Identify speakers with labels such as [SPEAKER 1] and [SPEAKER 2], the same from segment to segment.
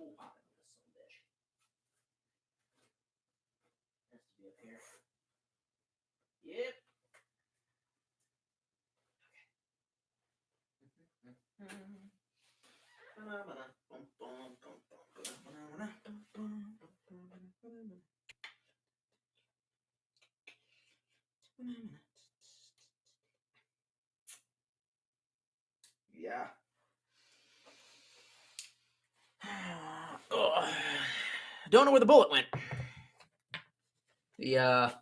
[SPEAKER 1] pool popping with this little bitch. Has to be up here. Yep. Yeah. Don't know where the bullet went. The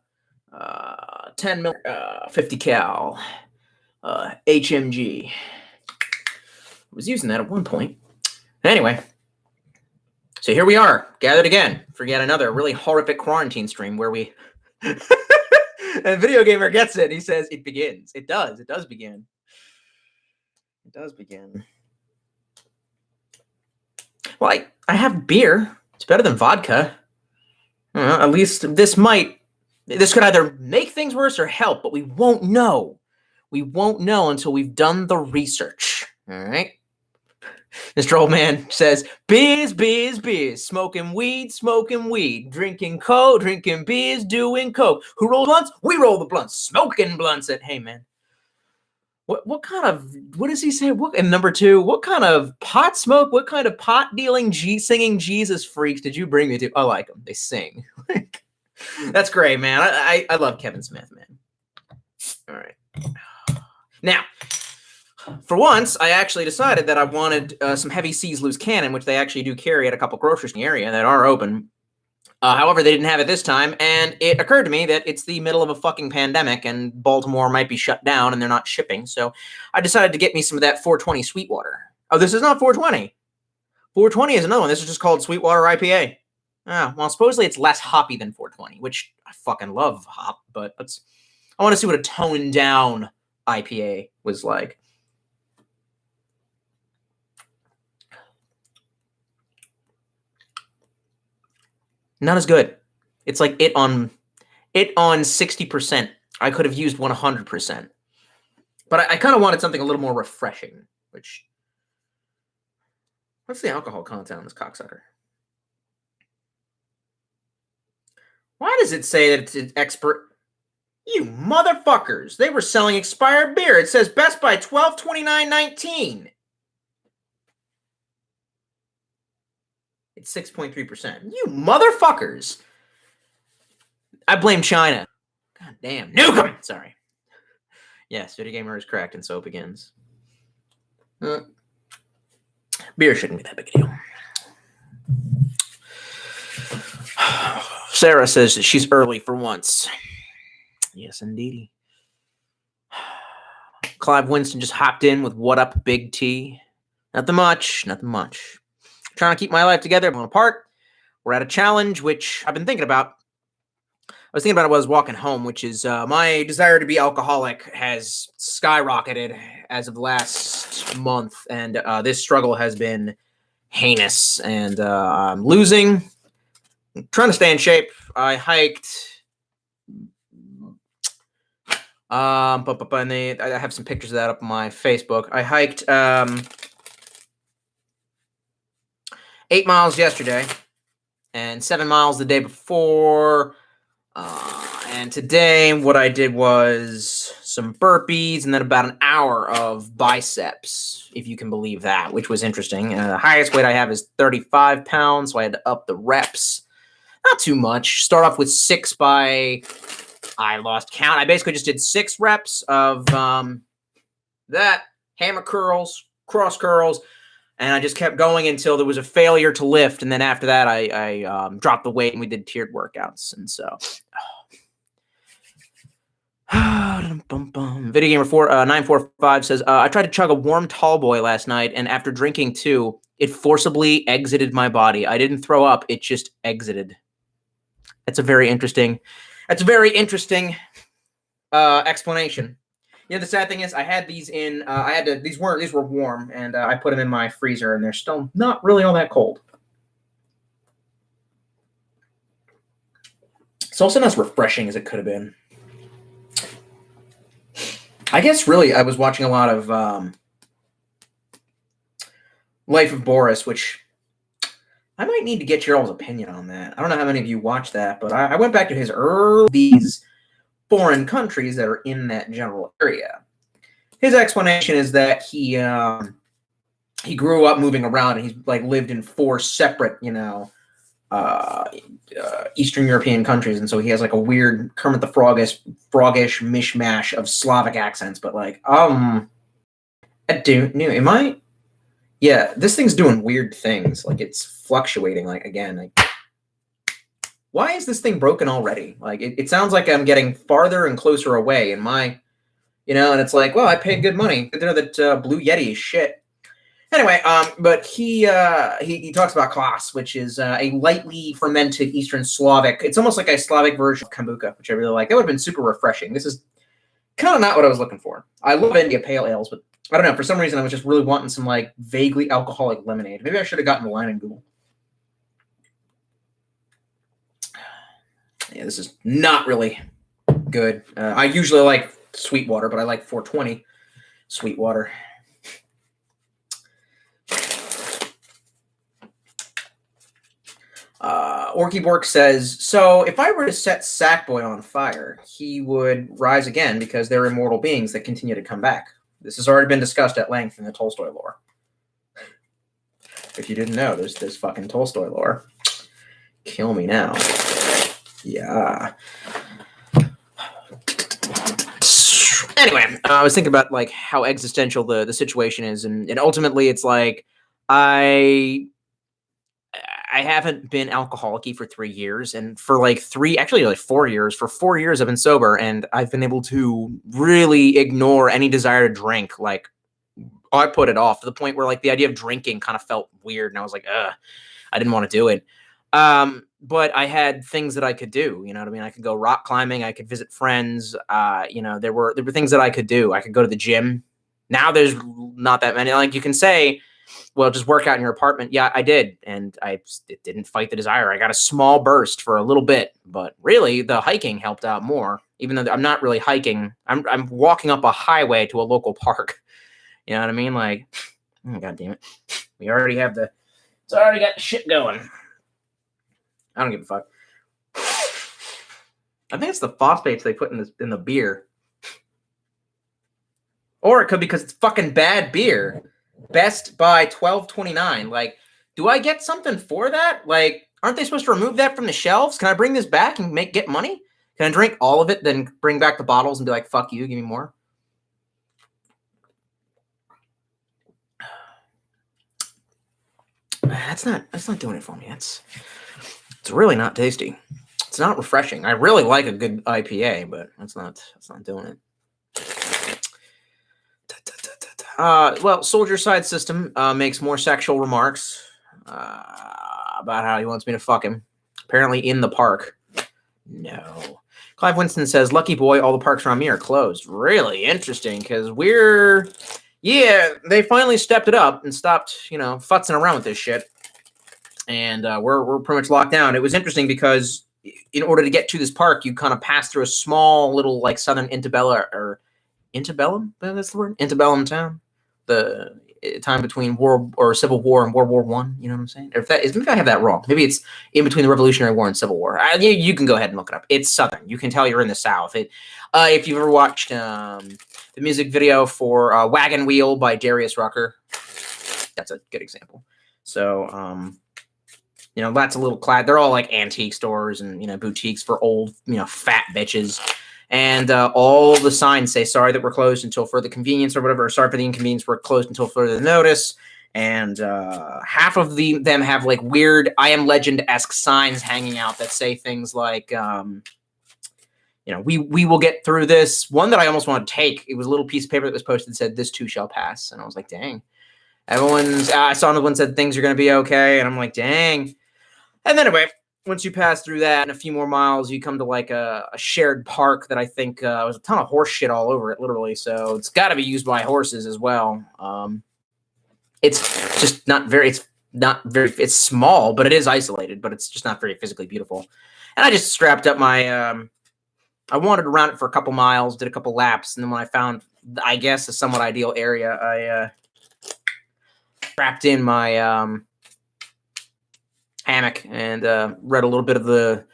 [SPEAKER 1] 10 mil 50 cal HMG. I was using that at one point. Anyway, so here we are, gathered again for yet another really horrific quarantine stream where we and Video Gamer gets it. He says it begins. It does. It does begin. It does begin. Well, I have beer. It's better than vodka. At least this could either make things worse or help, but we won't know. We won't know until we've done the research. All right? Mr. Old Man says, beers, beers, beers, smoking weed, drinking coke, drinking beers, doing coke. Who rolls blunts? We roll the blunts, smoking blunts. Hey, man. What does he say? And number two, what kind of pot smoke, what kind of pot dealing singing Jesus freaks did you bring me to? I like them. They sing. That's great, man. I love Kevin Smith, man. All right. Now, for once, I actually decided that I wanted some Heavy Seas Loose Cannon, which they actually do carry at a couple groceries in the area that are open. However, they didn't have it this time, and it occurred to me that it's the middle of a fucking pandemic, and Baltimore might be shut down, and they're not shipping, so I decided to get me some of that 420 Sweetwater. Oh, this is not 420. 420 is another one. This is just called Sweetwater IPA. Well, supposedly it's less hoppy than 420, which I fucking love hop, but I want to see what a toned-down IPA was like. Not as good. It's like it on 60%. I could have used 100%. But I kind of wanted something a little more refreshing, which... What's the alcohol content on this cocksucker? Why does it say that it's an expert? You motherfuckers. They were selling expired beer. It says Best Buy 12/29/19. It's 6.3%. You motherfuckers. I blame China. God damn. Nuke 'em! Sorry. Yes, Video Gamer is correct, and so it begins. Beer shouldn't be that big a deal. Sarah says that she's early for once. Yes, indeedy. Clive Winston just hopped in with What Up, Big T. Nothing much. Trying to keep my life together, blown apart. We're at a challenge, which I've been thinking about. I was thinking about it while I was walking home, which is my desire to be alcoholic has skyrocketed as of the last month, and this struggle has been heinous, and I'm losing. I'm trying to stay in shape. I hiked. I have some pictures of that up on my Facebook. I hiked 8 miles yesterday and 7 miles the day before. And today what I did was some burpees and then about an hour of biceps, if you can believe that, which was interesting. The highest weight I have is 35 pounds, so I had to up the reps. Not too much. Start off with 6 by... I lost count. I basically just did 6 reps of that, hammer curls, cross curls, and I just kept going until there was a failure to lift. And then after that, I dropped the weight and we did tiered workouts. And so, Video Gamer 945 says, I tried to chug a warm tall boy last night, and after drinking 2, it forcibly exited my body. I didn't throw up; it just exited. That's a very interesting explanation. You know, the sad thing is, I had these in. These were warm, and I put them in my freezer, and they're still not really all that cold. It's also not as refreshing as it could have been. I guess really, I was watching a lot of Life of Boris, which I might need to get your all's opinion on that. I don't know how many of you watched that, but I went back to his early these foreign countries that are in that general area. His explanation is that he grew up moving around and he's like lived in 4 separate, Eastern European countries, and so he has like a weird Kermit the Frogish mishmash of Slavic accents. But like, I do new. Am I? Yeah, this thing's doing weird things. Like it's fluctuating. Like again, like why is this thing broken already? Like it sounds like I'm getting farther and closer away in my, and it's like, well, I paid good money. Good to know that Blue Yeti is shit. Anyway, but he talks about kvass, which is a lightly fermented Eastern Slavic. It's almost like a Slavic version of kombucha, which I really like. That would have been super refreshing. This is kind of not what I was looking for. I love India pale ales, but I don't know. For some reason, I was just really wanting some like vaguely alcoholic lemonade. Maybe I should have gotten the line in Google. Yeah, this is not really good. I usually like Sweetwater, but I like 420 Sweetwater. Orky Bork says, so if I were to set Sackboy on fire, he would rise again because they're immortal beings that continue to come back. This has already been discussed at length in the Tolstoy lore. If you didn't know, there's fucking Tolstoy lore. Kill me now. Yeah. Anyway, I was thinking about like how existential the situation is, and ultimately it's like I haven't been alcoholic-y for 3 years, and for like 4 years. For 4 years, I've been sober, and I've been able to really ignore any desire to drink. Like, I put it off to the point where like the idea of drinking kind of felt weird, and I was like, I didn't want to do it. But I had things that I could do. You know what I mean? I could go rock climbing. I could visit friends. There were things that I could do. I could go to the gym. Now there's not that many. Like you can say, well, just work out in your apartment. Yeah, I did. And it didn't fight the desire. I got a small burst for a little bit, but really the hiking helped out more, even though I'm not really hiking. I'm walking up a highway to a local park. You know what I mean? Like, oh, God damn it. It's already got the shit going. I don't give a fuck. I think it's the phosphates they put in the beer. Or it could be because it's fucking bad beer. Best by 12.29. Like, do I get something for that? Like, aren't they supposed to remove that from the shelves? Can I bring this back and get money? Can I drink all of it, then bring back the bottles and be like, fuck you, give me more? That's not doing it for me. It's really not tasty. It's not refreshing. I really like a good IPA, but that's not doing it. Well, Soldier Side System makes more sexual remarks about how he wants me to fuck him. Apparently in the park. No. Clive Winston says, lucky boy, all the parks around me are closed. Really interesting, because they finally stepped it up and stopped, futzing around with this shit. And we're pretty much locked down. It was interesting because in order to get to this park, you kind of pass through a small little like southern Antebellum, that's the word? Antebellum town. The time between Civil War and World War I. You know what I'm saying? Maybe I have that wrong. Maybe it's in between the Revolutionary War and Civil War. You can go ahead and look it up. It's southern. You can tell you're in the South. If you've ever watched the music video for Wagon Wheel by Darius Rucker, that's a good example. So, lots of little they're all like antique stores and, boutiques for old, fat bitches. And all the signs say, sorry that we're closed until further convenience or whatever. Or sorry for the inconvenience. We're closed until further notice. And half of them have like weird I Am Legend-esque signs hanging out that say things like, we will get through this. One that I almost want to take, it was a little piece of paper that was posted that said, this too shall pass. And I was like, dang. I saw another one said things are going to be okay. And I'm like, dang. And then anyway, once you pass through that and a few more miles, you come to like a shared park that I think was a ton of horse shit all over it, literally. So it's got to be used by horses as well. It's just it's small, but it is isolated, but it's just not very physically beautiful. And I just strapped up my, I wandered around it for a couple miles, did a couple laps. And then when I found, I guess, a somewhat ideal area, I strapped in my, hammock and read a little bit of the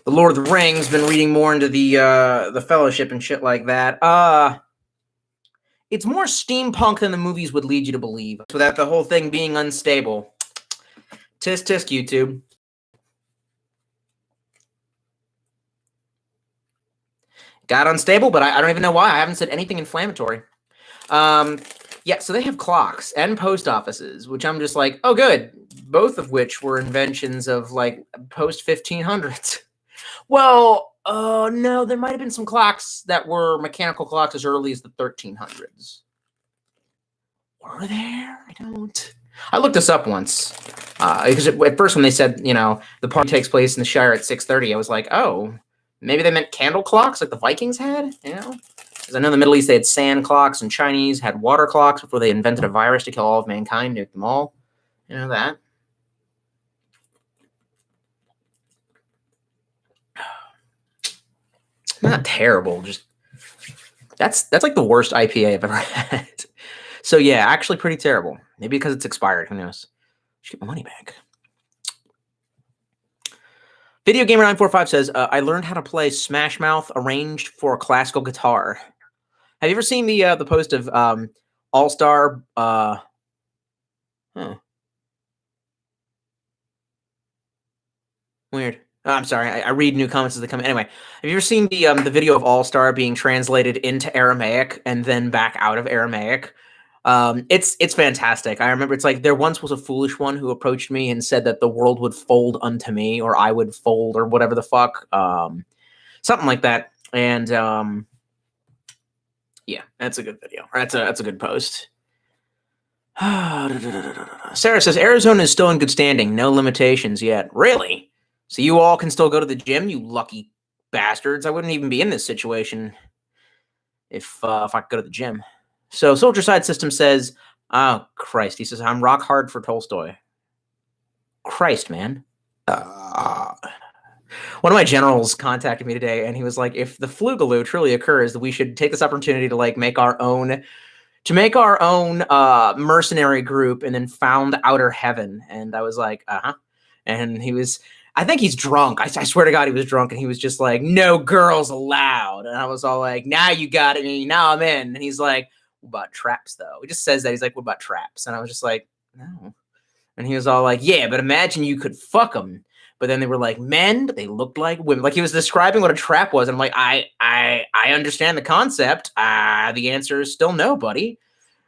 [SPEAKER 1] Lord of the Rings. Been reading more into the Fellowship and shit like that. It's more steampunk than the movies would lead you to believe. Without the whole thing being unstable. Tisk tisk, YouTube. Got unstable, but I don't even know why. I haven't said anything inflammatory. Yeah, so they have clocks and post offices, which I'm just like, oh, good. Both of which were inventions of like post 1500s. Well, no, there might have been some clocks that were mechanical clocks as early as the 1300s. Were there? I looked this up once because at first when they said, the party takes place in the Shire at 6:30, I was like, oh, maybe they meant candle clocks like the Vikings had, Because I know in the Middle East they had sand clocks and Chinese had water clocks before they invented a virus to kill all of mankind, nuke them all. You know that. Not terrible, just that's like the worst IPA I've ever had. So yeah, actually pretty terrible. Maybe because it's expired. Who knows? Should get my money back. Video Gamer 945 says, I learned how to play Smash Mouth arranged for a classical guitar. Have you ever seen the post of All-Star? Weird. Oh, I'm sorry. I read new comments as they come in. Anyway, have you ever seen the video of All-Star being translated into Aramaic and then back out of Aramaic? It's fantastic. I remember it's like there once was a foolish one who approached me and said that the world would fold unto me, or I would fold, or whatever the fuck. Something like that. And yeah, that's a good video. That's a good post. Sarah says Arizona is still in good standing. No limitations yet. Really? So you all can still go to the gym, you lucky bastards. I wouldn't even be in this situation if I could go to the gym. So Soldier Side System says, oh, Christ. He says, I'm rock hard for Tolstoy. Christ, man. One of my generals contacted me today, and he was like, if the Flugaloo truly occurs, we should take this opportunity to like make our own mercenary group and then found Outer Heaven. And I was like, uh-huh. And he was... I think he's drunk. I swear to God, he was drunk, and he was just like, no girls allowed. And I was all like, now you got me. Now I'm in. And he's like, what about traps, though? He just says that. He's like, what about traps? And I was just like, no. And he was all like, yeah, but imagine you could fuck them. But then they were like men, but they looked like women. Like he was describing what a trap was. And I'm like, I understand the concept. The answer is still no, buddy.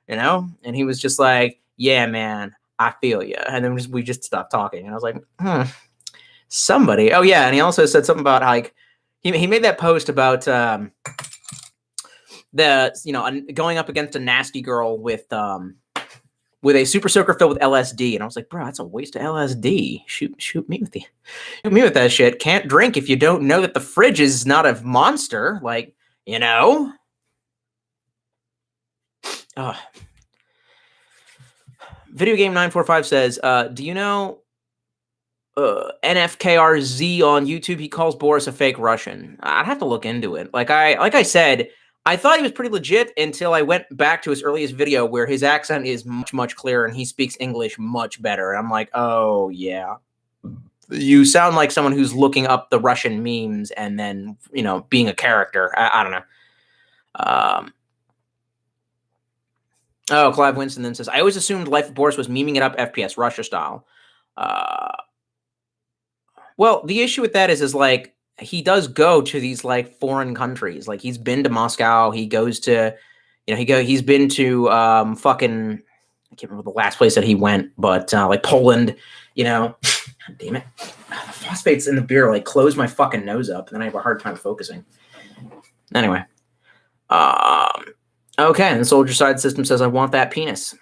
[SPEAKER 1] And he was just like, yeah, man, I feel you. And then we just stopped talking. And I was like, somebody. Oh yeah, and he also said something about like he made that post about going up against a nasty girl with a super soaker filled with LSD, and I was like, bro, that's a waste of LSD. Shoot me with that shit. Can't drink if you don't know that the fridge is not a monster, like Video Game 945 says, do you know NFKRZ on YouTube? He calls Boris a fake Russian. I'd have to look into it. Like I said, I thought he was pretty legit until I went back to his earliest video where his accent is much, much clearer and he speaks English much better. And I'm like, oh, yeah. You sound like someone who's looking up the Russian memes and then, being a character. I don't know. Clive Winston then says, I always assumed Life of Boris was memeing it up FPS Russia style. Well, the issue with that is like he does go to these like foreign countries. Like he's been to Moscow. He goes to, he's been to fucking, I can't remember the last place that he went, but like Poland. God damn it, the phosphates in the beer like close my fucking nose up, and then I have a hard time focusing. Anyway, okay, and the Soldier Side System says, I want that penis.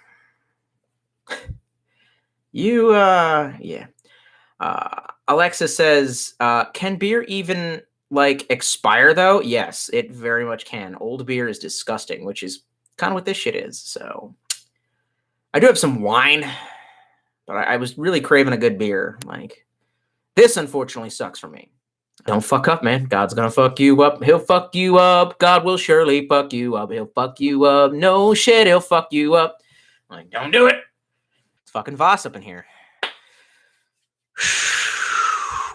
[SPEAKER 1] Yeah. Alexa says, can beer even like expire though? Yes, it very much can. Old beer is disgusting, which is kind of what this shit is. So I do have some wine, but I was really craving a good beer. Like this, unfortunately, sucks for me. Don't fuck up, man. God's gonna fuck you up. He'll fuck you up. God will surely fuck you up. He'll fuck you up. No shit, he'll fuck you up. Like, don't do it. It's fucking Voss up in here.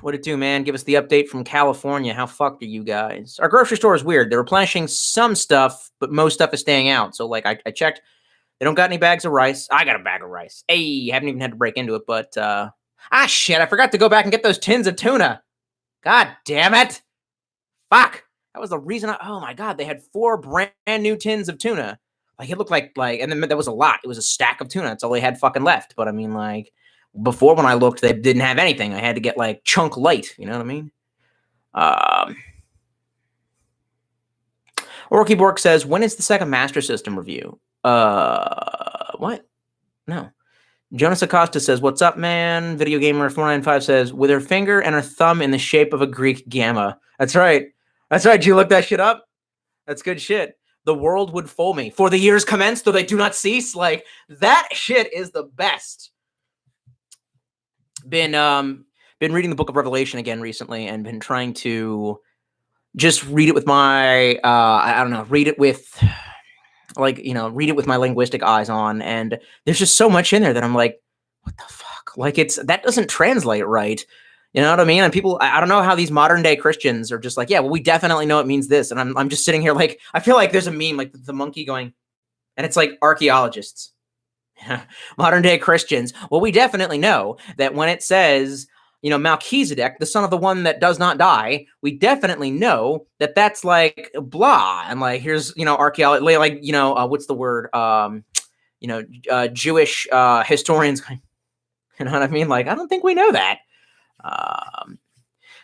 [SPEAKER 1] What it do, man? Give us the update from California. How fucked are you guys? Our grocery store is weird. They're replenishing some stuff, but most stuff is staying out. So, like, I checked. They don't got any bags of rice. I got a bag of rice. Hey, haven't even had to break into it, but shit, I forgot to go back and get those tins of tuna. God damn it. Fuck. That was the reason oh my God, they had 4 brand new tins of tuna. Like, it looked like, and then that was a lot. It was a stack of tuna. That's all they had fucking left. But I mean, like, before when I looked, they didn't have anything. I had to get, like, chunk light. You know what I mean? Orky Bork says, when is the second Master System review? What? No. Jonas Acosta says, what's up, man? Video Gamer 495 says, with her finger and her thumb in the shape of a Greek gamma. That's right. That's right. Did you look that shit up? That's good shit. The world would fool me. For the years commence, though they do not cease. Like, that shit is the best. Been reading the Book of Revelation again recently and been trying to just read it with my, I don't know, read it with, like, you know, read it with my linguistic eyes on. And there's just so much in there that I'm like, what the fuck? Like, that doesn't translate right. You know what I mean? And people, I don't know how these modern day Christians are just like, yeah, well, we definitely know it means this. And I'm just sitting here like, I feel like there's a meme, like the monkey going, and it's like archaeologists, modern day Christians. Well, we definitely know that when it says, you know, Melchizedek, the son of the one that does not die, we definitely know that that's like blah. And like, here's, you know, archaeology, like, you know, what's the word? Jewish historians, you know what I mean? Like, I don't think we know that.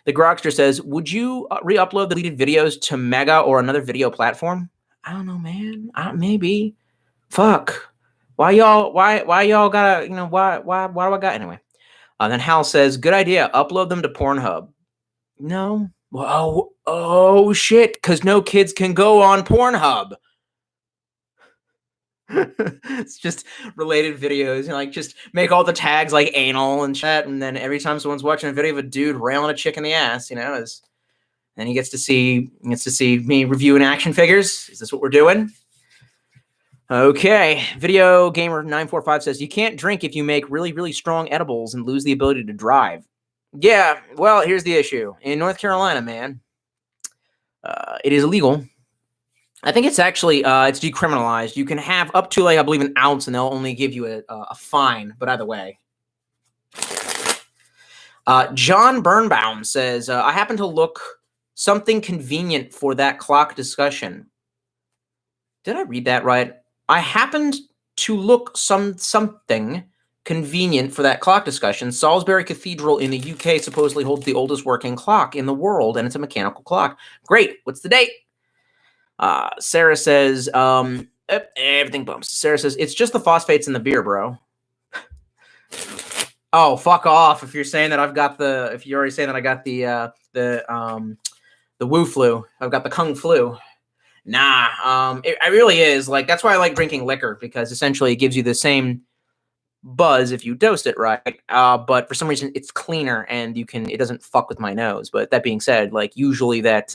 [SPEAKER 1] The Grogster says, would you re-upload the deleted videos to Mega or another video platform? I don't know, man. Maybe. Fuck. Why y'all gotta, you know, why do I got, anyway. Then Hal says, good idea. Upload them to Pornhub. No. Oh shit. Because no kids can go on Pornhub. It's just related videos, you know, like just make all the tags like anal and shit, and then every time someone's watching a video of a dude railing a chick in the ass, you know, and he gets to see me reviewing action figures. Is this what we're doing? Okay. Video Gamer 945 says, you can't drink if you make really, really strong edibles and lose the ability to drive. Yeah, well, here's the issue. In North Carolina, man, it is illegal. I think it's actually it's decriminalized. You can have up to, like, I believe, an ounce, and they'll only give you a fine. But either way, John Birnbaum says, I happen to look something convenient for that clock discussion. Did I read that right? I happened to look something convenient for that clock discussion. Salisbury Cathedral in the UK supposedly holds the oldest working clock in the world, and it's a mechanical clock. Great. What's the date? Sarah says, everything bumps. Sarah says, it's just the phosphates in the beer, bro. Oh, fuck off. If you're saying that if you're already saying that I got the Wu flu, I've got the Kung flu. Nah, it really is. Like, that's why I like drinking liquor, because essentially it gives you the same buzz if you dosed it right. But for some reason it's cleaner and it doesn't fuck with my nose. But that being said, like, usually that,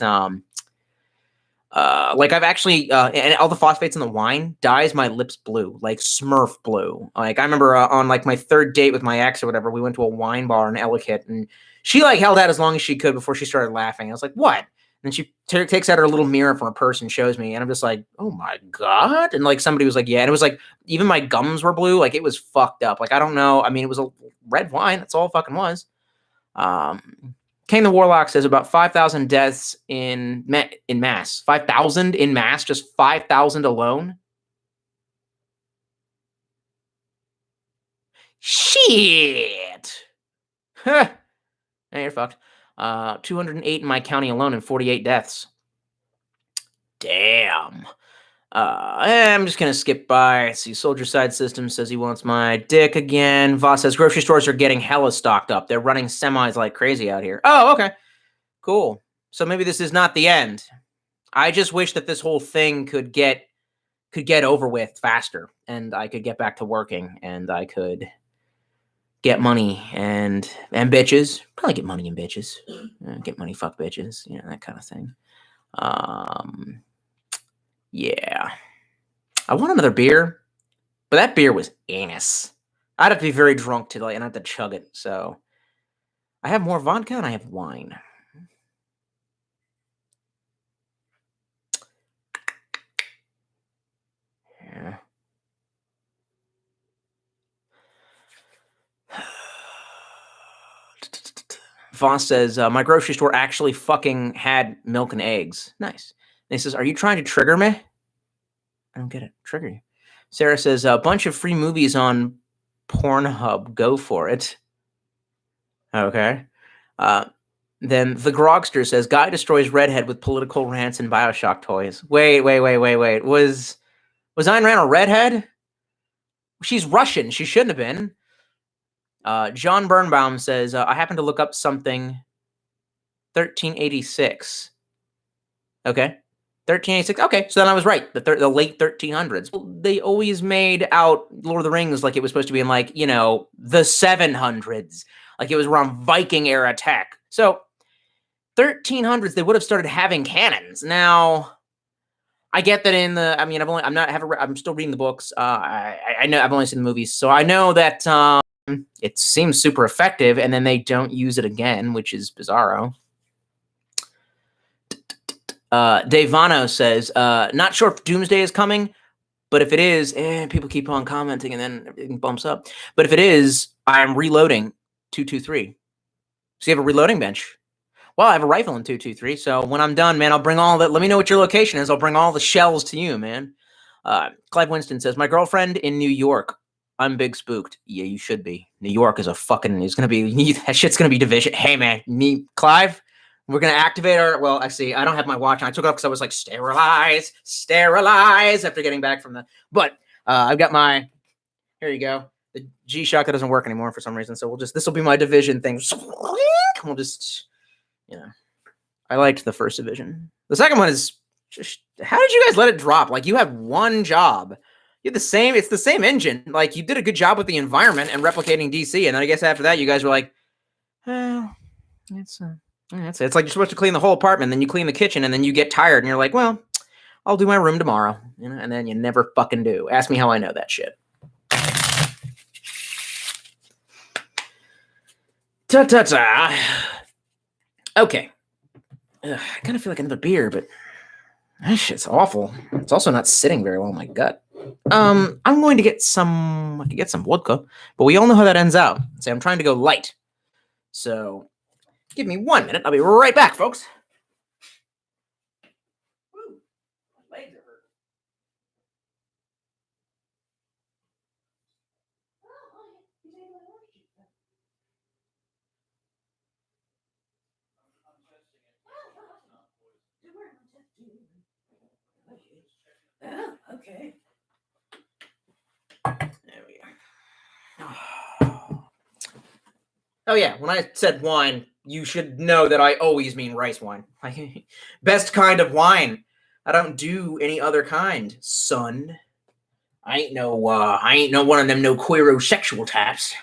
[SPEAKER 1] like, I've actually, and all the phosphates in the wine dyes my lips blue, like Smurf blue. Like, I remember on, like, my 3rd date with my ex or whatever, we went to a wine bar in Ellicott, and she, like, held out as long as she could before she started laughing. I was like, what? And she takes out her little mirror from her purse and shows me, and I'm just like, oh my God. And, like, somebody was like, yeah. And it was like, even my gums were blue. Like, it was fucked up. Like, I don't know. I mean, it was a red wine. That's all it fucking was. King the Warlock says about 5,000 deaths in mass. 5,000 in mass? Just 5,000 alone? Shit! Huh. Hey, you're fucked. 208 in my county alone and 48 deaths. Damn. I'm just going to skip by. Let's see. Soldier Side System says he wants my dick again. Voss says grocery stores are getting hella stocked up. They're running semis like crazy out here. Oh, okay. Cool. So maybe this is not the end. I just wish that this whole thing could get over with faster, and I could get back to working, and I could get money and bitches. Probably get money and bitches. Get money, fuck bitches. You know, that kind of thing. Yeah. I want another beer, but that beer was anus. I'd have to be very drunk to, like, and I have to chug it. So I have more vodka and I have wine. Yeah. Voss says, my grocery store actually fucking had milk and eggs. Nice. And he says, are you trying to trigger me? I don't get it. Trigger you. Sarah says, a bunch of free movies on Pornhub. Go for it. Okay. Then the Grogster says, guy destroys redhead with political rants and Bioshock toys. Wait. Was Ayn Rand a redhead? She's Russian. She shouldn't have been. John Birnbaum says, I happened to look up something 1386. Okay. 1386. Okay, so then I was right. The late 1300s. They always made out Lord of the Rings like it was supposed to be in, like, you know, the 700s. Like it was around Viking era tech. So 1300s, they would have started having cannons. Now, I get that in the, I mean, I'm still reading the books. I know I've only seen the movies. So I know that it seems super effective, and then they don't use it again, which is bizarro. Dave Vano says, not sure if Doomsday is coming, but if it is, people keep on commenting and then everything bumps up. But if it is, I'm reloading 223. So you have a reloading bench. Well, I have a rifle in 223, so when I'm done, man, I'll bring all that. Let me know what your location is. I'll bring all the shells to you, man. Clive Winston says, my girlfriend in New York. I'm big spooked. Yeah, you should be. New York is that shit's gonna be division. Hey, man, Clive, we're gonna activate our, well, I see, I don't have my watch on. I took it off because I was like, sterilize after getting back from but I've got my, here you go. The G-Shock that doesn't work anymore for some reason, so this will be my division thing. We'll just, I liked the first division. The second one is just, how did you guys let it drop? Like, you have one job. You had it's the same engine. Like, you did a good job with the environment and replicating DC, and then I guess after that, you guys were like, well, it's like you're supposed to clean the whole apartment, then you clean the kitchen, and then you get tired, and you're like, well, I'll do my room tomorrow, and then you never fucking do. Ask me how I know that shit. Okay. I kind of feel like another beer, but that shit's awful. It's also not sitting very well in my gut. I'm going to get some. I could get some vodka, but we all know how that ends out. Say, I'm trying to go light. So, give me 1 minute. I'll be right back, folks. Woo, my legs are hurting. Oh, okay. There we go. Oh yeah, when I said wine, you should know that I always mean rice wine. Best kind of wine. I don't do any other kind, son. I ain't no one of them no queerosexual types.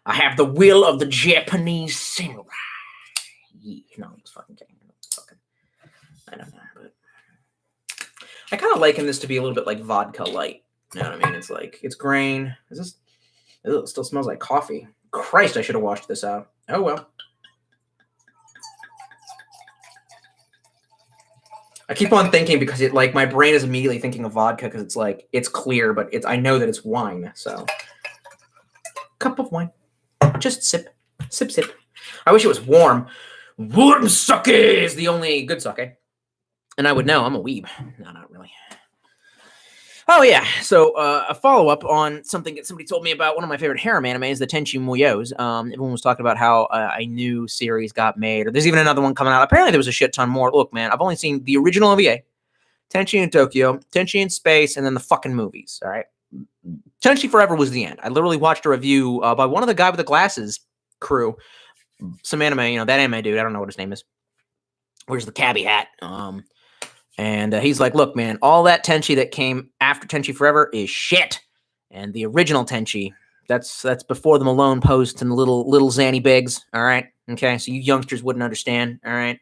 [SPEAKER 1] I have the will of the Japanese samurai. Yeah, no, I'm just fucking kidding. I don't know, but I kind of liken this to be a little bit like vodka light. You know what I mean? It's like, it's grain. Is this? Ew, it still smells like coffee. Christ, I should have washed this out. Oh well. I keep on thinking because it, like, my brain is immediately thinking of vodka because it's like, it's clear, but I know that it's wine. So, cup of wine. Just sip. Sip, sip. I wish it was warm. Warm sake is the only good sake. And I would know. I'm a weeb. No, not really. Oh, yeah. So, a follow-up on something that somebody told me about one of my favorite harem animes, the Tenchi Muyo's. Everyone was talking about how a new series got made, or there's even another one coming out. Apparently, there was a shit ton more. Look, man, I've only seen the original OVA, Tenchi in Tokyo, Tenchi in Space, and then the fucking movies, all right? Tenchi Forever was the end. I literally watched a review by one of the guy with the glasses crew, some anime, that anime dude, I don't know what his name is. Where's the cabbie hat? And he's like, look, man, all that Tenchi that came after Tenchi Forever is shit. And the original Tenchi, that's before the Malone post and the little Zanny Biggs, all right? Okay, so you youngsters wouldn't understand, all right?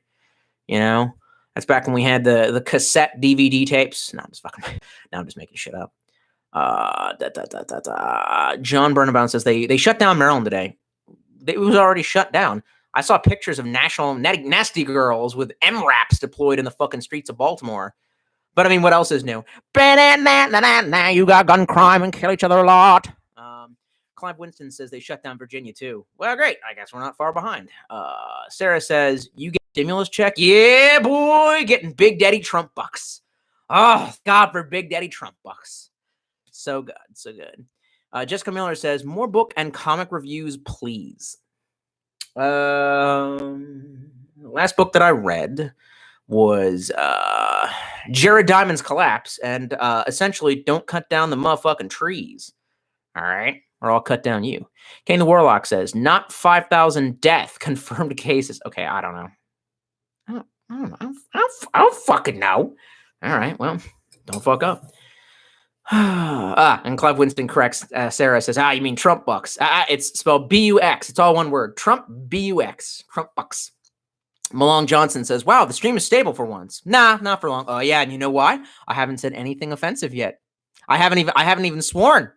[SPEAKER 1] That's back when we had the cassette DVD tapes. No, I'm just making shit up. John Burnabone says they shut down Maryland today. It was already shut down. I saw pictures of national nasty girls with MRAPs deployed in the fucking streets of Baltimore. But I mean, what else is new? You got gun crime and kill each other a lot. Clive Winston says they shut down Virginia too. Well, great. I guess we're not far behind. Sarah says, you get stimulus check? Yeah, boy, getting Big Daddy Trump bucks. Oh, God, for Big Daddy Trump bucks. So good, so good. Jessica Miller says, more book and comic reviews, please. Last book that I read was Jared Diamond's Collapse, and essentially don't cut down the motherfucking trees. All right? Or I'll cut down you. Kane the Warlock says, not 5,000 death confirmed cases. Okay, I don't know. I don't fucking know. All right, well, don't fuck up. And Clive Winston corrects Sarah, says, you mean Trump bucks. It's spelled B-U-X. It's all one word. Trump, B-U-X. Trump bucks. Malong Johnson says, wow, the stream is stable for once. Nah, not for long. Oh, yeah, and you know why? I haven't said anything offensive yet. I haven't even sworn.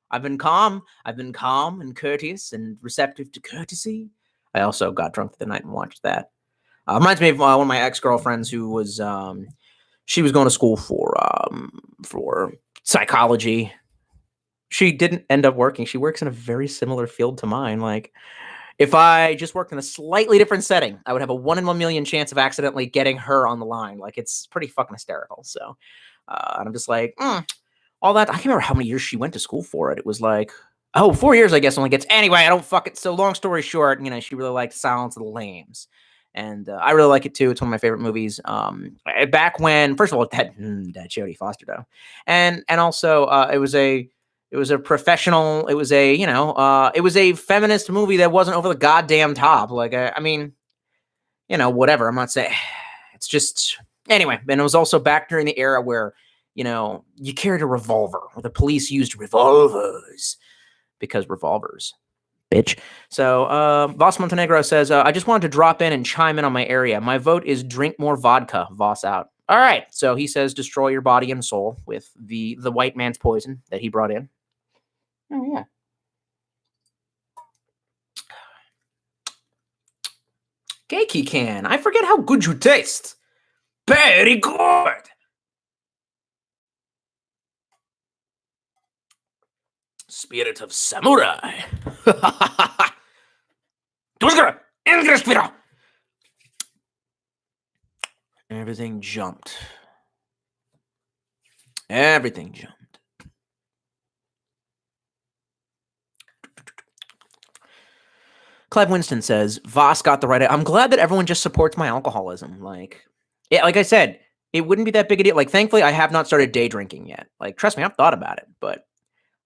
[SPEAKER 1] I've been calm and courteous and receptive to courtesy. I also got drunk the night and watched that. Reminds me of one of my ex-girlfriends who was, she was going to school for psychology. She didn't end up working. She works in a very similar field to mine. Like, if I just worked in a slightly different setting, I would have a 1 in 1 million chance of accidentally getting her on the line. Like, it's pretty fucking hysterical. So, and I'm just like, all that. I can't remember how many years she went to school for it. It was like, 4 years, I guess, only gets. Anyway, I don't fuck it. So long story short, she really liked Silence of the Lambs. And I really like it too. It's one of my favorite movies. Back when, first of all, that Jodie Foster though, and also it was a professional. It was a it was a feminist movie that wasn't over the goddamn top. Like I mean, whatever. I'm not saying it's just anyway. And it was also back during the era where you carried a revolver, or the police used revolvers because revolvers. Bitch. So, Voss Montenegro says, I just wanted to drop in and chime in on my area. My vote is drink more vodka. Voss out. All right. So he says, destroy your body and soul with the white man's poison that he brought in. Oh, yeah. Keiki can. I forget how good you taste. Very good. Spirit of samurai. Everything jumped. Everything jumped. Clive Winston says, Voss got the right. I'm glad that everyone just supports my alcoholism. Like I said, it wouldn't be that big a deal. Like, thankfully, I have not started day drinking yet. Like, trust me, I've thought about it, but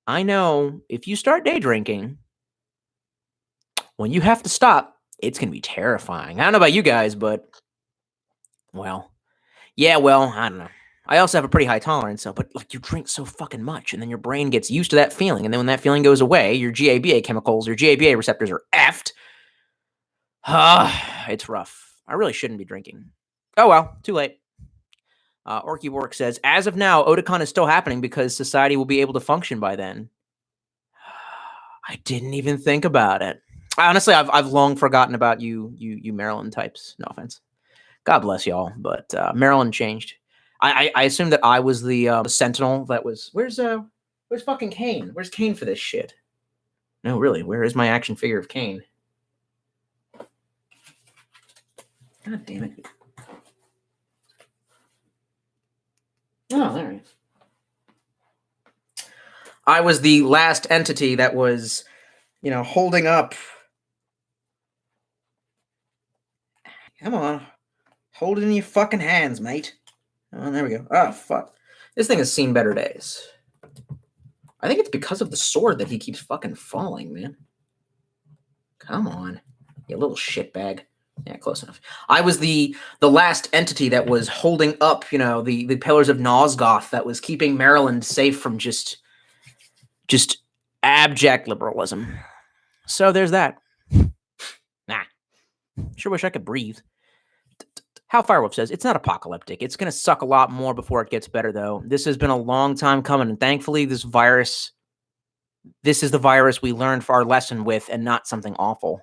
[SPEAKER 1] I know if you start day drinking, when you have to stop, it's going to be terrifying. I don't know about you guys, but, I don't know. I also have a pretty high tolerance, but like you drink so fucking much, and then your brain gets used to that feeling, and then when that feeling goes away, your GABA chemicals, your GABA receptors are effed. It's rough. I really shouldn't be drinking. Oh well, too late. Orky Work says, as of now, Otakon is still happening because society will be able to function by then. I didn't even think about it. Honestly, I've long forgotten about you Maryland types. No offense. God bless y'all, but Maryland changed. I assumed that I was the sentinel that was. Where's fucking Kane? Where's Kane for this shit? No, really. Where is my action figure of Kane? God damn it. Oh, there he is. I was the last entity that was, holding up. Come on. Hold it in your fucking hands, mate. Oh, there we go. Oh, fuck. This thing has seen better days. I think it's because of the sword that he keeps fucking falling, man. Come on. You little shitbag. Yeah, close enough. I was the last entity that was holding up, the pillars of Nosgoth that was keeping Maryland safe from just abject liberalism. So there's that. Nah. Sure wish I could breathe. How Firewolf says, it's not apocalyptic. It's going to suck a lot more before it gets better, though. This has been a long time coming, and thankfully this is the virus we learned for our lesson with and not something awful.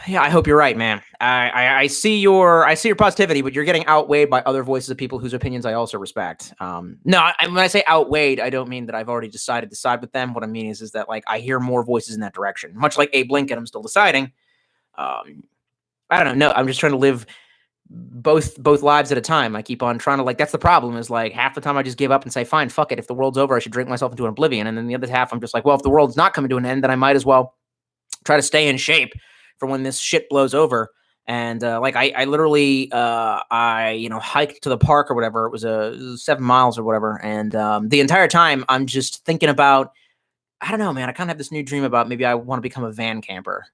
[SPEAKER 1] Yeah, I hope you're right, man. I see your positivity, but you're getting outweighed by other voices of people whose opinions I also respect. No, when I say outweighed, I don't mean that I've already decided to side with them. What I mean is that like I hear more voices in that direction. Much like Abe Lincoln, I'm still deciding. Um, I don't know. No, I'm just trying to live both lives at a time. I keep on trying to like. That's the problem. Is like half the time I just give up and say, fine, fuck it. If the world's over, I should drink myself into an oblivion. And then the other half, I'm just like, well, if the world's not coming to an end, then I might as well try to stay in shape for when this shit blows over. And like I literally I hiked to the park or whatever. It was 7 miles or whatever, and the entire time I'm just thinking about, I don't know, man. I kind of have this new dream about maybe I want to become a van camper.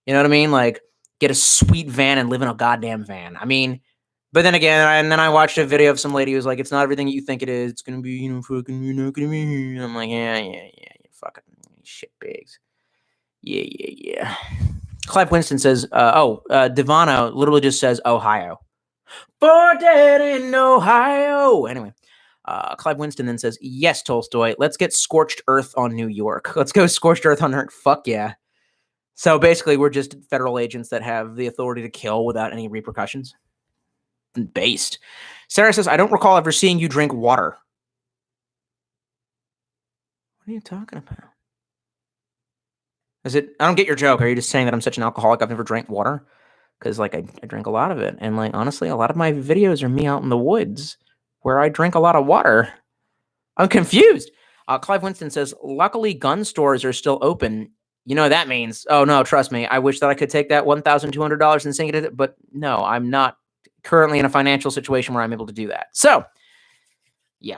[SPEAKER 1] You know what I mean? Like get a sweet van and live in a goddamn van. I mean, but then again, and then I watched a video of some lady who's like, "It's not everything you think it is. It's gonna be, fucking, you're not gonna be." And I'm like, yeah, fucking shit pigs. Yeah. Clive Winston says, Devano literally just says Ohio. For dead in Ohio. Anyway, Clive Winston then says, yes, Tolstoy, let's get scorched earth on New York. Let's go scorched earth on New York. Fuck yeah. So basically, we're just federal agents that have the authority to kill without any repercussions. Based. Sarah says, I don't recall ever seeing you drink water. What are you talking about? Is it? I don't get your joke. Are you just saying that I'm such an alcoholic I've never drank water? Because like I drink a lot of it, and like honestly, a lot of my videos are me out in the woods where I drink a lot of water. I'm confused. Clive Winston says, luckily gun stores are still open. You know what that means? Oh no, trust me. I wish that I could take that $1,200 and sink it, but no, I'm not currently in a financial situation where I'm able to do that. So, yeah.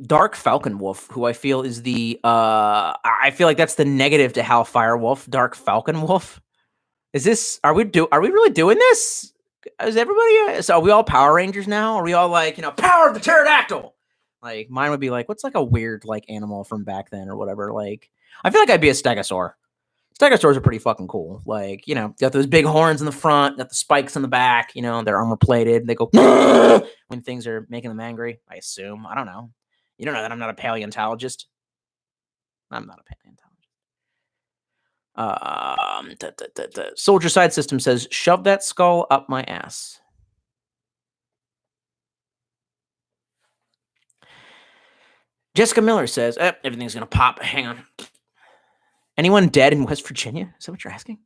[SPEAKER 1] Dark Falcon Wolf, who I feel is the I feel like that's the negative to Hellfire Wolf. Dark Falcon Wolf. Is this? Are we really doing this? Is everybody? So are we all Power Rangers now? Are we all like Power of the Pterodactyl? Like mine would be like, what's like a weird like animal from back then or whatever. Like I feel like I'd be a Stegosaur. Stegosaurs are pretty fucking cool. Like got those big horns in the front, got the spikes in the back. They're armor plated. They go when things are making them angry. I assume. I don't know. You don't know that I'm not a paleontologist. I'm not a paleontologist. Soldier Side System says, shove that skull up my ass. Jessica Miller says, everything's going to pop. Hang on. Anyone dead in West Virginia? Is that what you're asking?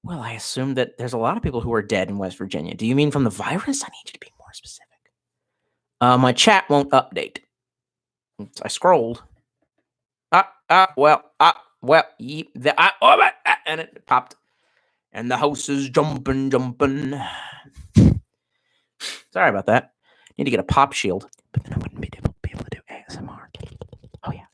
[SPEAKER 1] Well, I assume that there's a lot of people who are dead in West Virginia. Do you mean from the virus? I need you to be more specific. My chat won't update. I scrolled. And it popped. And the house is jumping. Sorry about that. Need to get a pop shield. But then I wouldn't be able to do ASMR. Oh, yeah.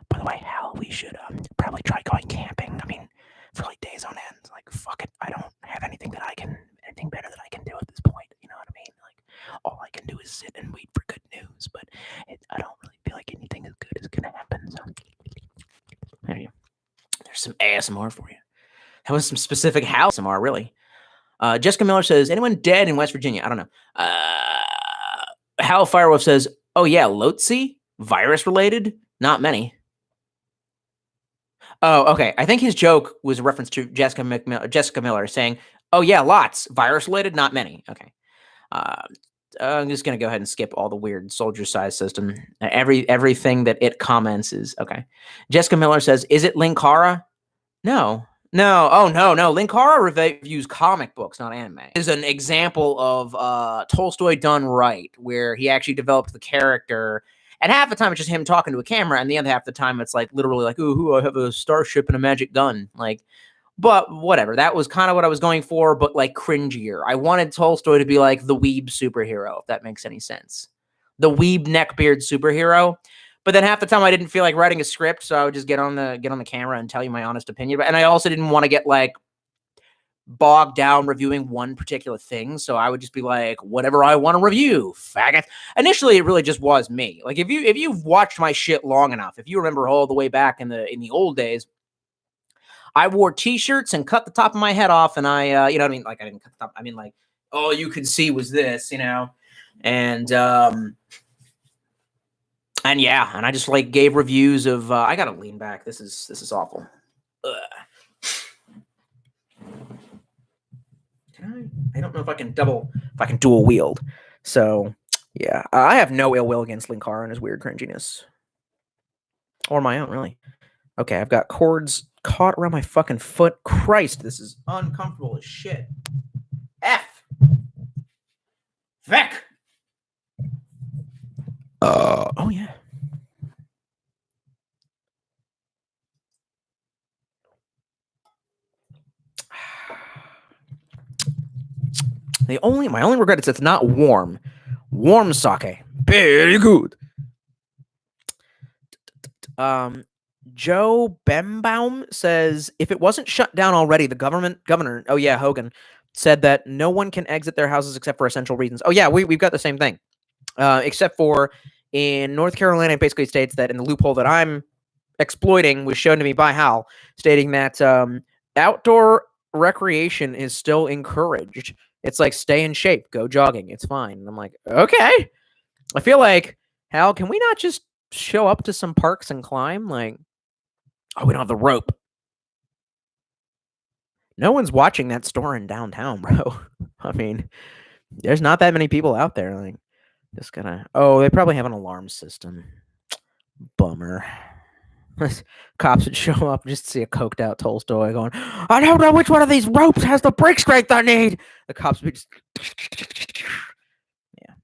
[SPEAKER 1] By the way, Hal, we should probably try going camping. I mean, for like days on end. Like, fuck it. I don't have anything better that I can do at this point. You know what I mean? Like, all I can do is sit and wait for good news. But I don't really feel like anything as good is going to happen. So, there you go. There's some ASMR for you. That was some specific Hal ASMR, really. Jessica Miller says, anyone dead in West Virginia? I don't know. Hal Firewolf says, oh yeah, Lotse? Virus related? Not many. Oh, okay. I think his joke was a reference to Jessica Miller saying, oh yeah, lots. Virus related? Not many. Okay. I'm just going to go ahead and skip all the weird soldier size system. Everything that it comments is okay. Jessica Miller says, is it Linkara? No. Oh, no. Linkara reviews comic books, not anime. Is an example of Tolstoy done right, where he actually developed the character. And half the time it's just him talking to a camera, and the other half of the time it's like literally like, ooh, I have a starship and a magic gun. Like, but whatever. That was kind of what I was going for, but like cringier. I wanted Tolstoy to be like the weeb superhero, if that makes any sense. The weeb neckbeard superhero. But then half the time I didn't feel like writing a script, so I would just get on the camera and tell you my honest opinion. And I also didn't want to get like bogged down reviewing one particular thing, so I would just be like, whatever I want to review, faggot. Initially, it really just was me. Like if you've watched my shit long enough, if you remember all the way back in the old days, I wore t-shirts and cut the top of my head off, and I you know what I mean? Like I didn't cut the top. I mean like all you could see was this, And yeah, and I just like gave reviews of I gotta lean back. This is awful. Ugh. Can I? I don't know if I can dual wield. So yeah, I have no ill will against Linkara and his weird cringiness, or my own really. Okay, I've got cords caught around my fucking foot. Christ, this is uncomfortable as shit. F. Vec. Oh yeah. My only regret is it's not warm. Warm sake. Very good. Joe Bembaum says if it wasn't shut down already, the governor, oh yeah, Hogan, said that no one can exit their houses except for essential reasons. Oh yeah, we've got the same thing. Except for in North Carolina, it basically states that in the loophole that I'm exploiting was shown to me by Hal, stating that outdoor recreation is still encouraged. It's like stay in shape, go jogging, it's fine. And I'm like, okay. I feel like, Hal, can we not just show up to some parks and climb? Like, oh, we don't have the rope. No one's watching that store in downtown, bro. I mean, there's not that many people out there. Like, just gonna. Oh, they probably have an alarm system. Bummer. Cops would show up and just see a coked out Tolstoy going, I don't know which one of these ropes has the brake strength I need. The cops would just. Yeah.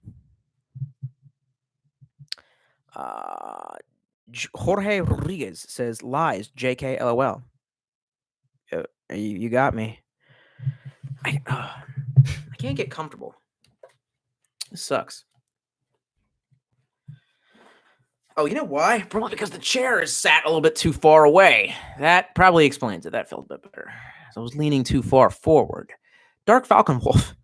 [SPEAKER 1] Jorge Rodriguez says lies. JK LOL. You got me. I can't get comfortable. This sucks. Oh, you know why? Probably because the chair is sat a little bit too far away. That probably explains it. That felt a bit better. So I was leaning too far forward. Dark Falcon Wolf.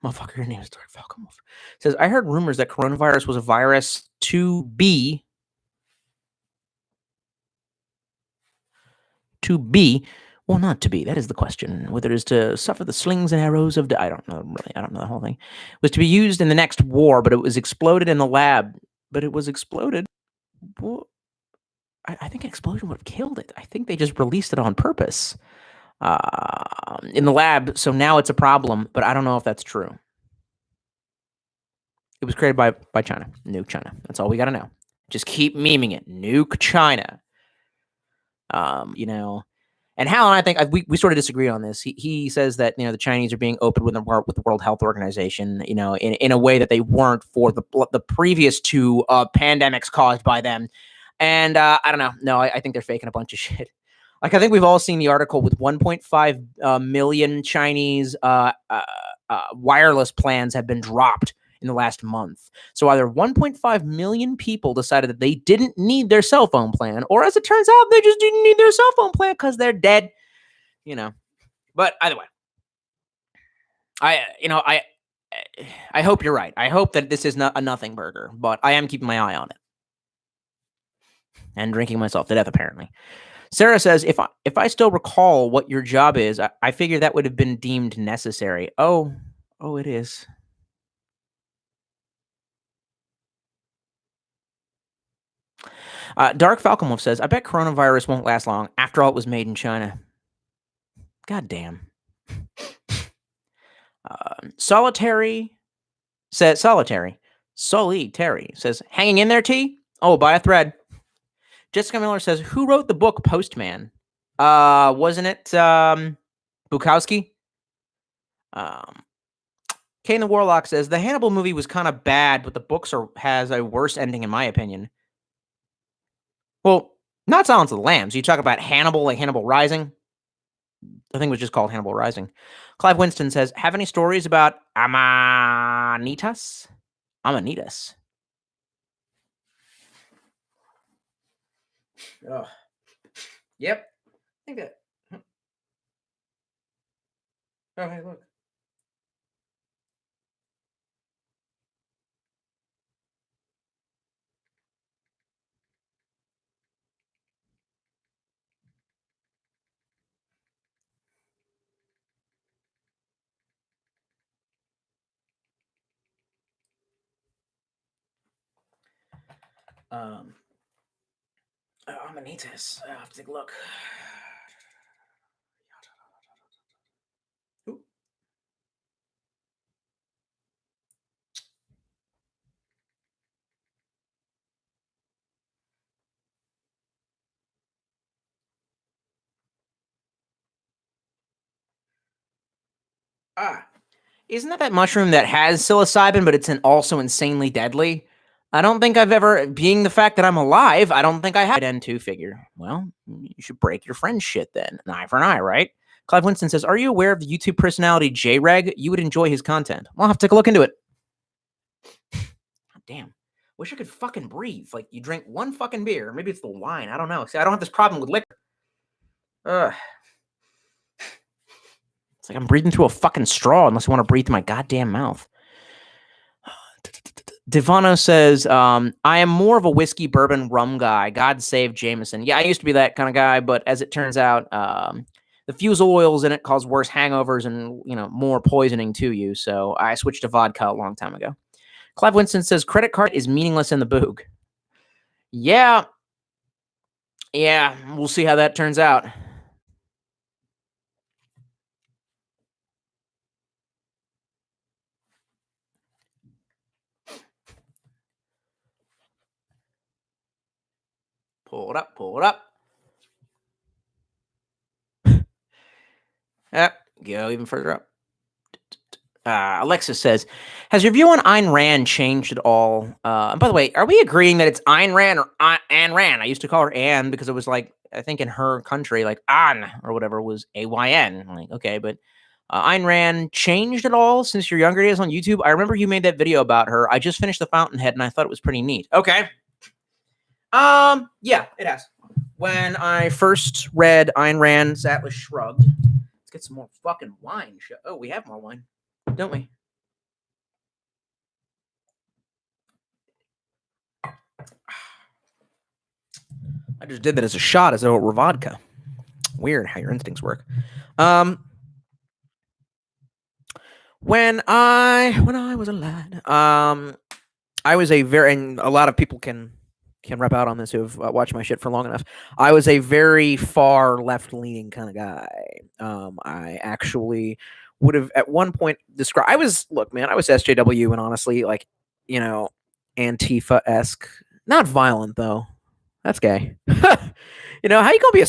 [SPEAKER 1] Motherfucker, your name is Dark Falcon Wolf. Says, I heard rumors that coronavirus was a virus to be. Well, not to be. That is the question. Whether it is to suffer the slings and arrows of. I don't know, really. I don't know the whole thing. It was to be used in the next war, but it was exploded in the lab. But it was exploded. Well, I think an explosion would have killed it. I think they just released it on purpose in the lab. So now it's a problem, but I don't know if that's true. It was created by China. Nuke China. That's all we got to know. Just keep memeing it. Nuke China. You know, and Hal and I think we sort of disagree on this. He says that, you know, the Chinese are being open with the World Health Organization, you know, in a way that they weren't for the previous two pandemics caused by them. And I don't know. No, I think they're faking a bunch of shit. Like, I think we've all seen the article with 1.5 million Chinese wireless plans have been dropped in the last month. So either 1.5 million people decided that they didn't need their cell phone plan, or as it turns out, they just didn't need their cell phone plan because they're dead, you know. But either way, I hope you're right. I hope that this is not a nothing burger, but I am keeping my eye on it. And drinking myself to death, apparently. Sarah says, if I still recall what your job is, I figure that would have been deemed necessary. Oh, it is. Dark Falcon Wolf says, I bet coronavirus won't last long. After all, it was made in China. God damn. Solitary. Terry says, hanging in there, T? Oh, buy a thread. Jessica Miller says, who wrote the book Postman? Wasn't it Bukowski? Kane the Warlock says, the Hannibal movie was kind of bad, but the books has a worse ending, in my opinion. Well, not Silence of the Lambs. You talk about Hannibal, like Hannibal Rising. I think it was just called Hannibal Rising. Clive Winston says, have any stories about Amanitas? Amanitas. Oh. Yep. I think that. Oh, hey, look. Amanitas. I have to take a look. Ooh. Isn't that mushroom that has psilocybin, but it's also insanely deadly? I don't think I've ever, being the fact that I'm alive, I don't think I have an N2 figure. Well, you should break your friend's shit then. An eye for an eye, right? Clive Winston says, are you aware of the YouTube personality J-Reg? You would enjoy his content. Well, I'll have to take a look into it. Damn. Wish I could fucking breathe. Like, you drink one fucking beer. Maybe it's the wine. I don't know. See, I don't have this problem with liquor. Ugh. It's like I'm breathing through a fucking straw unless I want to breathe through my goddamn mouth. Devano says, I am more of a whiskey, bourbon, rum guy. God save Jameson. Yeah, I used to be that kind of guy, but as it turns out, the fusel oils in it cause worse hangovers and, more poisoning to you. So I switched to vodka a long time ago. Clive Winston says, credit card is meaningless in the boog. Yeah. Yeah, we'll see how that turns out. Pull it up, pull it up. Go even further up. Alexa says, has your view on Ayn Rand changed at all? And by the way, are we agreeing that it's Ayn Rand or Anne Rand? I used to call her Anne because it was like, I think in her country, like An or whatever was AYN. I'm like, okay, but Ayn Rand changed at all since your younger days on YouTube? I remember you made that video about her. I just finished The Fountainhead and I thought it was pretty neat. Okay. Yeah, it has. When I first read Ayn Rand's Atlas Shrugged, let's get some more fucking wine. Oh, we have more wine, don't we? I just did that as a shot, as though it were vodka. Weird how your instincts work. When I was a lad, I was and a lot of people can rep out on this who've watched my shit for long enough. I was a very far left-leaning kind of guy. I actually would have at one point described. I was SJW and honestly, like, Antifa-esque. Not violent though. That's gay. How you gonna be a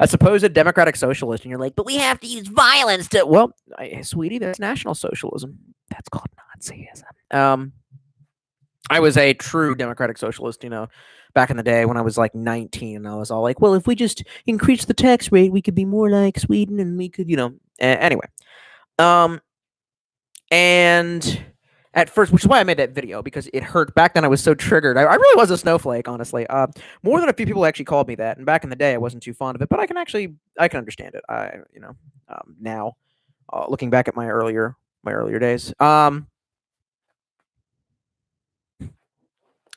[SPEAKER 1] supposed democratic socialist and you're like, but we have to use violence to? Well, sweetie, that's National Socialism. That's called Nazism. I was a true democratic socialist, back in the day when I was like 19, and I was all like, well, if we just increase the tax rate, we could be more like Sweden, and we could, anyway. And at first, which is why I made that video, because it hurt. Back then, I was so triggered. I really was a snowflake, honestly. More than a few people actually called me that. And back in the day, I wasn't too fond of it, but I can understand it. Now, looking back at my earlier days.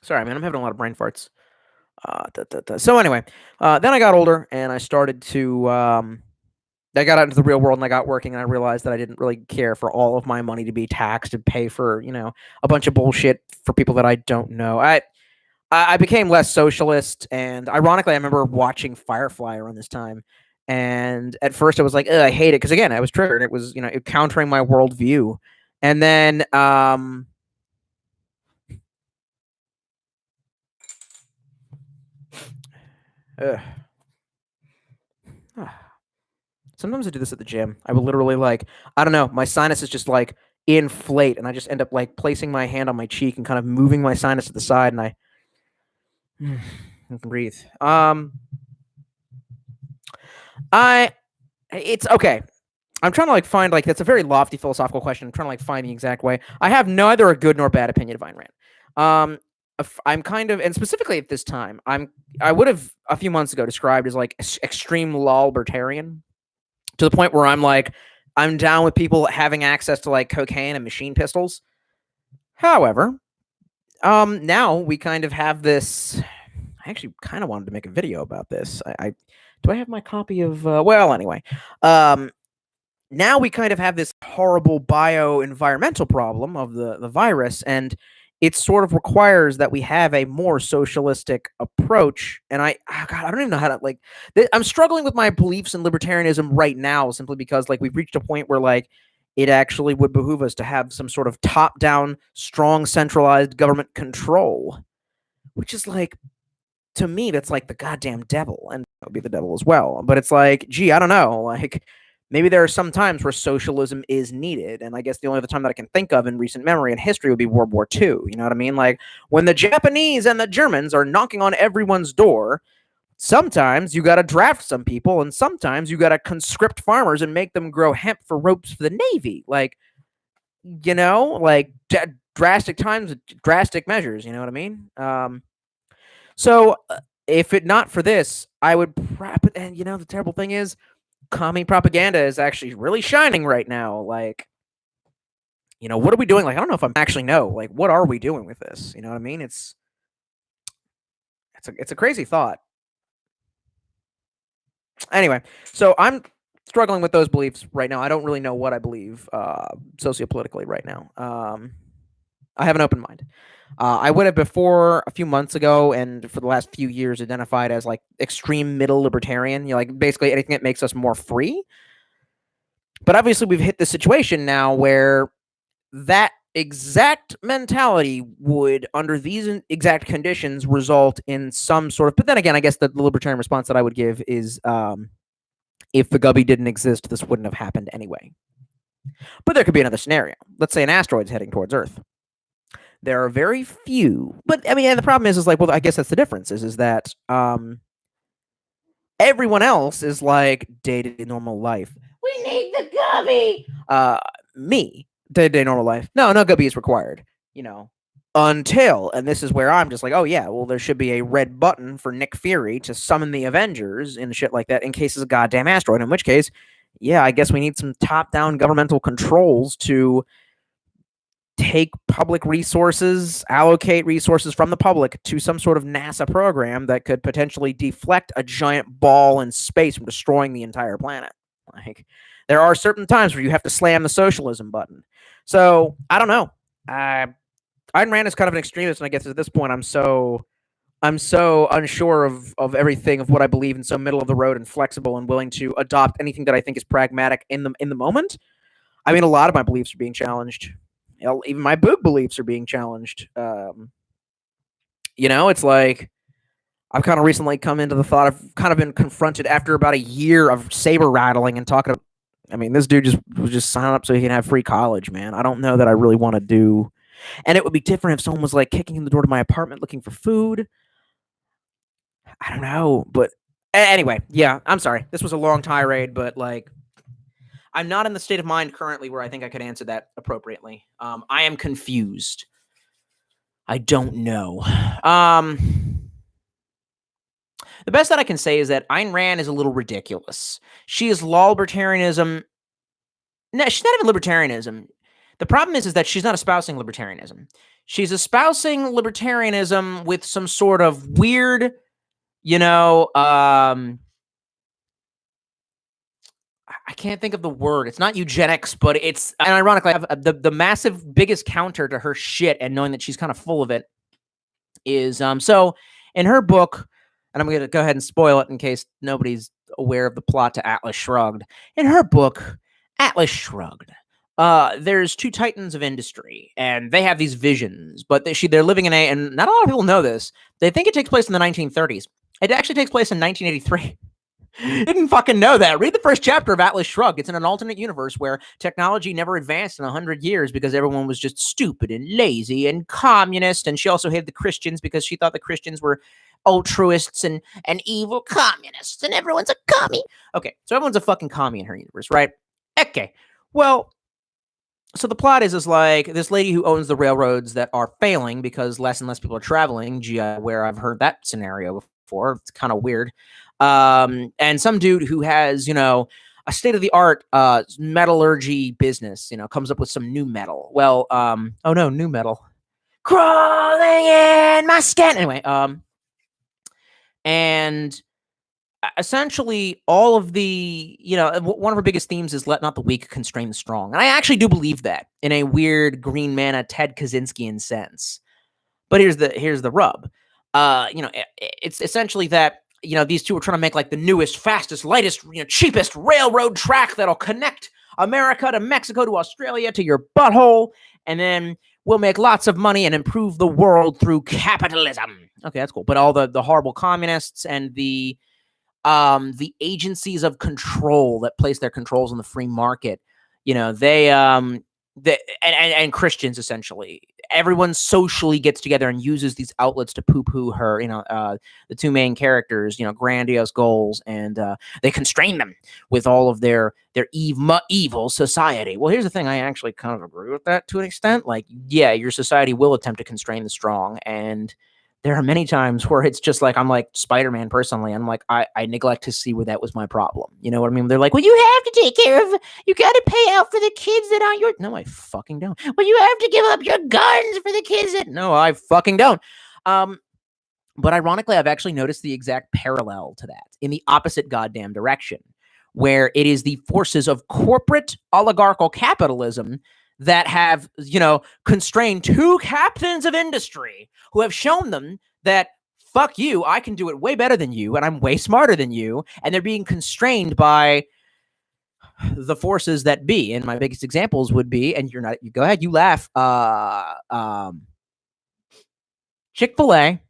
[SPEAKER 1] Sorry, man, I'm having a lot of brain farts. So anyway, then I got older and I started to. I got out into the real world and I got working and I realized that I didn't really care for all of my money to be taxed and pay for, a bunch of bullshit for people that I don't know. I became less socialist, and ironically, I remember watching Firefly around this time. And at first I was like, I hate it. Because again, I was triggered. It was, countering my worldview. And then, sometimes I do this at the gym. I will literally I don't know, my sinuses just inflate, and I just end up placing my hand on my cheek and kind of moving my sinus to the side, and I can breathe. It's okay. I'm trying to find that's a very lofty philosophical question. I'm trying to find the exact way. I have neither a good nor bad opinion of Ayn Rand. I'm kind of, and specifically at this time, I would have a few months ago described as extreme law-libertarian, to the point where I'm down with people having access to cocaine and machine pistols. However, now we kind of have this. I actually kind of wanted to make a video about this. Do I have my copy of? Well, anyway, now we kind of have this horrible bioenvironmental problem of the virus, and it sort of requires that we have a more socialistic approach. And I don't even know how to I'm struggling with my beliefs in libertarianism right now, simply because we've reached a point where it actually would behoove us to have some sort of top-down, strong, centralized government control, which is to me, that's the goddamn devil, and that would be the devil as well. But it's gee, I don't know,
[SPEAKER 2] Maybe there are some times where socialism is needed. And I guess the only other time that I can think of in recent memory and history would be World War II. You know what I mean? Like when the Japanese and the Germans are knocking on everyone's door, sometimes you got to draft some people, and sometimes you got to conscript farmers and make them grow hemp for ropes for the Navy. Like, like drastic times, drastic measures. You know what I mean? So if it not for this, I would and the terrible thing is commie propaganda is actually really shining right now. Like, what are we doing? Like, I don't know if I'm actually know. Like, what are we doing with this? You know what I mean? It's a crazy thought. Anyway, so I'm struggling with those beliefs right now. I don't really know what I believe sociopolitically right now. I have an open mind. I would have before a few months ago and for the last few years identified as like extreme middle libertarian, like basically anything that makes us more free. But obviously we've hit this situation now where that exact mentality would, under these exact conditions, result in some sort of, but then again, I guess the libertarian response that I would give is if the Gubby didn't exist, this wouldn't have happened anyway. But there could be another scenario. Let's say an asteroid's heading towards Earth. There are very few, but I mean, and the problem is like, well, I guess that's the difference is that everyone else is like day-to-day normal life. We need the Gubby. Me, day-to-day normal life. No Gubby is required, until, and this is where I'm just like, oh yeah, well, there should be a red button for Nick Fury to summon the Avengers and shit like that in case it's a goddamn asteroid, in which case, yeah, I guess we need some top-down governmental controls to take public resources, allocate resources from the public to some sort of NASA program that could potentially deflect a giant ball in space from destroying the entire planet. Like, there are certain times where you have to slam the socialism button. So, I don't know. Ayn Rand is kind of an extremist, and I guess at this point I'm so unsure of everything, of what I believe, and so middle of the road and flexible and willing to adopt anything that I think is pragmatic in the moment. I mean, a lot of my beliefs are being challenged. Even my book beliefs are being challenged. It's like I've kind of recently come into the thought of kind of been confronted after about a year of saber rattling and talking. I mean, this dude was just signing up so he can have free college, man. I don't know that I really want to do. And it would be different if someone was like kicking in the door to my apartment looking for food. I don't know, but anyway, yeah, I'm sorry. This was a long tirade, but like, I'm not in the state of mind currently where I think I could answer that appropriately. I am confused. I don't know. The best that I can say is that Ayn Rand is a little ridiculous. She is law libertarianism. No, she's not even libertarianism. The problem is that she's not espousing libertarianism. She's espousing libertarianism with some sort of weird, I can't think of the word. It's not eugenics, but it's, and ironically, I have the massive biggest counter to her shit, and knowing that she's kind of full of it is, so in her book, and I'm going to go ahead and spoil it in case nobody's aware of the plot to Atlas Shrugged. In her book, Atlas Shrugged, there's two titans of industry, and they have these visions, but they're living in and not a lot of people know this. They think it takes place in the 1930s. It actually takes place in 1983. Didn't fucking know that. Read the first chapter of Atlas Shrugged. It's in an alternate universe where technology never advanced in 100 years because everyone was just stupid and lazy and communist. And she also hated the Christians because she thought the Christians were altruists and evil communists, and everyone's a commie. Okay, so everyone's a fucking commie in her universe, right? Okay, well, so the plot is like this lady who owns the railroads that are failing because less and less people are traveling. Gee, where I've heard that scenario before. It's kind of weird. And some dude who has, a state-of-the-art metallurgy business, comes up with some new metal. Well, oh no, new metal. Crawling in my skin. Anyway, and essentially all of the, one of her biggest themes is let not the weak constrain the strong. And I actually do believe that in a weird Green Manna, Ted Kaczynskian sense. But here's the rub. It's essentially that, these two are trying to make like the newest, fastest, lightest, cheapest railroad track that'll connect America to Mexico to Australia to your butthole. And then we'll make lots of money and improve the world through capitalism. Okay, that's cool. But all the horrible communists and the the agencies of control that place their controls on the free market, they and Christians, essentially, everyone socially gets together and uses these outlets to poo-poo her, the two main characters, grandiose goals, and they constrain them with all of their evil society. Well, here's the thing. I actually kind of agree with that to an extent. Like, yeah, your society will attempt to constrain the strong, and there are many times where it's just like, I'm like Spider-Man personally. I'm like, I neglect to see where that was my problem. You know what I mean? They're like, well, you have to take care of, you got to pay out for the kids that aren't your, no, I fucking don't. Well, you have to give up your guns for the kids that, no, I fucking don't. But ironically, I've actually noticed the exact parallel to that in the opposite goddamn direction, where it is the forces of corporate oligarchical capitalism that have, constrained two captains of industry who have shown them that, fuck you, I can do it way better than you, and I'm way smarter than you, and they're being constrained by the forces that be. And my biggest examples would be, and you go ahead, you laugh, Chick-fil-A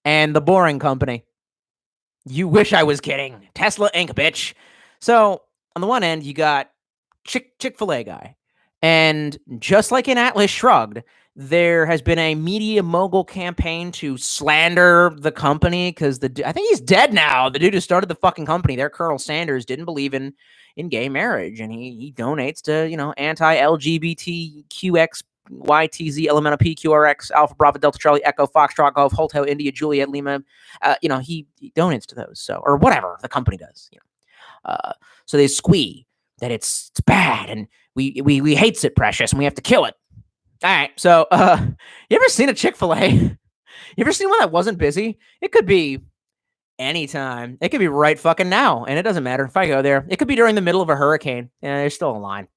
[SPEAKER 2] and the Boring Company. You wish I was kidding. Tesla Inc., bitch. So, on the one end, you got Chick-fil-A guy. And just like in Atlas Shrugged, there has been a media mogul campaign to slander the company because I think he's dead now. The dude who started the fucking company, their Colonel Sanders, didn't believe in gay marriage, and he donates to anti-LGBTQX YTZ Elementa PQRX Alpha Bravo Delta Charlie Echo Foxtrot Golf Hotel India Juliet Lima. He donates to those, so, or whatever the company does. So they squee that it's bad and we hates it, precious, and we have to kill it. All right, so you ever seen a Chick-fil-A? You ever seen one that wasn't busy? It could be anytime. It could be right fucking now, and it doesn't matter if I go there. It could be during the middle of a hurricane, and there's still a line.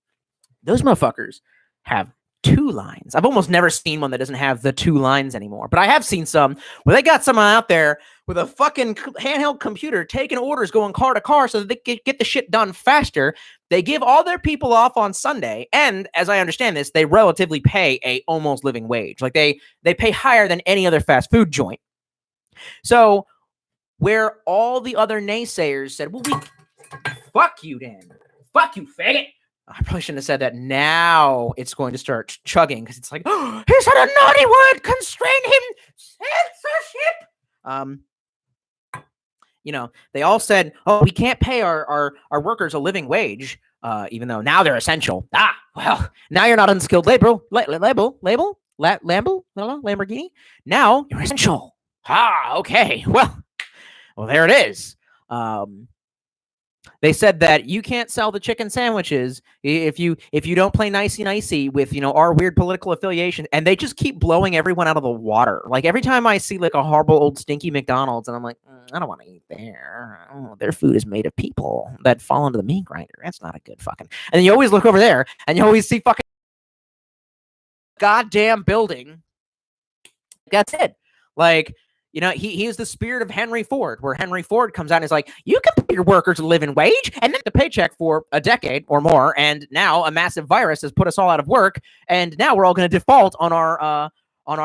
[SPEAKER 2] Those motherfuckers have 2 lines. I've almost never seen one that doesn't have the 2 lines anymore, but I have seen some where they got someone out there with a fucking handheld computer taking orders, going car to car so that they can get the shit done faster. They give all their people off on Sunday, and as I understand this, they relatively pay a almost living wage. Like they pay higher than any other fast food joint. So where all the other naysayers said, well, fuck you then. Fuck you, faggot. I probably shouldn't have said that. Now it's going to start chugging because it's like, oh, he said a naughty word, constrain him, censorship. They all said, oh, we can't pay our workers a living wage, even though now they're essential. Well, now you're not unskilled Lamborghini. Now you're essential. Okay. Well, there it is. They said that you can't sell the chicken sandwiches if you don't play nicey with our weird political affiliation, and they just keep blowing everyone out of the water. Like every time I see like a horrible old stinky McDonald's, and I'm like, I don't want to eat there. Oh, their food is made of people that fall into the meat grinder. That's not a good fucking. And then you always look over there, and you always see fucking goddamn building. That's it. Like. He is the spirit of Henry Ford, where Henry Ford comes out and is like, you can pay your workers a living wage and then the paycheck for a decade or more. And now a massive virus has put us all out of work. And now we're all going to default on our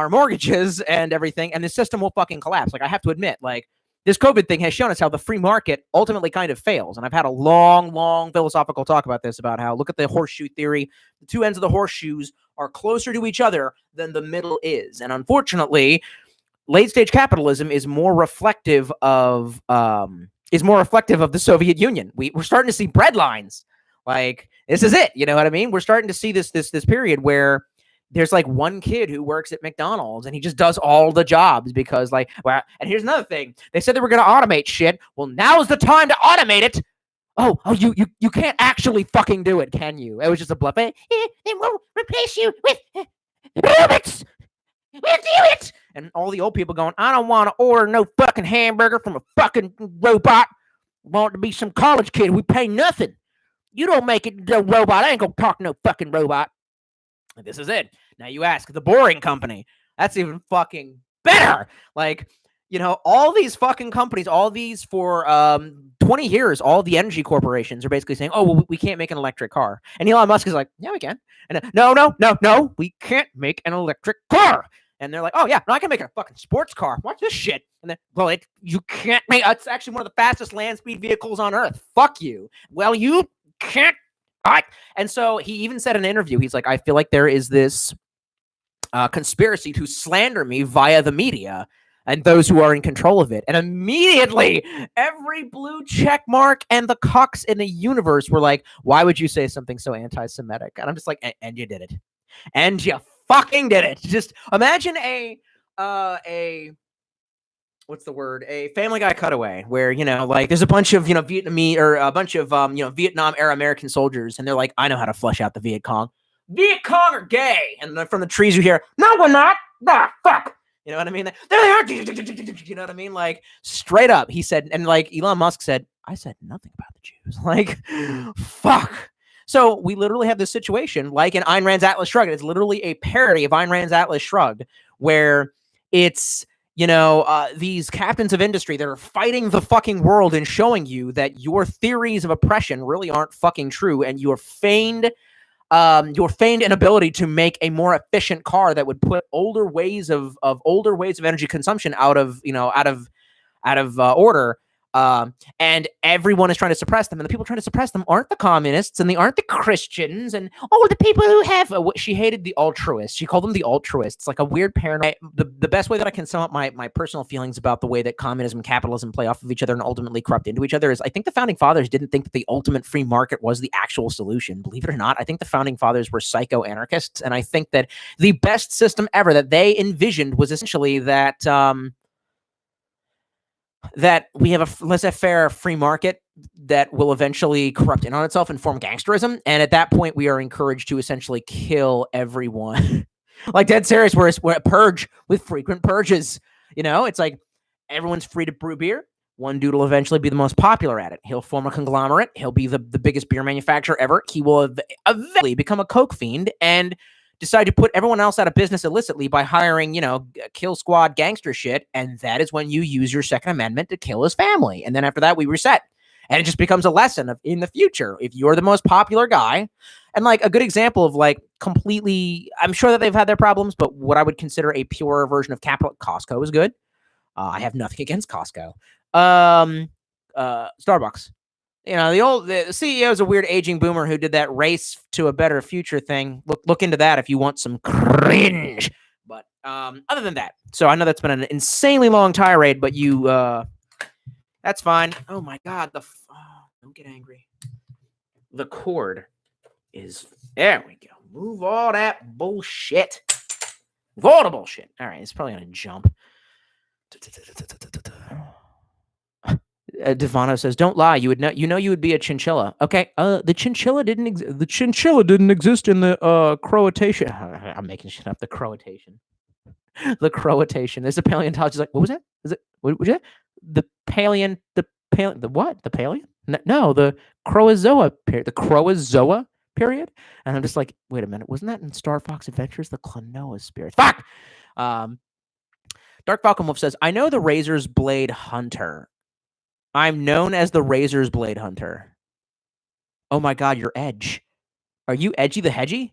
[SPEAKER 2] mortgages and everything. And the system will fucking collapse. Like, I have to admit, like, this COVID thing has shown us how the free market ultimately kind of fails. And I've had a long philosophical talk about this, about how, look at the horseshoe theory. The 2 ends of the horseshoes are closer to each other than the middle is. And unfortunately, late-stage capitalism is more reflective of the Soviet Union. We're starting to see bread lines. Like, this is it. You know what I mean? We're starting to see this period where there's like one kid who works at McDonald's and he just does all the jobs because and here's another thing. They said they were going to automate shit. Well, now's the time to automate it. Oh, you can't actually fucking do it, can you? It was just a bluff. They will replace you with robots. We'll do it. And all the old people going, I don't want to order no fucking hamburger from a fucking robot. I want it to be some college kid. We pay nothing. You don't make it no robot. I ain't gonna talk to no fucking robot. And this is it. Now you ask the Boring Company. That's even fucking better. Like, all these fucking companies, all these for 20 years, all the energy corporations are basically saying, oh, well, we can't make an electric car. And Elon Musk is like, yeah, we can. And no, we can't make an electric car. And they're like, oh yeah, no, I can make a fucking sports car. Watch this shit. And then, well, you can't make. It's actually one of the fastest land speed vehicles on Earth. Fuck you. Well, you can't. And so he even said in an interview, he's like, I feel like there is this conspiracy to slander me via the media and those who are in control of it. And immediately, every blue check mark and the cucks in the universe were like, why would you say something so anti-Semitic? And I'm just like, and you did it. And you fucking did it. Just imagine a what's the word? A Family Guy cutaway where, you know, like there's a bunch of, you know, Vietnamese or a bunch of, you know, Vietnam era American soldiers. And they're like, I know how to flush out the Viet Cong. Viet Cong are gay. And then from the trees you hear, no, we're not. Nah, fuck. You know what I mean? There they are. You know what I mean? Like straight up, he said, and like Elon Musk said, I said nothing about the Jews. Like, fuck. So we literally have this situation like in Ayn Rand's Atlas Shrugged. It's literally a parody of Ayn Rand's Atlas Shrugged, where it's, you know, these captains of industry that are fighting the fucking world and showing you that your theories of oppression really aren't fucking true, and your feigned inability to make a more efficient car that would put older ways of energy consumption out of order. And everyone is trying to suppress them, and the people trying to suppress them aren't the communists, and they aren't the Christians, and the people who have. She hated the altruists. She called them the altruists, like a weird paranoid. The best way that I can sum up my personal feelings about the way that communism and capitalism play off of each other and ultimately corrupt into each other is, I think the founding fathers didn't think that the ultimate free market was the actual solution. Believe it or not, I think the founding fathers were psycho-anarchists, and I think that the best system ever that they envisioned was essentially that. That we have a laissez-faire free market that will eventually corrupt in on itself and form gangsterism. And at that point, we are encouraged to essentially kill everyone. Like dead serious, we're a purge with frequent purges. You know, it's like everyone's free to brew beer. One dude will eventually be the most popular at it. He'll form a conglomerate. He'll be the biggest beer manufacturer ever. He will eventually become a coke fiend and decide to put everyone else out of business illicitly by hiring, you know, kill squad gangster shit. And that is when you use your Second Amendment to kill his family. And then after that, we reset. And it just becomes a lesson of in the future, if you're the most popular guy, and like a good example of like completely, I'm sure that they've had their problems, but what I would consider a pure version of capital, Costco is good. I have nothing against Costco. Starbucks. You know, the CEO is a weird aging boomer who did that race to a better future thing. Look into that if you want some cringe. But other than that, so I know that's been an insanely long tirade, but you, that's fine. Oh my God, don't get angry. The cord is, there we go. Move all that bullshit. Move all the bullshit. All right, it's probably gonna jump. Devano says, "Don't lie. You would know. You know you would be a chinchilla." Okay. The chinchilla didn't exist in the Croatation. I'm making shit up. The Croatation. The Croatation. There's a paleontologist like, what was that? Is it what was it? The Paleon. The what? The Paleon? No, the Croazoa period. The Croazoa period. And I'm just like, wait a minute. Wasn't that in Star Fox Adventures? The Klonoa spirits. Fuck. Dark Falcon Wolf says, "I know the Razor's Blade Hunter. I'm known as the Razor's Blade Hunter." Oh my God, you're Edge. Are you Edgy the Hedgy?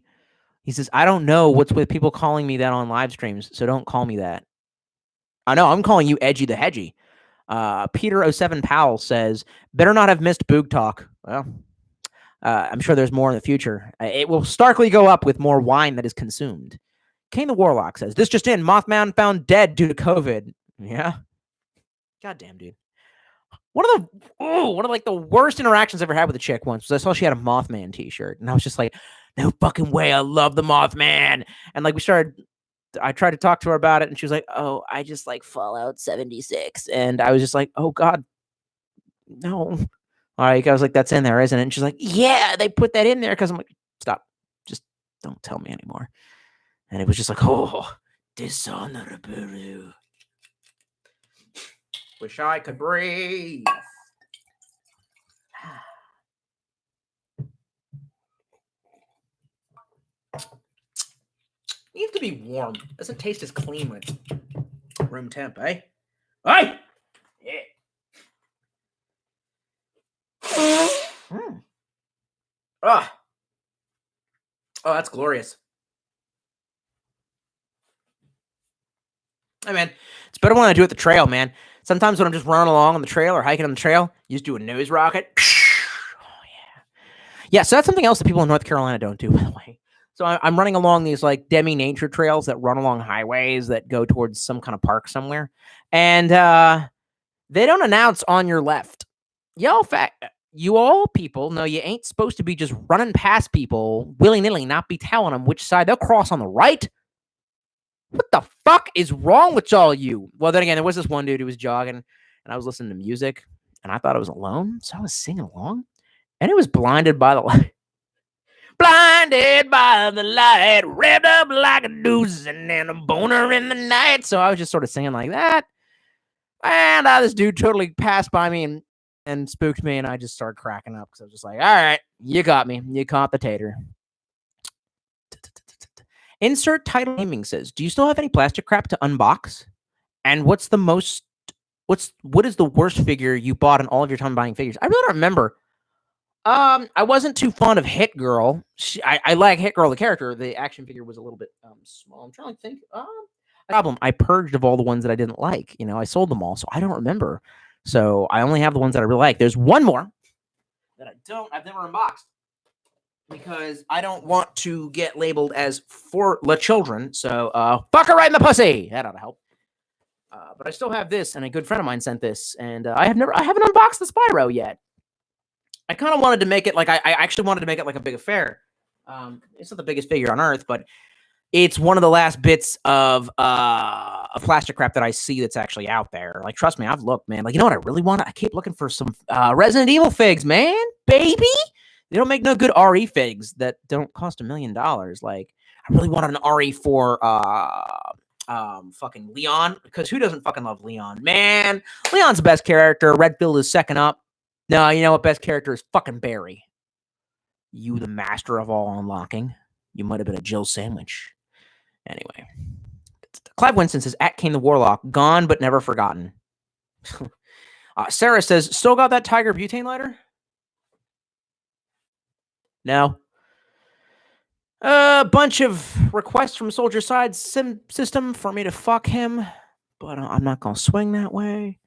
[SPEAKER 2] He says, "I don't know what's with people calling me that on live streams, so don't call me that." I know, I'm calling you Edgy the Hedgy. Peter07 Powell says, "Better not have missed Boog Talk." Well, I'm sure there's more in the future. It will starkly go up with more wine that is consumed. Kane the Warlock says, "This just in, Mothman found dead due to COVID." Yeah. Goddamn, dude. One of like the worst interactions I ever had with a chick once was I saw she had a Mothman t-shirt, and I was just like, no fucking way, I love the Mothman. And like I tried to talk to her about it, and she was like, oh, I just like Fallout 76. And I was just like, oh God, no. Like, I was like, that's in there, isn't it? And she's like, yeah, they put that in there. Cause I'm like, stop, just don't tell me anymore. And it was just like, oh, dishonorable. Wish I could breathe. Needs to be warm. Doesn't taste as clean when it's room temp, eh? Hey! Yeah. Oh, that's glorious. Hey, man, it's better when I do it the trail, man. Sometimes when I'm just running along on the trail or hiking on the trail, you just do a nose rocket. Oh, yeah. Yeah, so that's something else that people in North Carolina don't do, by the way. So I'm running along these like nature trails that run along highways that go towards some kind of park somewhere. And they don't announce on your left. You all people know you ain't supposed to be just running past people willy-nilly, not be telling them which side they'll cross on the right. What the fuck is wrong with all you? Well, then again, there was this one dude who was jogging, and I was listening to music, and I thought I was alone, so I was singing along, and it was blinded by the light. Blinded by the light, revved up like a doozy, and a boner in the night. So I was just sort of singing like that, and this dude totally passed by me and spooked me, and I just started cracking up because I was just like, all right, you got me. You caught the tater. Insert title gaming says, do you still have any plastic crap to unbox? And what is the worst figure you bought in all of your time buying figures? I really don't remember. I wasn't too fond of Hit Girl. I like Hit Girl, the character. The action figure was a little bit small. I'm trying to think. Problem. I purged of all the ones that I didn't like. You know, I sold them all, so I don't remember. So I only have the ones that I really like. There's one more that I've never unboxed because I don't want to get labeled as for the children. So fuck her right in the pussy. That ought to help. But I still have this, and a good friend of mine sent this, and I haven't unboxed the Spyro yet. I kind of wanted to make it like I actually wanted to make it like a big affair. It's not the biggest figure on Earth, but it's one of the last bits of plastic crap that I see that's actually out there. Like, trust me, I've looked, man. Like, you know what I really want? I keep looking for some Resident Evil figs, man, baby. They don't make no good RE figs that don't cost $1 million. Like, I really wanted an RE for fucking Leon, because who doesn't fucking love Leon? Man, Leon's the best character. Redfield is second up. No, you know what? Best character is fucking Barry. You, the master of all unlocking. You might have been a Jill sandwich. Anyway. Clive Winston says, at Kane the Warlock, gone but never forgotten. Sarah says, still got that Tiger butane lighter? No. A bunch of requests from Soldier Side system for me to fuck him, but I'm not going to swing that way.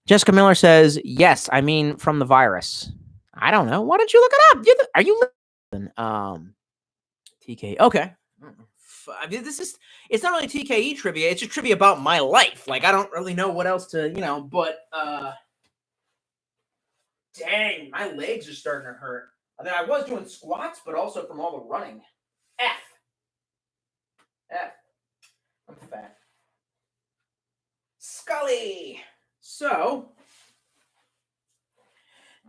[SPEAKER 2] Jessica Miller says, yes, I mean from the virus. I don't know. Why don't you look it up? Are you listening? TK. Okay. I mean, it's not really TKE trivia. It's just trivia about my life. Like, I don't really know what else to, but dang, my legs are starting to hurt. I mean, I was doing squats, but also from all the running. F. I'm fat. Scully. So,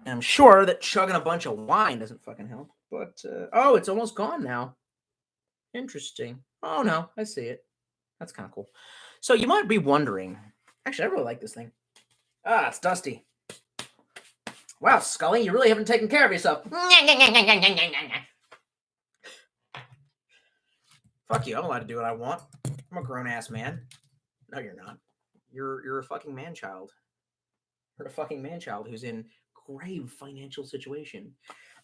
[SPEAKER 2] I'm sure that chugging a bunch of wine doesn't fucking help. But, it's almost gone now. Interesting. Oh, no, I see it. That's kind of cool. So, you might be wondering. Actually, I really like this thing. It's dusty. Wow, Scully, you really haven't taken care of yourself. Fuck you, I'm allowed to do what I want. I'm a grown-ass man. No, you're not. You're a fucking man-child. You're a fucking man-child who's in grave financial situation.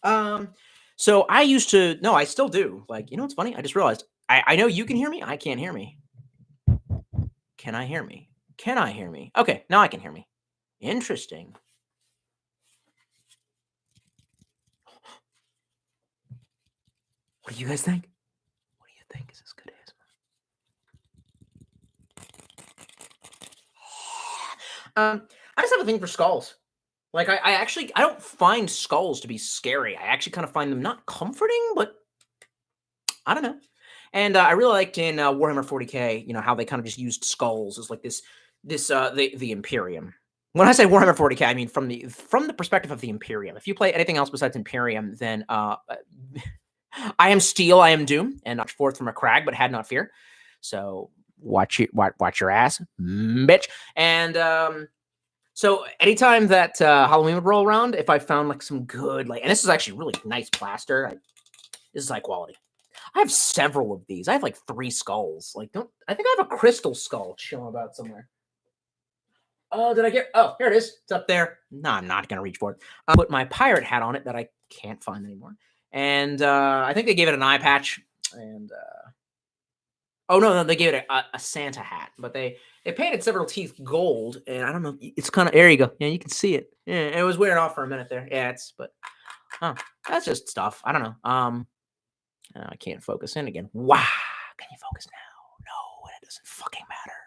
[SPEAKER 2] So I used to... No, I still do. Like, you know what's funny? I just realized. I know you can hear me. I can't hear me. Can I hear me? Can I hear me? Okay, now I can hear me. Interesting. What do you guys think? What do you think? Is this good ASMR? I just have a thing for skulls. Like, I don't find skulls to be scary. I actually kind of find them not comforting, but I don't know. And I really liked in Warhammer 40K, how they kind of just used skulls as like the Imperium. When I say Warhammer 40K, I mean from the perspective of the Imperium. If you play anything else besides Imperium, then I am Steel, I am Doom, and not forth from a crag, but had not fear. So watch your ass, bitch. And so anytime that Halloween would roll around, if I found like some good, and this is actually really nice plaster, this is high quality. I have several of these. I have like 3 skulls. I think I have a crystal skull chilling about somewhere. Oh, did I get? Oh, here it is. It's up there. No, I'm not gonna reach for it. I put my pirate hat on it that I can't find anymore. And I think they gave it an eye patch. And Oh no, they gave it a Santa hat, but they painted several teeth gold, and I don't know. It's kind of there. You go. Yeah, you can see it. Yeah, it was wearing off for a minute there. Yeah, that's just stuff. I don't know. I can't focus in again. Wow, can you focus now? No, it doesn't fucking matter.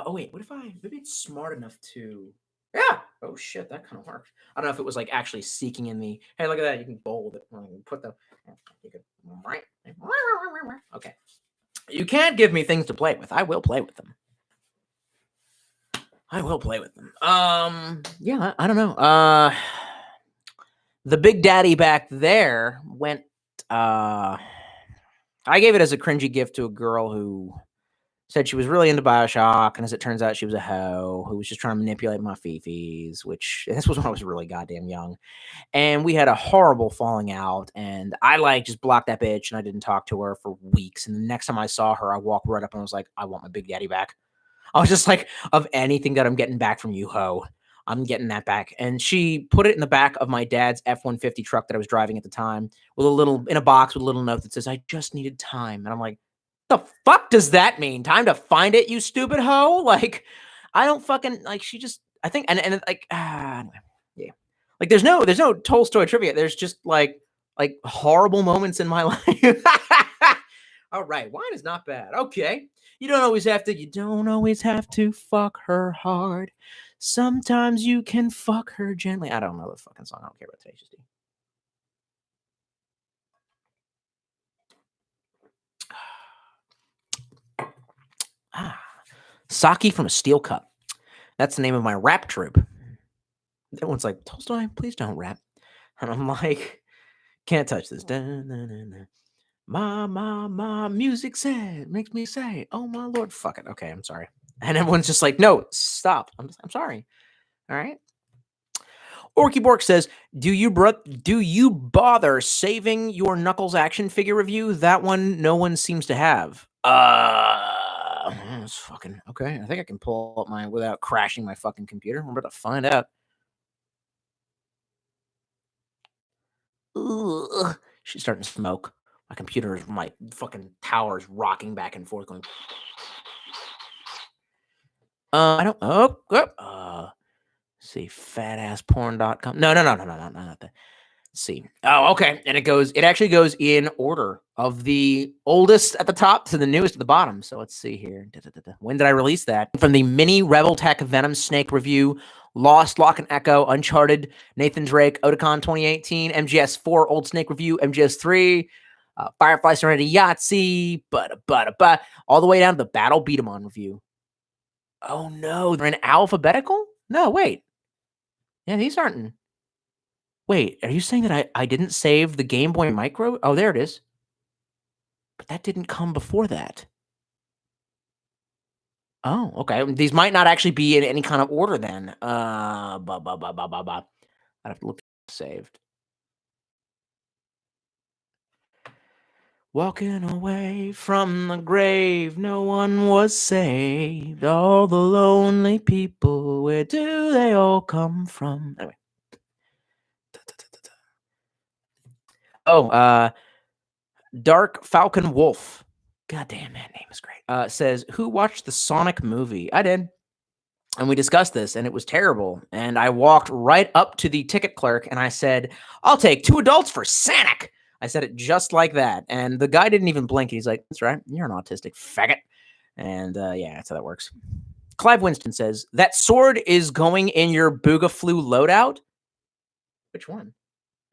[SPEAKER 2] Oh wait, what if maybe it's smart enough to? Yeah. Oh shit, that kind of worked. I don't know if it was like actually seeking in the. Hey, look at that. You can bold it. Put the. You could. Okay. You can't give me things to play with. I will play with them. Yeah, I don't know. The Big Daddy back there went. I gave it as a cringy gift to a girl who said she was really into BioShock, and as it turns out, she was a hoe who was just trying to manipulate my fifis, which this was when I was really goddamn young. And we had a horrible falling out, and I just blocked that bitch, and I didn't talk to her for weeks. And the next time I saw her, I walked right up and was like, I want my Big Daddy back. I was just like, of anything that I'm getting back from you, ho, I'm getting that back. And she put it in the back of my dad's F-150 truck that I was driving at the time with in a box with a little note that says, I just needed time. And I'm like, the fuck does that mean? Time to find it, you stupid hoe? Like, I don't fucking, she just, I think, anyway, yeah. Like, there's no Tolstoy trivia. There's just like horrible moments in my life. All right, wine is not bad. Okay. You don't always have to fuck her hard. Sometimes you can fuck her gently. I don't know the fucking song. I don't care about Tenacious D. Sake from a steel cup. That's the name of my rap troupe. That one's like, Tolstoy, please don't rap. And I'm like, can't touch this. My music said, makes me say, oh my Lord, fuck it. Okay, I'm sorry. And everyone's just like, no, stop. I'm sorry. All right. Orky Bork says, do you bother saving your Knuckles action figure review? That one no one seems to have. It's fucking okay. I think I can pull up mine without crashing my fucking computer. We're about to find out. Ugh. She's starting to smoke. My fucking tower is rocking back and forth, going. I don't. See, fataassporn.com. No, not that. See. Oh, okay. And it actually goes in order of the oldest at the top to the newest at the bottom. So let's see here. When did I release that? From the Mini Rebel Tech Venom Snake review, Lost, Lock and Echo, Uncharted, Nathan Drake, Otakon 2018, MGS 4 Old Snake review, MGS 3, Firefly Serenity Yahtzee, all the way down to the Battle Beat 'em On review. Oh no, they're in alphabetical? No, wait. Yeah, these aren't in. Wait, are you saying that I didn't save the Game Boy Micro? Oh, there it is. But that didn't come before that. Oh, okay. These might not actually be in any kind of order then. I'd have to look saved. Walking away from the grave, no one was saved. All the lonely people, where do they all come from? Anyway. Oh, Dark Falcon Wolf. God damn, that name is great. Says, who watched the Sonic movie? I did. And we discussed this, and it was terrible. And I walked right up to the ticket clerk, and I said, I'll take 2 adults for Sonic. I said it just like that. And the guy didn't even blink. He's like, that's right. You're an autistic faggot. And yeah, that's how that works. Clive Winston says, that sword is going in your Boogaflu loadout? Which one?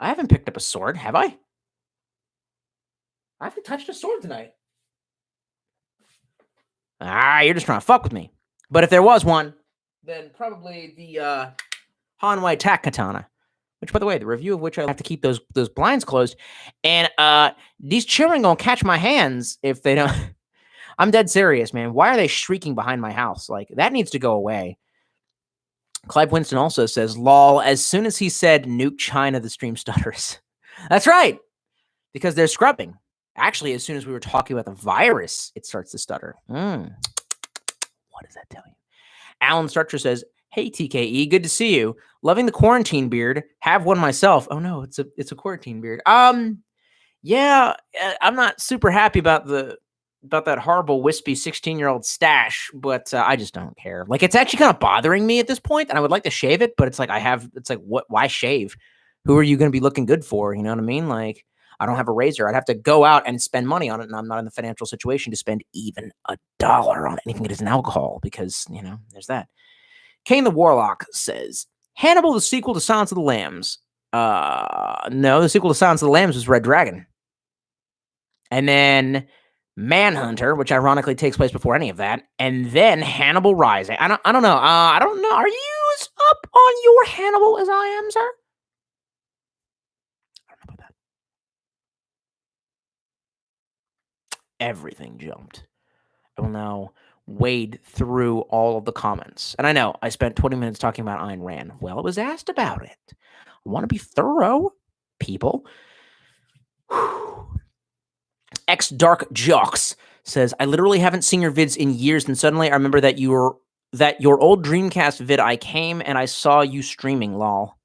[SPEAKER 2] I haven't picked up a sword, have I? I haven't touched a sword tonight. You're just trying to fuck with me. But if there was one, then probably the Hanwei Tack Katana. Which, by the way, the review of which I have to keep those blinds closed. And these children gonna catch my hands if they don't. I'm dead serious, man. Why are they shrieking behind my house? Like, that needs to go away. Clive Winston also says, lol, as soon as he said nuke China, the stream stutters. That's right. Because they're scrubbing. Actually, as soon as we were talking about the virus, it starts to stutter. What does that tell you? Alan Structure says, hey, TKE, good to see you. Loving the quarantine beard. Have one myself. Oh, no, it's a quarantine beard. Yeah, I'm not super happy about the about that horrible wispy 16-year-old stash, but I just don't care. Like, it's actually kind of bothering me at this point, and I would like to shave it, but it's like what? Why shave? Who are you going to be looking good for? You know what I mean? Like, I don't have a razor. I'd have to go out and spend money on it, and I'm not in the financial situation to spend even $1 on anything that isn't alcohol because, there's that. Kane the Warlock says, Hannibal, the sequel to Silence of the Lambs. No, the sequel to Silence of the Lambs was Red Dragon. And then Manhunter, which ironically takes place before any of that, and then Hannibal Rising. I don't know. I don't know. Are you as up on your Hannibal as I am, sir? I don't know about that. Everything jumped. I will now wade through all of the comments. And I know I spent 20 minutes talking about Ayn Rand. Well, it was asked about it. I want to be thorough, people. X Dark Jocks says, I literally haven't seen your vids in years, and suddenly I remember that your old Dreamcast vid, I came and I saw you streaming, lol.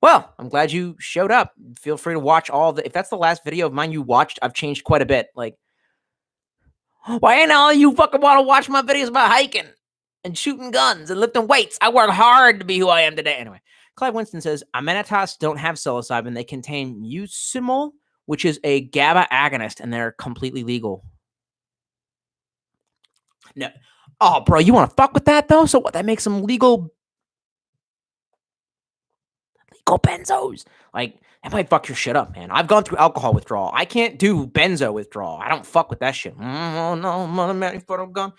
[SPEAKER 2] Well, I'm glad you showed up. Feel free to watch if that's the last video of mine you watched, I've changed quite a bit. Like, why ain't all you fucking want to watch my videos about hiking and shooting guns and lifting weights? I work hard to be who I am today. Anyway, Clive Winston says, Amanitas don't have psilocybin. They contain mucimol, which is a GABA agonist, and they're completely legal. No. Oh, bro, you want to fuck with that, though? So what? That makes them legal benzos. Like, that might fuck your shit up, man. I've gone through alcohol withdrawal. I can't do benzo withdrawal. I don't fuck with that shit. Oh, no, mother man, gun.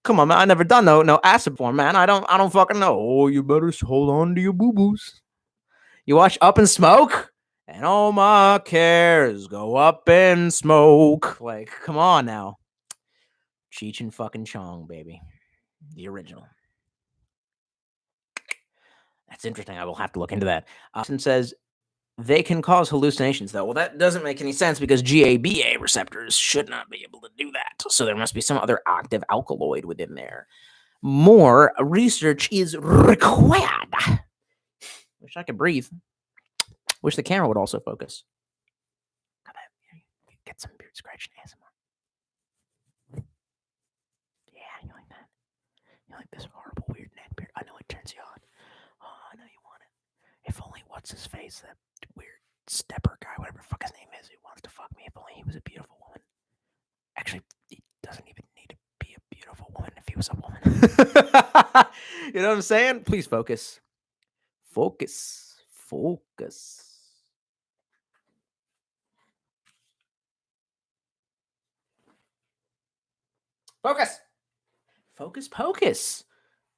[SPEAKER 2] Come on, man. I never done no acid form, man. I don't fucking know. Oh, you better hold on to your boo-boos. You watch Up in Smoke? And all my cares go up in smoke. Like, come on now. Cheech and fucking Chong, baby. The original. That's interesting. I will have to look into that. Austin says, they can cause hallucinations, though. Well, that doesn't make any sense because GABA receptors should not be able to do that. So there must be some other active alkaloid within there. More research is required. Wish I could breathe. Wish the camera would also focus. Get some beard scratching ASMR. Yeah, you like that? You like this horrible, weird neck beard? I know it turns you on. Oh, I know you want it. If only what's his face, that weird stepper guy, whatever the fuck his name is, who wants to fuck me. If only he was a beautiful woman. Actually, he doesn't even need to be a beautiful woman if he was a woman. You know what I'm saying? Please focus. Focus. Focus.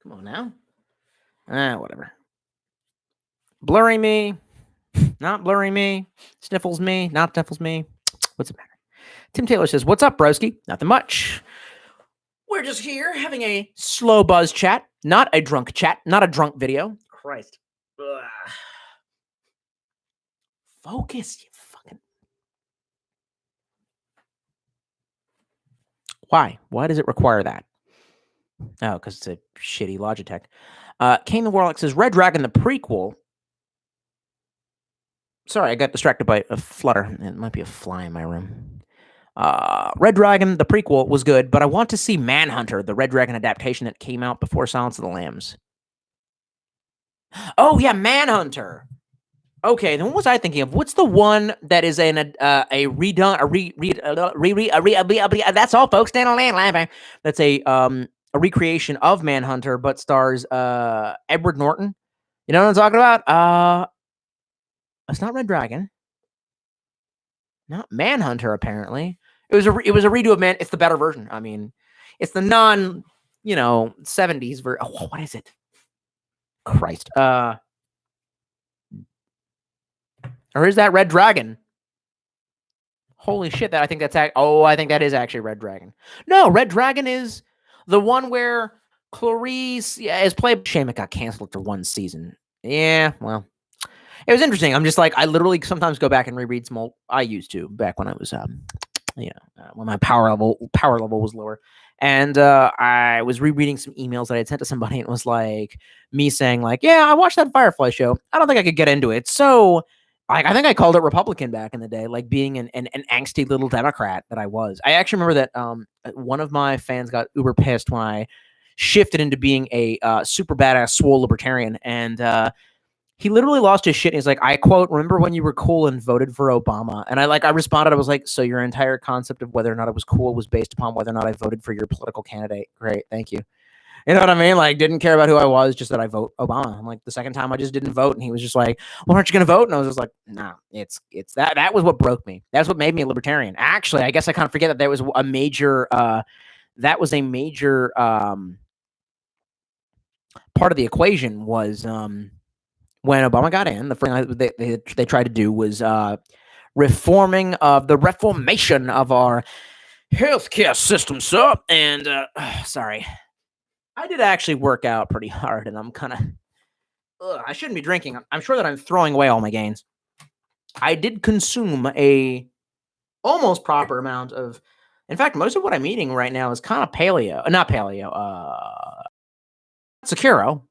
[SPEAKER 2] Come on now. Whatever. Blurry me. Not blurry me. Sniffles me. Not sniffles me. What's the matter? Tim Taylor says, what's up, broski? Nothing much. We're just here having a slow buzz chat. Not a drunk chat. Not a drunk video. Christ. Ugh. Focus, you fucking... Why? Why does it require that? Oh, because it's a shitty Logitech. Kane the Warlock says, Red Dragon, the prequel. Sorry, I got distracted by a flutter. It might be a fly in my room. Red Dragon, the prequel, was good, but I want to see Manhunter, the Red Dragon adaptation that came out before Silence of the Lambs. Oh, yeah, Manhunter. Okay, then what was I thinking of? What's the one that is a redone, that's all, folks. That's a recreation of Manhunter, but stars Edward Norton. You know what I'm talking about? It's not Red Dragon. Not Manhunter, apparently. It was a redo of Man. It's the better version. I mean, it's the 70s version. Oh, what is it? Christ. Or is that Red Dragon? Holy shit! I think that is actually Red Dragon. No, Red Dragon is the one where Clarice is played. Shame it got canceled after one season. Yeah, well, it was interesting. I'm just like, I literally sometimes go back and reread some old. I used to back when I was, when my power level was lower, and I was rereading some emails that I had sent to somebody, and it was like me saying like, yeah, I watched that Firefly show. I don't think I could get into it. So I think I called it Republican back in the day, like being an angsty little Democrat that I was. I actually remember that one of my fans got uber pissed when I shifted into being a super badass swole libertarian, and he literally lost his shit. And he's like, I quote, "Remember when you were cool and voted for Obama?" And I responded, I was like, so your entire concept of whether or not I was cool was based upon whether or not I voted for your political candidate. Great, thank you. You know what I mean? Like, didn't care about who I was, just that I vote Obama. I'm like, the second time I just didn't vote, and he was just like, "Well, aren't you going to vote?" And I was just like, "No, it's that." That was what broke me. That's what made me a libertarian. Actually, I guess I kind of forget that there was a major. That was a major part of the equation was when Obama got in. The first thing they tried to do was reforming of the reformation of our healthcare system, sir. And sorry. I did actually work out pretty hard, and I'm kind of, I shouldn't be drinking. I'm sure that I'm throwing away all my gains. I did consume a almost proper amount of, in fact, most of what I'm eating right now is kind of paleo, not paleo, Sakuro.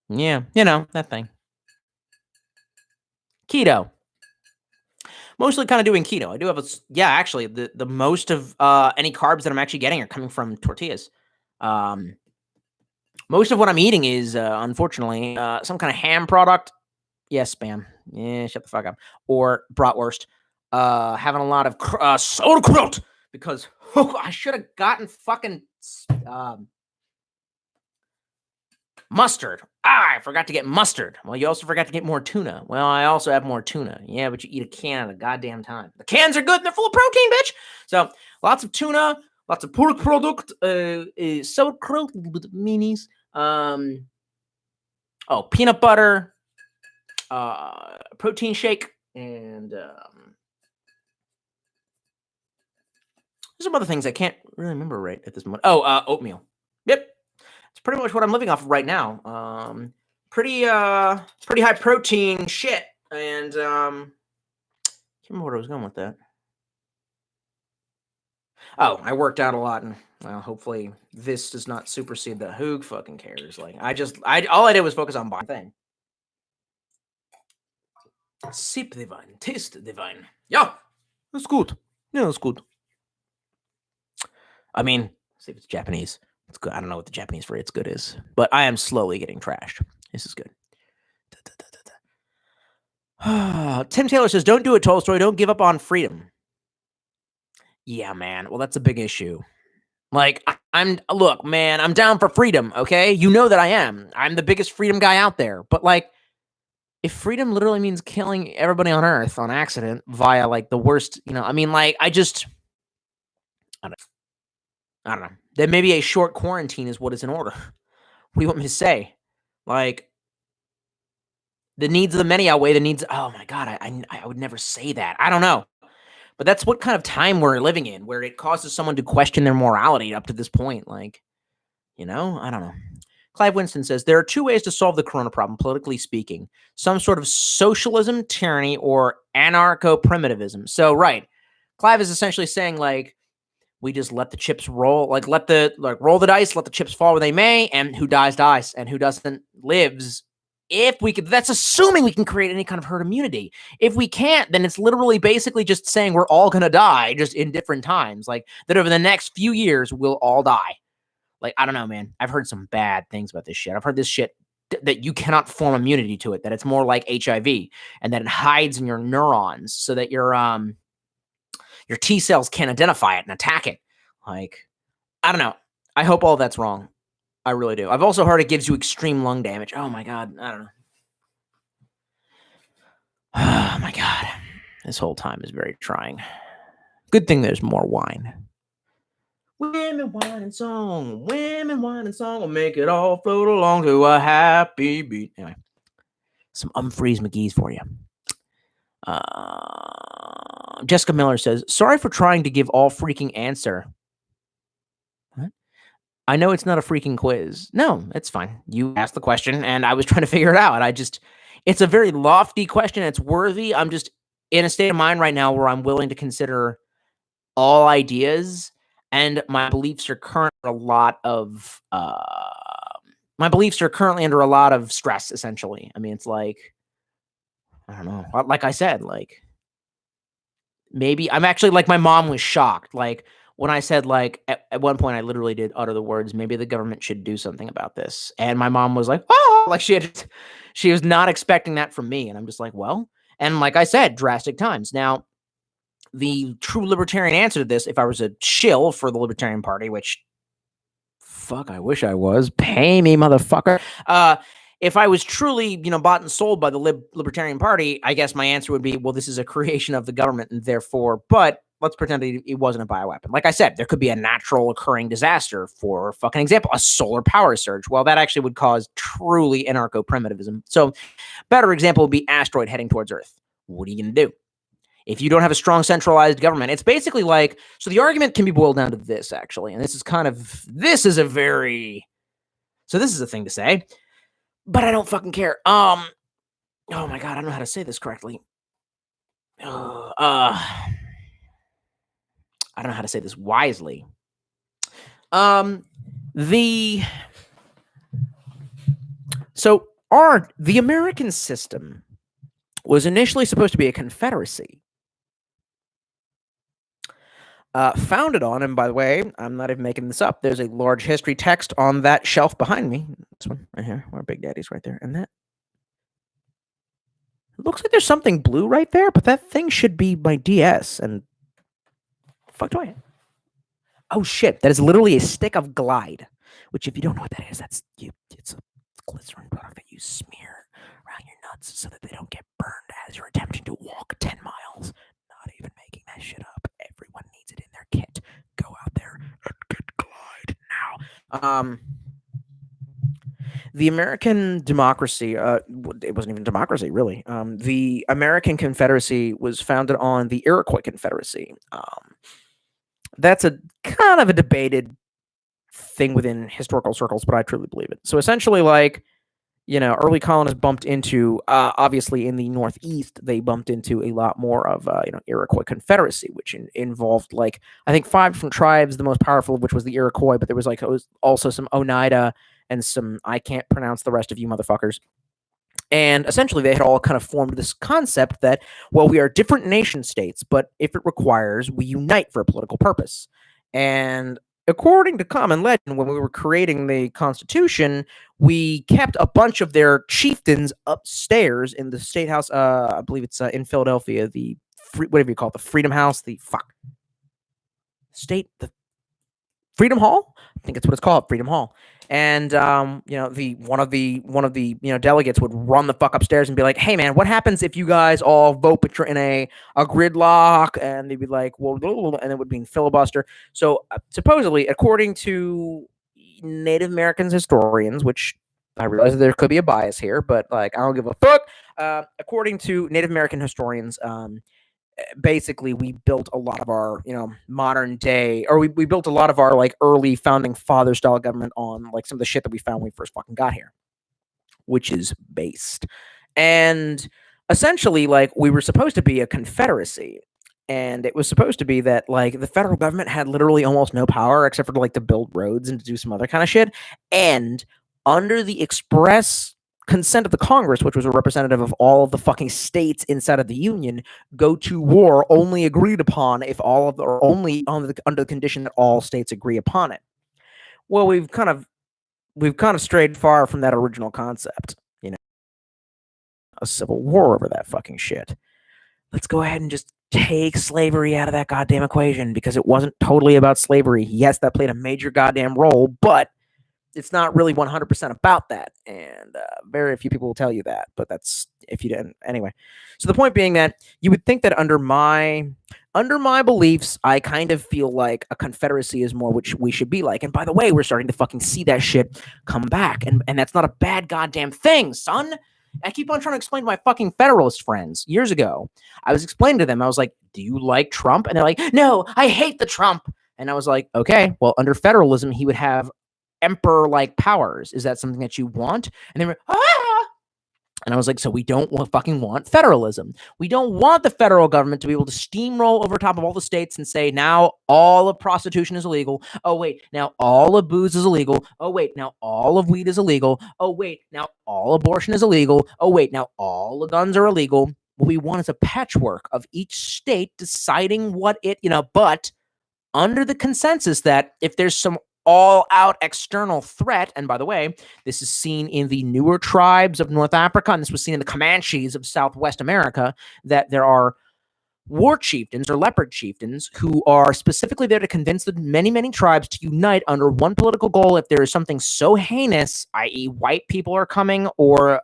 [SPEAKER 2] Yeah, you know, that thing. Keto. Mostly kind of doing keto. I do have actually, the most of any carbs that I'm actually getting are coming from tortillas. Most of what I'm eating is, unfortunately, some kind of ham product. Yes, spam. Yeah, shut the fuck up. Or bratwurst. Having a lot of sauerkraut because I should have gotten fucking mustard. I forgot to get mustard. Well, you also forgot to get more tuna. Well, I also have more tuna. Yeah, but you eat a can at a goddamn time. The cans are good and they're full of protein, bitch. So lots of tuna, lots of pork product, sauerkraut, minis. Peanut butter, protein shake, and some other things I can't really remember right at this moment. Oatmeal. Yep. It's pretty much what I'm living off of right now. Pretty high protein shit. And can't remember where I was going with that. Oh, I worked out a lot, and well, hopefully this does not supersede the who fucking cares. Like all I did was focus on buying thing. Sip the wine, taste the wine. Yeah, that's good. Yeah, that's good. I mean, see if it's Japanese. It's good. I don't know what the Japanese for it's good is, but I am slowly getting trashed. This is good. Tim Taylor says, "Don't do it, Tolstoy. Don't give up on freedom." Yeah, man. Well, that's a big issue. Like, look, man, I'm down for freedom, okay? You know that I am. I'm the biggest freedom guy out there. But, like, if freedom literally means killing everybody on Earth on accident via, like, the worst, I mean, like, I don't know. Then maybe a short quarantine is what is in order. What do you want me to say? Like, the needs of the many outweigh the needs. Oh, my God, I would never say that. I don't know. But that's what kind of time we're living in, where it causes someone to question their morality up to this point. Like, I don't know. Clive Winston says, there are two ways to solve the corona problem, politically speaking. Some sort of socialism, tyranny, or anarcho-primitivism. So, right. Clive is essentially saying, like, we just let the chips roll, roll the dice, let the chips fall where they may, and who dies, dies, and who doesn't lives. If we could, that's assuming we can create any kind of herd immunity. If we can't, then it's literally basically just saying we're all going to die just in different times. Like that over the next few years, we'll all die. Like, I don't know, man. I've heard some bad things about this shit. I've heard this shit that you cannot form immunity to it, that it's more like HIV and that it hides in your neurons so that your T cells can identify it and attack it. Like, I don't know. I hope all that's wrong. I really do. I've also heard it gives you extreme lung damage. Oh, my God. I don't know. Oh, my God. This whole time is very trying. Good thing there's more wine. Women, wine, and song. Women, wine, and song will make it all float along to a happy beat. Anyway, some Umphreys McGee's for you. Jessica Miller says, sorry for trying to give all freaking answer. What? I know it's not a freaking quiz. No, it's fine. You asked the question, and I was trying to figure it out. It's a very lofty question. It's worthy. I'm just in a state of mind right now where I'm willing to consider all ideas, and my beliefs are currently under a lot of stress, essentially. I mean, it's like I don't know. Like I said, like maybe I'm actually like my mom was shocked. Like when I said like at one point I literally did utter the words, maybe the government should do something about this. And my mom was like, oh, like she was not expecting that from me. And I'm just like, well, and like I said, drastic times. Now, the true libertarian answer to this, if I was a shill for the Libertarian Party, which fuck, I wish I was. Pay me, motherfucker. If I was truly, bought and sold by the Libertarian Party, I guess my answer would be, well, this is a creation of the government, and therefore, but let's pretend it wasn't a bioweapon. Like I said, there could be a natural occurring disaster. For fucking example, a solar power surge. Well, that actually would cause truly anarcho-primitivism. So, better example would be asteroid heading towards Earth. What are you going to do? If you don't have a strong centralized government, it's basically like, so the argument can be boiled down to this, actually. And this is a thing to say, but I don't fucking care. Oh my God, I don't know how to say this correctly. I don't know how to say this wisely. The American system was initially supposed to be a confederacy. Founded on, and by the way, I'm not even making this up, there's a large history text on that shelf behind me. This one right here, where Big Daddy's right there. And that, it looks like there's something blue right there, but that thing should be my DS. And fuck do I have? Oh shit, that is literally a stick of Glide, which if you don't know what that is, it's a glycerin product that you smear around your nuts so that they don't get burned as you're attempting to walk 10 miles. Not even making that shit up. Everyone needs it in their kit. Go out there and get Glide now. The American democracy, it wasn't even democracy, really. The American Confederacy was founded on the Iroquois Confederacy. That's a kind of a debated thing within historical circles, but I truly believe it. So essentially, like, early colonists bumped into, obviously in the Northeast, they bumped into a lot more of, Iroquois Confederacy, which involved, like, I think 5 different tribes, the most powerful of which was the Iroquois, but there was also some Oneida and some, I can't pronounce the rest of you motherfuckers. And essentially they had all kind of formed this concept that, well, we are different nation states, but if it requires, we unite for a political purpose. And according to common legend, when we were creating the Constitution, we kept a bunch of their chieftains upstairs in the State House. I believe it's in Philadelphia, whatever you call it, the Freedom House, the Freedom Hall. I think it's what it's called, Freedom Hall. And one of the delegates would run the fuck upstairs and be like, "Hey man, what happens if you guys all vote but you're in a gridlock?" And they'd be like, "Well," and it would be filibuster. So supposedly, according to Native Americans historians, which I realize that there could be a bias here, but like I don't give a fuck. According to Native American historians, basically we built a lot of our modern day, or we built a lot of our like early founding father style government on like some of the shit that we found when we first fucking got here, which is based. And essentially, like, we were supposed to be a confederacy, and it was supposed to be that like the federal government had literally almost no power except for like to build roads and to do some other kind of shit. And under the express consent of the Congress, which was a representative of all of the fucking states inside of the Union, go to war only agreed upon if all of the, or only under the condition that all states agree upon it. Well, we've kind of strayed far from that original concept. A civil war over that fucking shit. Let's go ahead and just take slavery out of that goddamn equation, because it wasn't totally about slavery. Yes, that played a major goddamn role, but it's not really 100% about that, and very few people will tell you that, but that's if you didn't. Anyway, so the point being that you would think that under my beliefs, I kind of feel like a confederacy is more which we should be like. And by the way, we're starting to fucking see that shit come back, and that's not a bad goddamn thing, son. I keep on trying to explain to my fucking Federalist friends years ago. I was explaining to them, I was like, do you like Trump? And they're like, no, I hate the Trump. And I was like, okay, well, under federalism, he would have emperor-like powers. Is that something that you want? And they were, And I was like, so we don't fucking want federalism. We don't want the federal government to be able to steamroll over top of all the states and say, now all of prostitution is illegal. Oh, wait, now all of booze is illegal. Oh, wait, now all of weed is illegal. Oh, wait, now all abortion is illegal. Oh, wait, now all the guns are illegal. What we want is a patchwork of each state deciding what it, but under the consensus that if there's some all-out external threat, and by the way, this is seen in the newer tribes of North Africa, and this was seen in the Comanches of Southwest America, that there are war chieftains or leopard chieftains who are specifically there to convince the many, many tribes to unite under one political goal if there is something so heinous, i.e. white people are coming, or,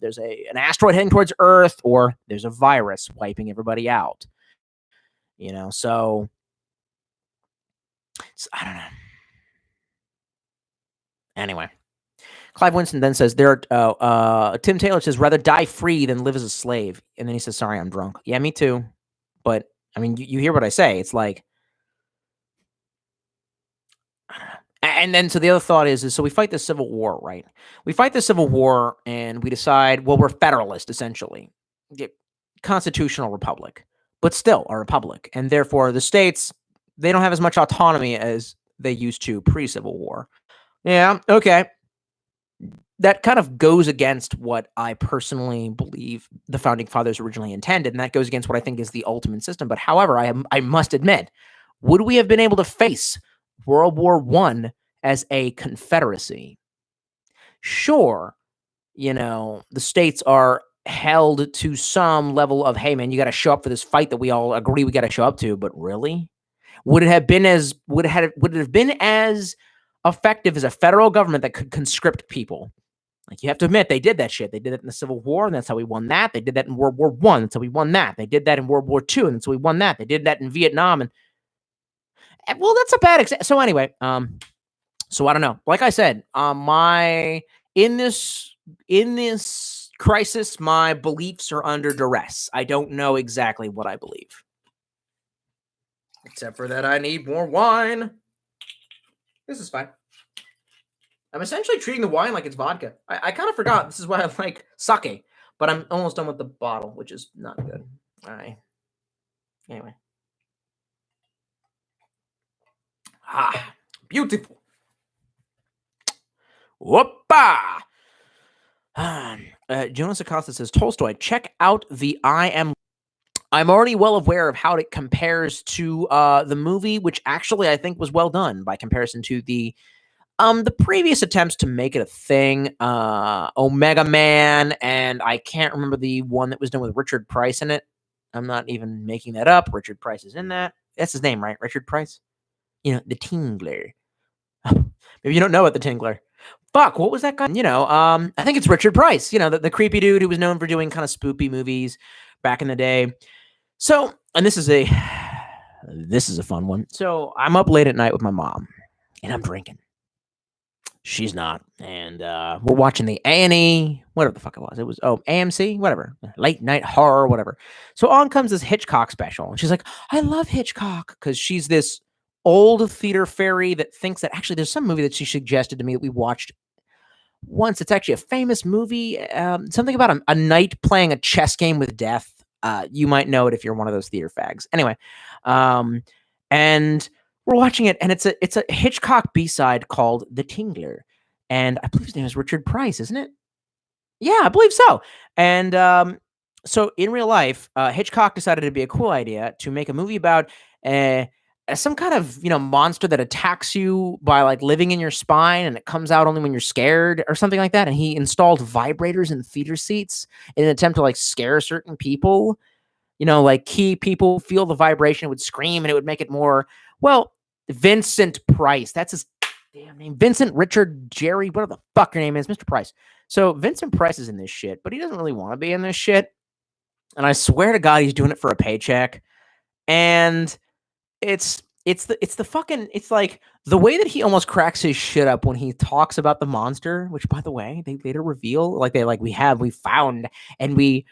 [SPEAKER 2] there's an asteroid heading towards Earth, or there's a virus wiping everybody out. So I don't know. Anyway, Clive Winston then says, Tim Taylor says, rather die free than live as a slave. And then he says, sorry, I'm drunk. Yeah, me too. But, I mean, you hear what I say. It's like, I don't know. And then, so the other thought is so we fight the Civil War, right? We fight the Civil War and we decide, well, we're federalist, essentially. Constitutional republic, but still a republic. And therefore, the states, they don't have as much autonomy as they used to pre-Civil War. Yeah, okay. That kind of goes against what I personally believe the Founding Fathers originally intended, and that goes against what I think is the ultimate system. But however, I must admit, would we have been able to face World War I as a confederacy? Sure, the states are held to some level of, hey man, you got to show up for this fight that we all agree we got to show up to, but really? Would it have been as effective as a federal government that could conscript people? Like, you have to admit, they did that shit. They did it in the Civil War, and that's how we won that. They did that in World War I, that's how we won that. They did that in World War II, and that's how we won that. They did that in Vietnam, and well, that's a bad example. So anyway, so I don't know. Like I said, in this crisis, my beliefs are under duress. I don't know exactly what I believe, except for that I need more wine. This is fine. I'm essentially treating the wine like it's vodka. I kind of forgot. This is why I like sake, but I'm almost done with the bottle, which is not good. All right. Anyway. Beautiful. Whoopa! Jonas Acosta says, Tolstoy, check out the I'm already well aware of how it compares to the movie, which actually I think was well done by comparison to the previous attempts to make it a thing, Omega Man, and I can't remember the one that was done with Richard Price in it. I'm not even making that up. Richard Price is in that. That's his name, right? Richard Price? The Tingler. Maybe you don't know about the Tingler. Fuck, what was that guy? I think it's Richard Price, the creepy dude who was known for doing kind of spoopy movies back in the day. So, and this is a fun one. So I'm up late at night with my mom, and I'm drinking. She's not, and we're watching the A&E, whatever the fuck it was. It was AMC, whatever, late night horror, whatever. So on comes this Hitchcock special, and she's like, "I love Hitchcock," because she's this old theater fairy that thinks that actually there's some movie that she suggested to me that we watched once. It's actually a famous movie, something about a knight playing a chess game with death. You might know it if you're one of those theater fags. Anyway, and we're watching it, and it's a Hitchcock B-side called The Tingler, and I believe his name is Richard Price, isn't it? Yeah, I believe so. And so in real life, Hitchcock decided it'd be a cool idea to make a movie about some kind of monster that attacks you by like living in your spine, and it comes out only when you're scared or something like that. And he installed vibrators in theater seats in an attempt to like scare certain people. Like key people feel the vibration, would scream, and it would make it more. Well, Vincent Price, that's his damn name. Vincent Richard Jerry, whatever the fuck your name is, Mr. Price. So Vincent Price is in this shit, but he doesn't really want to be in this shit. And I swear to God, he's doing it for a paycheck. And it's like the way that he almost cracks his shit up when he talks about the monster, which by the way, they later reveal, we found and we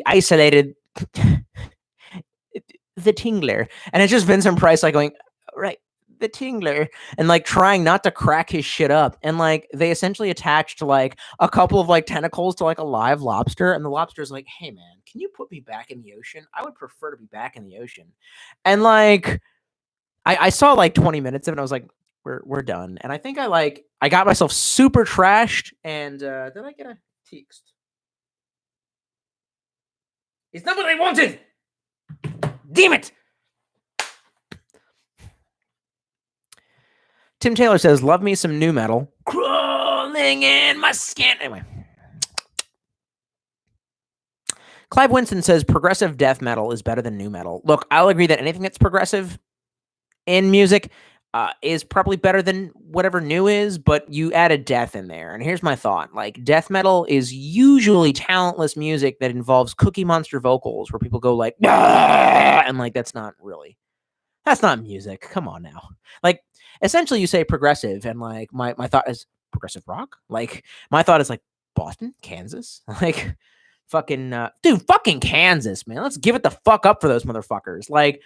[SPEAKER 2] isolated the Tingler. And it's just Vincent Price like going, right, the tingler, and like trying not to crack his shit up. And like they essentially attached like a couple of like tentacles to like a live lobster, and the lobster's like, hey man, can you put me back in the ocean? I would prefer to be back in the ocean. And like I saw like 20 minutes of it, and I was like, we're done. And I think I got myself super trashed. And did I get a text? It's not what I wanted. Damn it. Tim Taylor says, love me some new metal. Crawling in my skin. Anyway. Clive Winston says, progressive death metal is better than new metal. Look, I'll agree that anything that's progressive in music is probably better than whatever new is, but you added death in there. And here's my thought. Like, death metal is usually talentless music that involves Cookie Monster vocals where people go like, ah! And like, that's not music. Come on now. Like, essentially you say progressive, and like my thought is progressive rock. Like, my thought is like Boston, Kansas, like fucking fucking Kansas, man. Let's give it the fuck up for those motherfuckers. Like,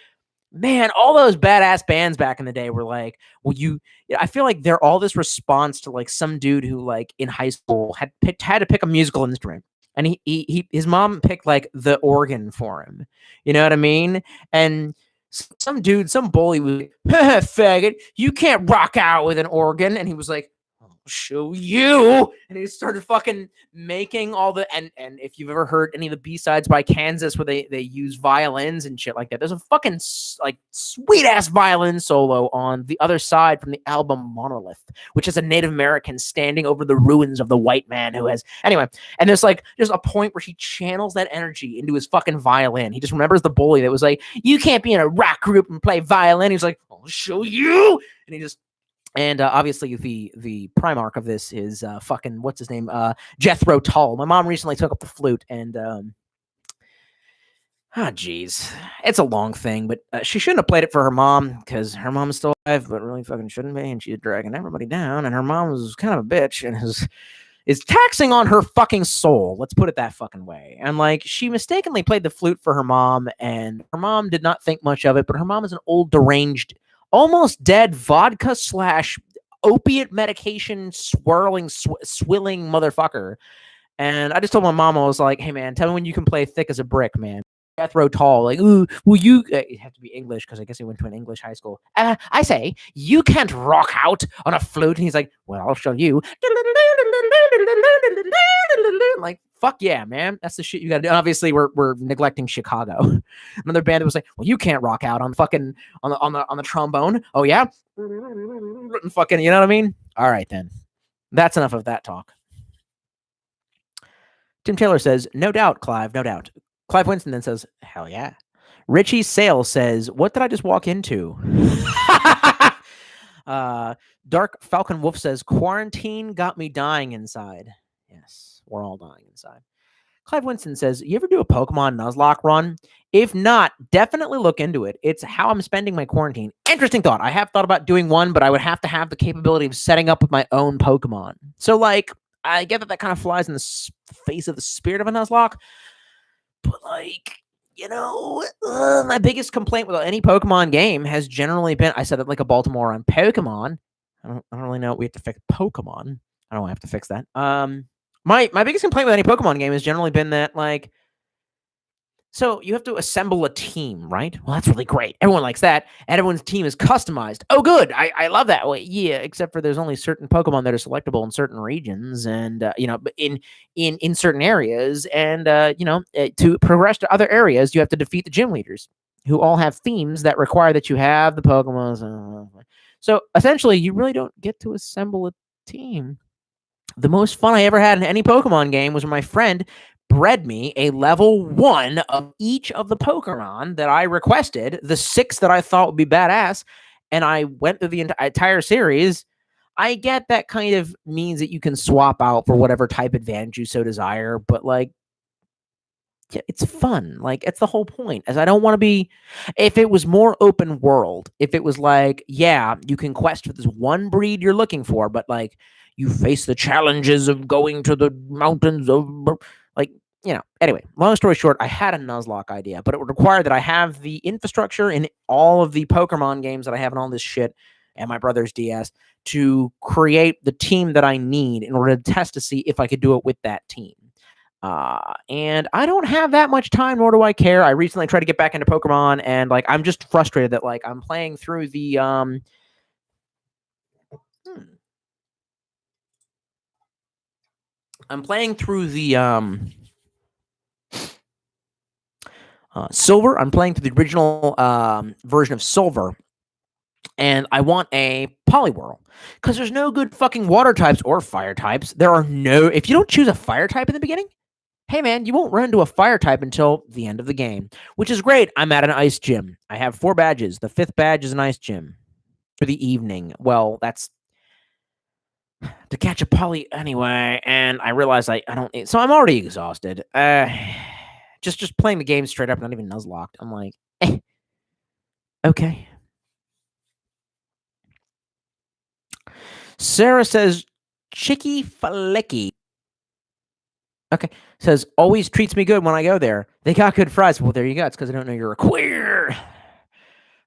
[SPEAKER 2] man, all those badass bands back in the day were like, I feel like they're all this response to like some dude who like in high school had to pick a musical instrument, and his mom picked like the organ for him. You know what I mean? And some dude, some bully was like, faggot, you can't rock out with an organ. And he was like, I'll show you. And he started fucking making all the, and if you've ever heard any of the B-sides by Kansas where they use violins and shit like that, there's a fucking like sweet ass violin solo on the other side from the album Monolith, which is a Native American standing over the ruins of the white man who has, anyway. And there's a point where he channels that energy into his fucking violin. He just remembers the bully that was like, you can't be in a rock group and play violin. He's like, I'll show you. And he just, and obviously the Primarch of this is fucking, what's his name? Jethro Tull. My mom recently took up the flute, and geez, it's a long thing, but she shouldn't have played it for her mom, because her mom's still alive, but really fucking shouldn't be, and she's dragging everybody down, and her mom was kind of a bitch, and is taxing on her fucking soul. Let's put it that fucking way. And like, she mistakenly played the flute for her mom, and her mom did not think much of it, but her mom is an old, deranged, almost dead vodka / opiate medication swirling, swilling motherfucker. And I just told my mom, I was like, hey man, tell me when you can play thick as a brick, man. Throw tall, like, ooh, will you, it have to be English, because I guess he went to an English high school. I say, you can't rock out on a flute. And he's like, well, I'll show you. Like, fuck yeah, man. That's the shit you gotta do. And obviously, we're neglecting Chicago. Another band that was like, well, you can't rock out on fucking on the trombone. Oh yeah, fucking, you know what I mean? All right then, that's enough of that talk. Tim Taylor says, no doubt, Clive, no doubt. Clive Winston then says, hell yeah. Richie Sale says, what did I just walk into? Dark Falcon Wolf says, quarantine got me dying inside. Yes, we're all dying inside. Clive Winston says, you ever do a Pokemon Nuzlocke run? If not, definitely look into it. It's how I'm spending my quarantine. Interesting thought. I have thought about doing one, but I would have to have the capability of setting up with my own Pokemon. So, like, I get that kind of flies in the face of the spirit of a Nuzlocke, but, like, you know, my biggest complaint with any Pokemon game has generally been, I said it like a Baltimore on Pokemon. I don't really know. We have to fix Pokemon. I don't have to fix that. My biggest complaint with any Pokemon game has generally been that, like, so you have to assemble a team, right? Well, that's really great. Everyone likes that. And everyone's team is customized. Oh, good. I love that. Well, yeah, except for there's only certain Pokemon that are selectable in certain regions and, you know, in certain areas. And, you know, to progress to other areas, you have to defeat the gym leaders who all have themes that require that you have the Pokemon. So essentially, you really don't get to assemble a team. The most fun I ever had in any Pokemon game was when my friend bred me a level 1 of each of the Pokemon that I requested, the 6 that I thought would be badass, and I went through the entire series. I get that kind of means that you can swap out for whatever type advantage you so desire, but, like, it's fun. Like, it's the whole point. As I don't want to be, if it was more open world, if it was like, yeah, you can quest for this one breed you're looking for, but, like, you face the challenges of going to the mountains of, like, you know. Anyway, long story short, I had a Nuzlocke idea, but it would require that I have the infrastructure in all of the Pokemon games that I have and all this shit and my brother's DS to create the team that I need in order to test to see if I could do it with that team. And I don't have that much time, nor do I care. I recently tried to get back into Pokemon, and like I'm just frustrated that like I'm playing through the Silver. I'm playing through the original version of Silver, and I want a Poliwhirl because there's no good fucking water types or fire types. If you don't choose a fire type in the beginning, hey man, you won't run into a fire type until the end of the game, which is great. I'm at an ice gym. I have 4 badges. The 5th badge is an ice gym for the evening. Well, that's to catch a poly anyway, and I realize I don't. So I'm already exhausted. Just playing the game straight up, not even nuzlocked. I'm like, okay. Sarah says, Chicky Flicky. Okay. Says, always treats me good when I go there. They got good fries. Well, there you go. It's because I don't know you're a queer.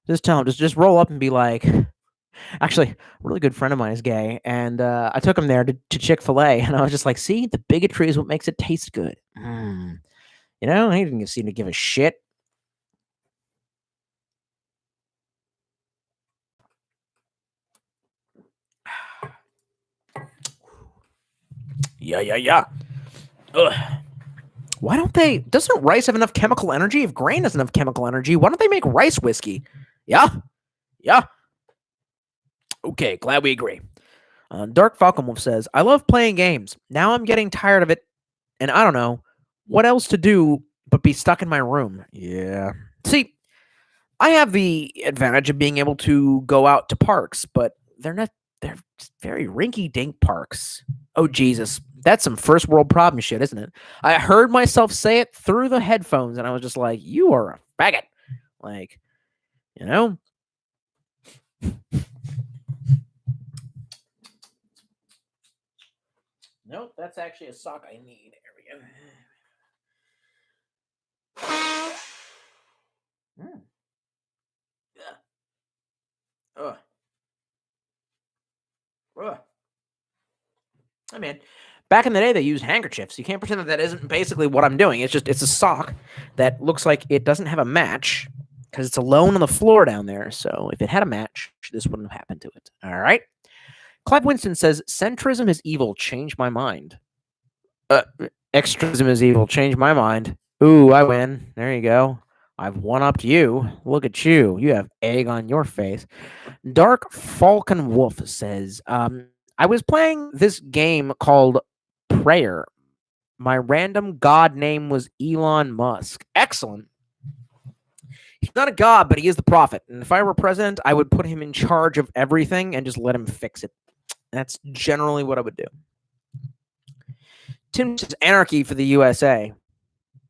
[SPEAKER 2] Just tell them. Just roll up and be like, actually, a really good friend of mine is gay. And I took him there to Chick-fil-A. And I was just like, see, the bigotry is what makes it taste good. You know, he didn't seem to give a shit. Yeah. Ugh. Why don't they? Doesn't rice have enough chemical energy? If grain has enough chemical energy, why don't they make rice whiskey? Yeah. Okay, glad we agree. Dark Falcon Wolf says, I love playing games. Now I'm getting tired of it, and I don't know what else to do but be stuck in my room. Yeah. See, I have the advantage of being able to go out to parks, but they're very rinky-dink parks. Oh, Jesus. That's some first world problem shit, isn't it? I heard myself say it through the headphones, and I was just like, you are a faggot. Like, you know? Nope, that's actually a sock I need. There we go. Yeah. Ugh. I mean, back in the day, they used handkerchiefs. You can't pretend that isn't basically what I'm doing. It's a sock that looks like it doesn't have a match because it's alone on the floor down there. So if it had a match, this wouldn't have happened to it. All right. Clive Winston says, centrism is evil. Change my mind. Extrism is evil. Change my mind. Ooh, I win. There you go. I've one-upped you. Look at you. You have egg on your face. Dark Falcon Wolf says, I was playing this game called Prayer. My random god name was Elon Musk. Excellent. He's not a god, but he is the prophet. And if I were president, I would put him in charge of everything and just let him fix it. That's generally what I would do. Tim says anarchy for the USA.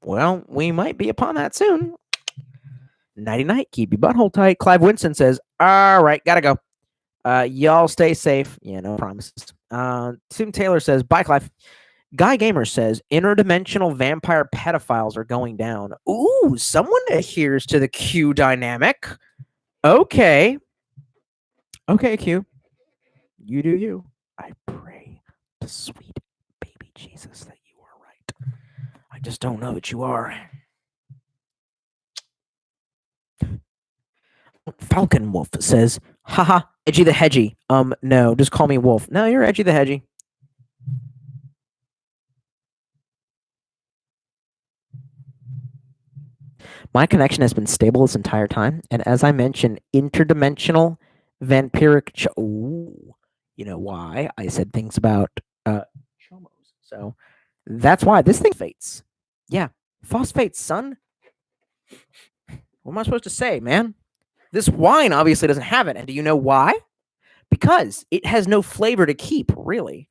[SPEAKER 2] Well, we might be upon that soon. Nighty night. Keep your butthole tight. Clive Winston says, all right, gotta go. Y'all stay safe. Yeah, no promises. Tim Taylor says, bye, Clive. Guy Gamer says, interdimensional vampire pedophiles are going down. Ooh, someone adheres to the Q dynamic. Okay. Okay, Q. You do you. I pray to sweet baby Jesus that you are right. I just don't know that you are. Falcon Wolf says, haha, Edgy the Hedgy. No, just call me Wolf. No, you're Edgy the Hedgy. My connection has been stable this entire time, and as I mentioned, interdimensional vampiric. Ooh, you know why I said things about chomos? So that's why this thing fates. Yeah, phosphates, son. What am I supposed to say, man? This wine obviously doesn't have it, and do you know why? Because it has no flavor to keep, really.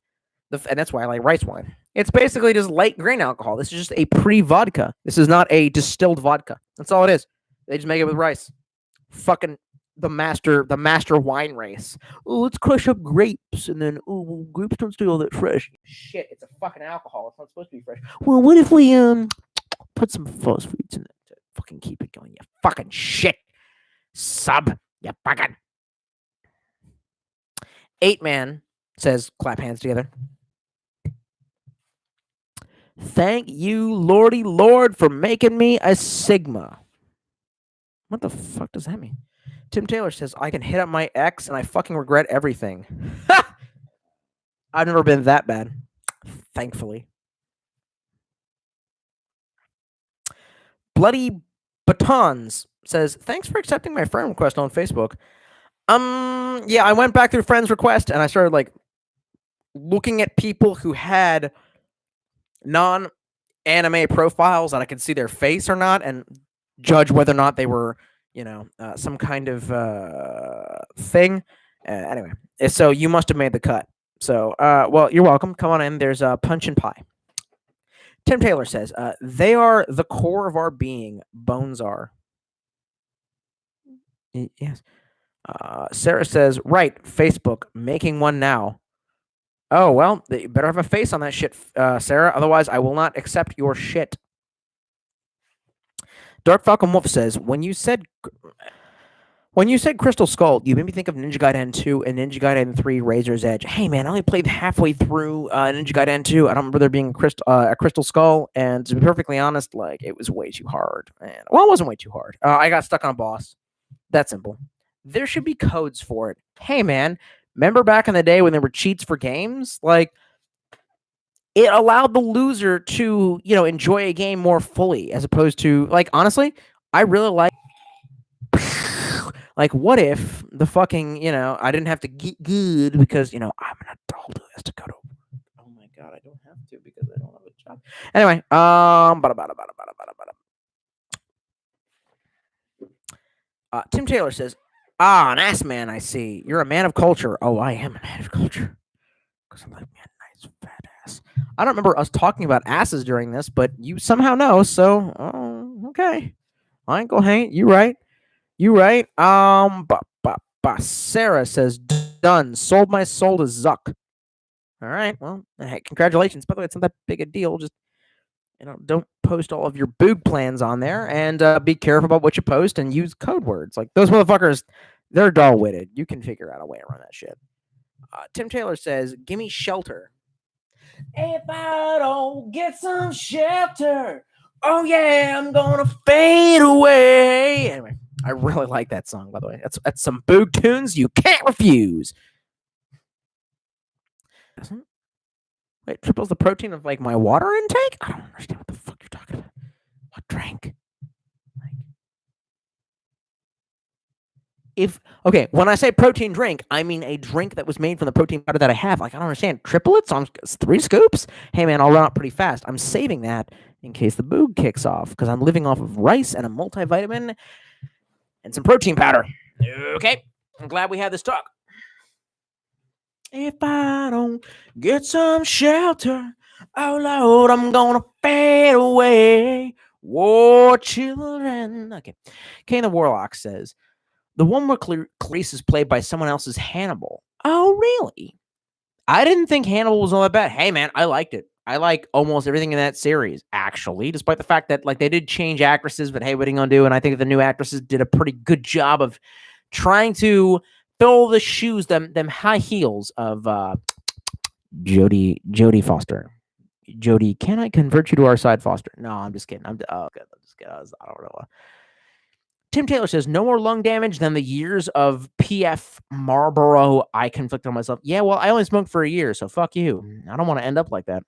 [SPEAKER 2] And that's why I like rice wine. It's basically just light grain alcohol. This is just a pre-vodka. This is not a distilled vodka. That's all it is. They just make it with rice. Fucking the master wine race. Oh, let's crush up grapes and then grapes don't stay all that fresh. Shit, it's a fucking alcohol. It's not supposed to be fresh. Well, what if we put some phosphates in it to fucking keep it going? You fucking shit. Sub. You fucking 8-Man says, clap hands together. Thank you, Lordy Lord, for making me a Sigma. What the fuck does that mean? Tim Taylor says, I can hit up my ex and I fucking regret everything. I've never been that bad, thankfully. Bloody Batons says, thanks for accepting my friend request on Facebook. Yeah, I went back through friends request and I started like looking at people who had non-anime profiles that I could see their face or not and judge whether or not they were, some kind of thing. Anyway, so you must have made the cut. So, well, you're welcome. Come on in. There's Punch and Pie. Tim Taylor says, they are the core of our being. Bones are. Yes. Sarah says, right, Facebook, making one now. Oh, well, you better have a face on that shit, Sarah. Otherwise, I will not accept your shit. Dark Falcon Wolf says, when you said Crystal Skull, you made me think of Ninja Gaiden 2 and Ninja Gaiden 3 Razor's Edge. Hey, man, I only played halfway through Ninja Gaiden 2. I don't remember there being a Crystal Skull. And to be perfectly honest, like, it was way too hard. It wasn't way too hard. I got stuck on a boss. That simple. There should be codes for it. Hey, man, remember back in the day when there were cheats for games? Like, it allowed the loser to, enjoy a game more fully as opposed to, like, honestly, I really like, what if the fucking, I didn't have to get good because, I'm an adult who has to go to, oh my God, I don't have to because I don't have a job. Anyway, Tim Taylor says, an ass man, I see. You're a man of culture. Oh, I am a man of culture. Because I like me a nice fat ass. I don't remember us talking about asses during this, but you somehow know, so okay. I ain't gonna hate. You right. Sarah says, done. Sold my soul to Zuck. All right. Well, hey, congratulations. By the way, it's not that big a deal. Just don't post all of your boob plans on there, and be careful about what you post and use code words. Like those motherfuckers, they're dull-witted. You can figure out a way around that shit. Tim Taylor says, gimme shelter. If I don't get some shelter, oh yeah, I'm gonna fade away. Anyway, I really like that song, by the way. That's some boog tunes you can't refuse. Doesn't? Wait, triples the protein of like my water intake? I don't understand what the fuck you're talking about. What drink? Okay, when I say protein drink, I mean a drink that was made from the protein powder that I have. Like, I don't understand. Triplets on 3 scoops? Hey, man, I'll run out pretty fast. I'm saving that in case the boog kicks off because I'm living off of rice and a multivitamin and some protein powder. Okay, I'm glad we had this talk. If I don't get some shelter, oh, Lord, I'm going to fade away. War children. Okay. Kane the Warlock says, the one where Clarice is played by someone else's Hannibal. Oh, really? I didn't think Hannibal was all that bad. Hey, man, I liked it. I like almost everything in that series, actually, despite the fact that like they did change actresses, but hey, what are you going to do? And I think the new actresses did a pretty good job of trying to fill the shoes, them high heels of Jodie Foster. Jodie, can I convert you to our side, Foster? No, I'm just kidding. I'm just kidding. I don't know. Tim Taylor says, no more lung damage than the years of PF Marlboro I conflicted on myself. Yeah, well, I only smoked for a year, so fuck you. I don't want to end up like that.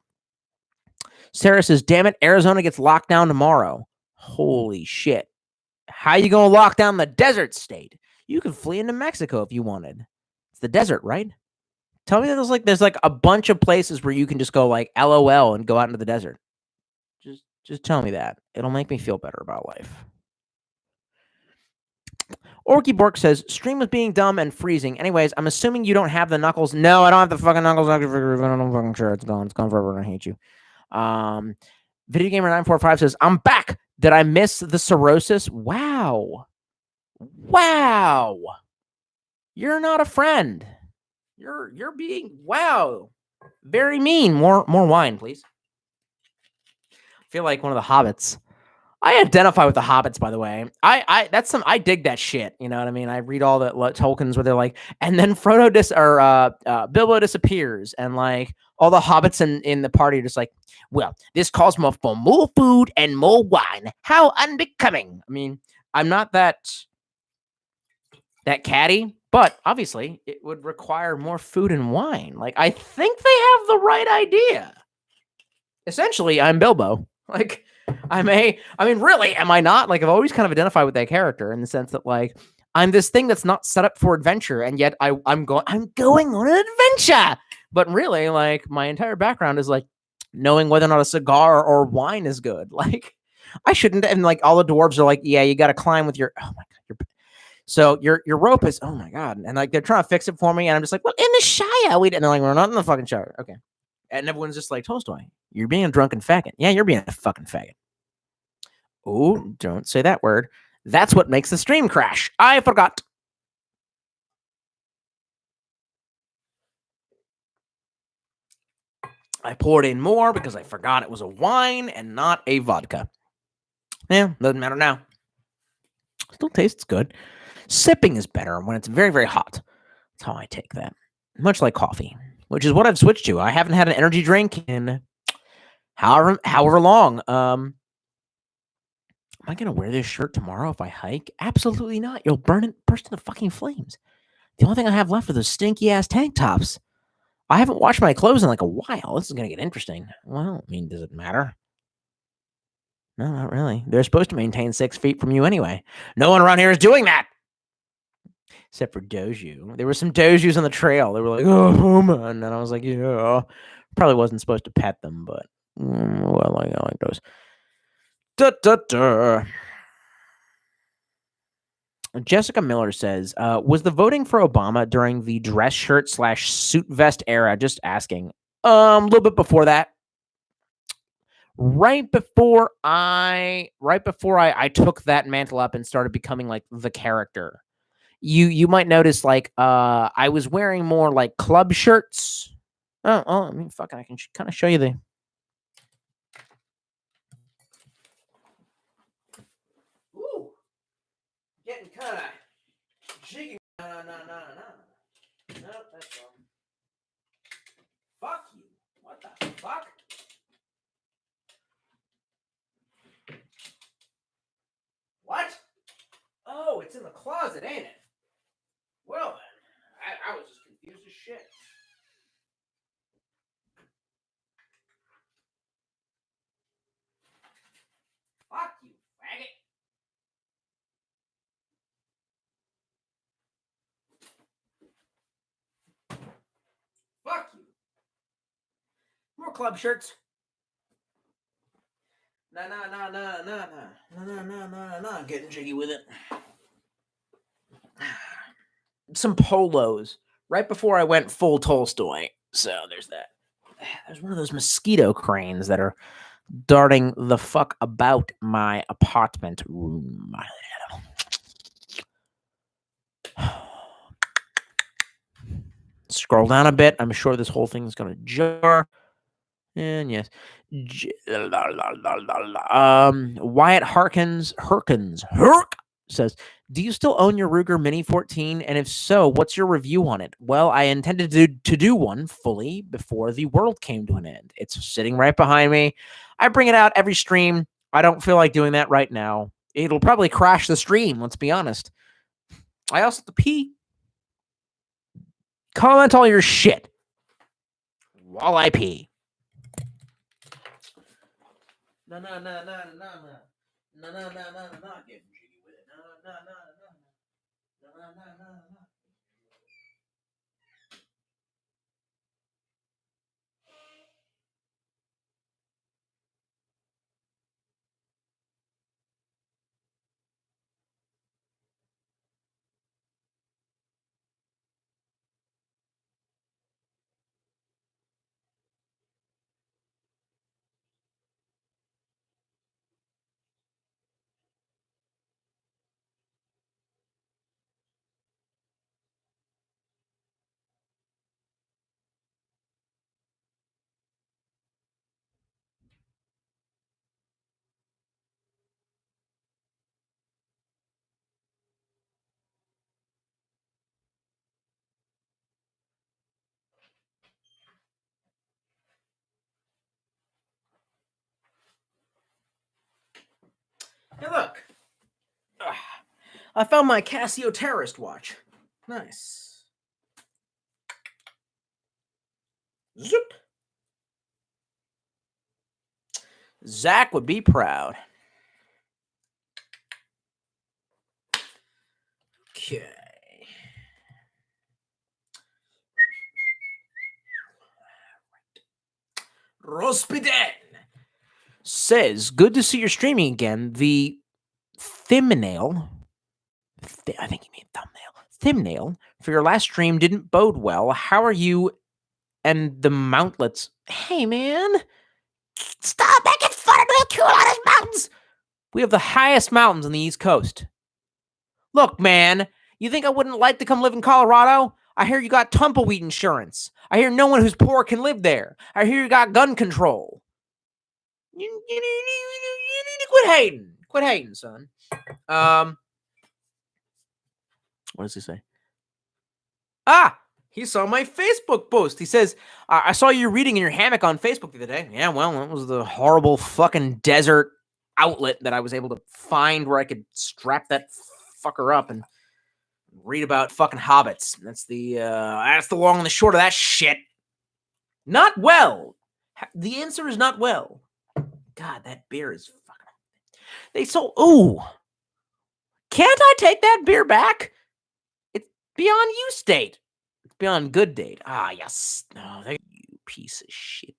[SPEAKER 2] Sarah says, damn it, Arizona gets locked down tomorrow. Holy shit. How you going to lock down the desert state? You could flee into Mexico if you wanted. It's the desert, right? Tell me that there's like a bunch of places where you can just go like LOL and go out into the desert. Just tell me that. It'll make me feel better about life. Orky Bork says, stream is being dumb and freezing. Anyways, I'm assuming you don't have the knuckles. No, I don't have the fucking knuckles. I'm fucking sure it's gone. It's gone forever and I hate you. Video Gamer 945 says, I'm back. Did I miss the cirrhosis? Wow. You're not a friend. You're being, wow. Very mean. More wine, please. I feel like one of the hobbits. I identify with the hobbits, by the way. I dig that shit. You know what I mean? I read all the Tolkien's where they're like, and then Bilbo disappears, and like all the hobbits in the party are just like, well, this calls for more food and more wine. How unbecoming. I mean, I'm not that catty, but obviously it would require more food and wine. Like, I think they have the right idea. Essentially, I'm Bilbo. Like, I mean, really, am I not? Like, I've always kind of identified with that character in the sense that, like, I'm this thing that's not set up for adventure, and yet I'm going on an adventure. But really, like, my entire background is like knowing whether or not a cigar or wine is good. Like, I shouldn't. And like, all the dwarves are like, yeah, you got to climb with your. Oh my god, so your rope is. Oh my god, and like they're trying to fix it for me, and I'm just like, well, in the Shire, and they're like, we're not in the fucking Shire. Okay. And everyone's just like, Tolstoy, you're being a drunken faggot. Yeah, you're being a fucking faggot. Oh, don't say that word. That's what makes the stream crash. I forgot. I poured in more because I forgot it was a wine and not a vodka. Yeah, doesn't matter now. Still tastes good. Sipping is better when it's very, very hot. That's how I take that. Much like coffee, which is what I've switched to. I haven't had an energy drink in however long. Am I gonna wear this shirt tomorrow if I hike? Absolutely not. You'll burst into fucking flames. The only thing I have left are those stinky ass tank tops. I haven't washed my clothes in like a while. This is gonna get interesting. Well, I mean, does it matter? No, not really. They're supposed to maintain 6 feet from you anyway. No one around here is doing that. Except for Doju. There were some Dojus on the trail. They were like, oh man. And I was like, yeah. Probably wasn't supposed to pet them, but well, I like those. Jessica Miller says, was the voting for Obama during the dress shirt / suit vest era? Just asking. A little bit before that. Right before I took that mantle up and started becoming like the character. You might notice like I was wearing more like club shirts. Oh, I mean, fucking, I can kind of show you the. Ooh, getting kind of jiggy. No, that's wrong. Fuck you. What the fuck? What? Oh, it's in the closet, ain't it? Well, then, I was just confused as shit. Fuck you, faggot. Fuck you. More club shirts. No, getting jiggy with it. Some polos right before I went full Tolstoy. So there's that. There's one of those mosquito cranes that are darting the fuck about my apartment room. Scroll down a bit. I'm sure this whole thing is going to jar. And yes. Wyatt Herk says, do you still own your Ruger Mini 14? And if so, what's your review on it? Well, I intended to do one fully before the world came to an end. It's sitting right behind me. I bring it out every stream. I don't feel like doing that right now. It'll probably crash the stream, let's be honest. I also have to pee. Comment all your shit while I pee. No, getting jiggy with it. No. I found my Casio terrorist watch. Nice. Zoop. Zach would be proud. Okay. Rospiden says, good to see you're streaming again. The thumbnail, I think you mean thumbnail for your last stream didn't bode well. How are you and the mountlets? Hey, man, stop making fun of the Carolina mountains. We have the highest mountains on the East Coast. Look, man, you think I wouldn't like to come live in Colorado? I hear you got tumbleweed insurance. I hear no one who's poor can live there. I hear you got gun control. You need to quit hating. Quit hating, son. What does he say? He saw my Facebook post. He says, I saw you reading in your hammock on Facebook the other day. Yeah, well, that was the horrible fucking desert outlet that I was able to find where I could strap that fucker up and read about fucking hobbits. That's the long and the short of that shit. Not well. The answer is not well. God, that beer is fucking... They sold... Ooh. Can't I take that beer back? It's beyond use date. It's beyond good date. Yes. Oh, you piece of shit.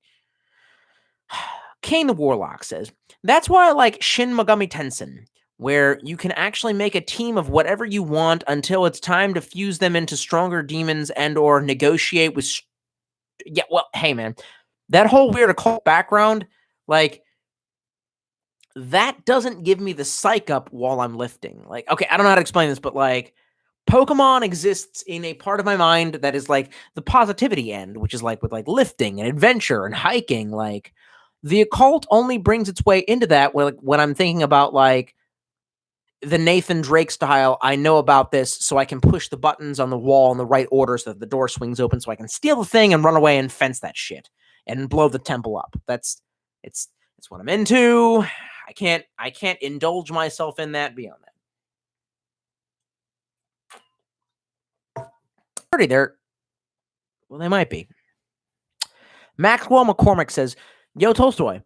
[SPEAKER 2] Kane the Warlock says, that's why I like Shin Megami Tensei, where you can actually make a team of whatever you want until it's time to fuse them into stronger demons and or negotiate with... Yeah, well, hey, man. That whole weird occult background, like... that doesn't give me the psych up while I'm lifting. Like, okay, I don't know how to explain this, but like Pokemon exists in a part of my mind that is like the positivity end, which is like with like lifting and adventure and hiking. Like the occult only brings its way into that when I'm thinking about like the Nathan Drake style. I know about this, so I can push the buttons on the wall in the right order so that the door swings open so I can steal the thing and run away and fence that shit and blow the temple up. It's what I'm into. I can't indulge myself in that beyond that. Pretty there. Well, they might be. Maxwell McCormick says, yo, Tolstoy,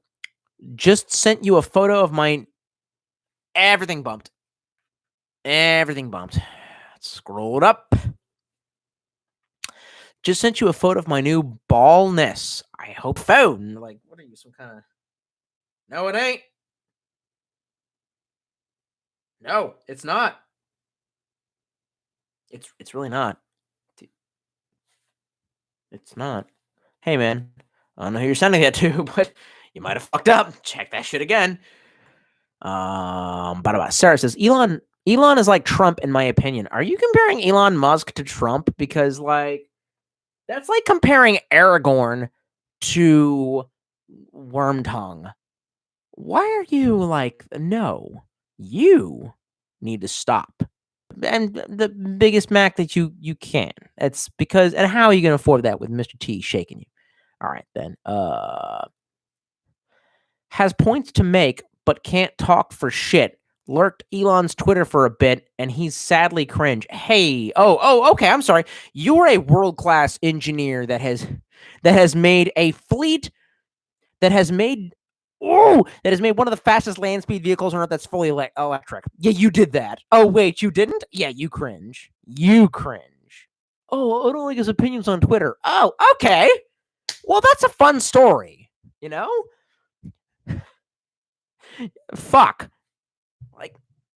[SPEAKER 2] just sent you a photo of my... Everything bumped. Let's scroll it up. Just sent you a photo of my new ballness. I hope phone. Like, what are you, some kind of... No, it ain't. No, it's not. It's really not. It's not. Hey, man. I don't know who you're sending that to, but you might have fucked up. Check that shit again. Sarah says, Elon is like Trump, in my opinion. Are you comparing Elon Musk to Trump? Because, like, that's like comparing Aragorn to Wormtongue. Why are you like, no, you need to stop. And the biggest Mac that you can. It's because, and how are you going to afford that with Mr. T shaking you? All right, then. Has points to make, but can't talk for shit. Lurked Elon's Twitter for a bit, and he's sadly cringe. Hey, okay, I'm sorry. You're a world-class engineer that has made a fleet that has made one of the fastest land speed vehicles on Earth that's fully electric. Yeah, you did that. Oh, wait, you didn't? Yeah, you cringe. Oh, I don't like his opinions on Twitter. Oh, okay. Well, that's a fun story, you know? Fuck. Like,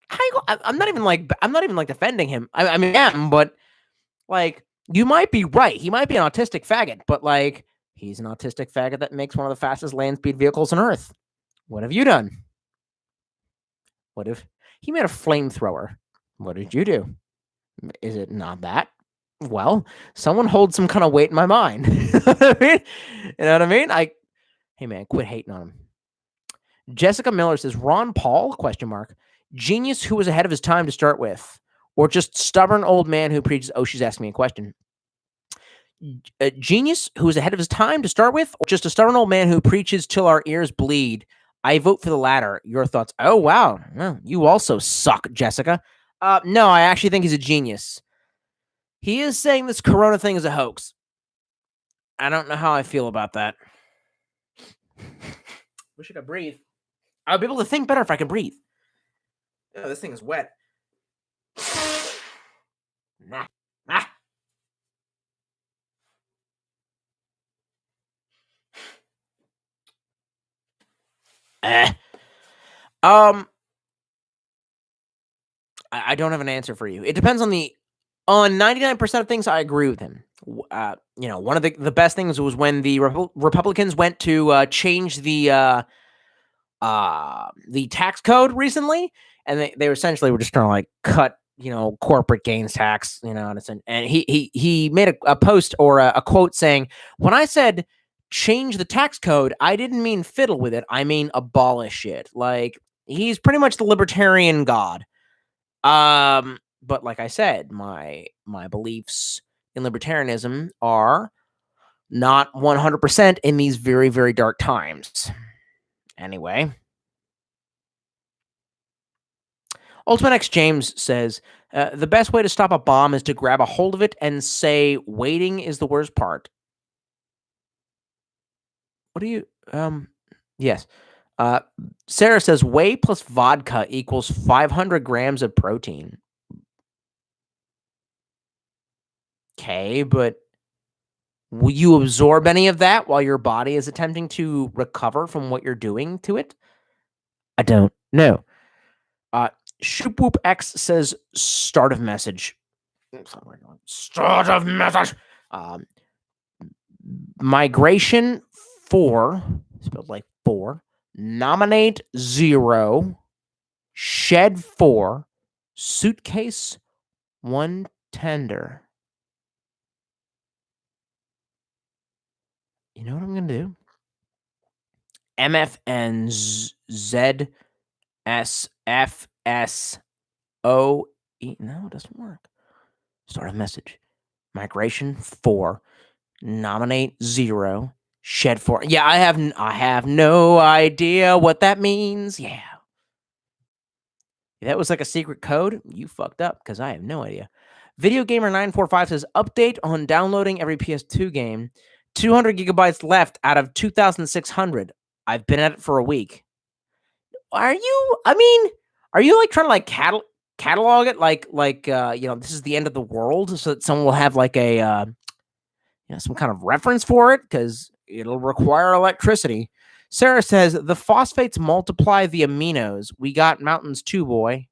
[SPEAKER 2] I'm not even like defending him. I mean, I am, but like, you might be right. He might be an autistic faggot, but like, he's an autistic faggot that makes one of the fastest land speed vehicles on Earth. What have you done? What if he made a flamethrower? What did you do? Is it not that? Well, someone holds some kind of weight in my mind. You know what I mean? Hey man, quit hating on him. Jessica Miller says, Ron Paul, ? Genius who was ahead of his time to start with, or just stubborn old man who preaches... Oh, she's asking me a question. A genius who is ahead of his time to start with, or just a stubborn old man who preaches till our ears bleed? I vote for the latter. Your thoughts? Oh, wow. Well, you also suck, Jessica. No, I actually think he's a genius. He is saying this corona thing is a hoax. I don't know how I feel about that. Wish I could breathe. I would be able to think better if I could breathe. Oh, this thing is wet. Nah. Ah. I don't have an answer for you. It depends on 99% of things. I agree with him. One of the best things was when the Republicans went to change the tax code recently, and they essentially were just trying to like cut corporate gains tax, and he made a post or a quote saying, when I said change the tax code, I didn't mean fiddle with it, I mean abolish it. Like, he's pretty much the libertarian god. But like I said, my beliefs in libertarianism are not 100% in these very, very dark times. Anyway, Ultimate X James says, the best way to stop a bomb is to grab a hold of it and say waiting is the worst part. What do you yes. Sarah says whey plus vodka equals 500 grams of protein. Okay, but will you absorb any of that while your body is attempting to recover from what you're doing to it? I don't know. Shoopwhoop X says start of message. Start of message. Migration 4, spelled like 4. Nominate 0. Shed 4. Suitcase 1 tender. You know what I'm going to do? MFNZSFSOE. No, it doesn't work. Start a message. Migration 4. Nominate 0. Shed 4. Yeah, I have no idea what that means. Yeah. If that was like a secret code, you fucked up because I have no idea. Video Gamer 945 says update on downloading every PS2 game. 200 gigabytes left out of 2,600. I've been at it for a week. Are you like trying to like catalog it like this is the end of the world so that someone will have like a some kind of reference for it because it'll require electricity. Sarah says the phosphates multiply the aminos. We got mountains too, boy.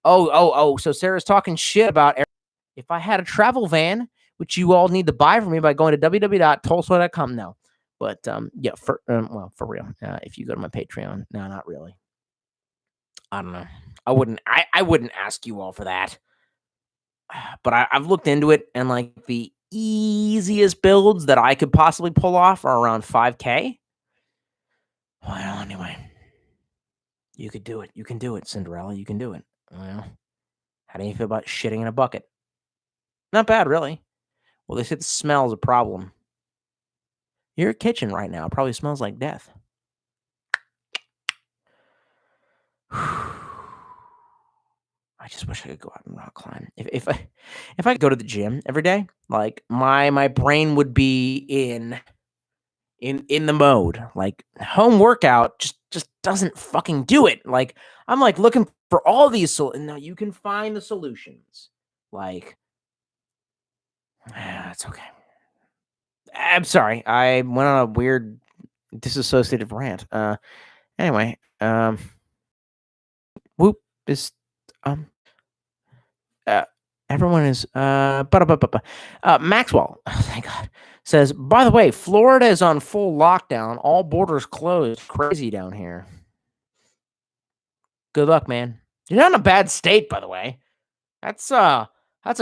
[SPEAKER 2] Oh. So Sarah's talking shit about if I had a travel van, which you all need to buy for me by going to www.tolstoy.com. No, but for real. If you go to my Patreon, no, not really. I don't know. I wouldn't ask you all for that. But I've looked into it, and like the easiest builds that I could possibly pull off are around 5K. Well, anyway, you could do it. You can do it, Cinderella. You can do it. Well, how do you feel about shitting in a bucket? Not bad, really. Well, they said the smell is a problem. Your kitchen right now probably smells like death. I just wish I could go out and rock climb. If I could go to the gym every day, like my brain would be in the mode. Like home workout just doesn't fucking do it. Like I'm like looking for all these no, you can find the solutions. Like it's okay. I'm sorry. I went on a weird disassociative rant. Anyway, whoop is everyone is Maxwell, oh, thank God, says, by the way, Florida is on full lockdown, all borders closed. Crazy down here. Good luck, man. You're not in a bad state, by the way. That's a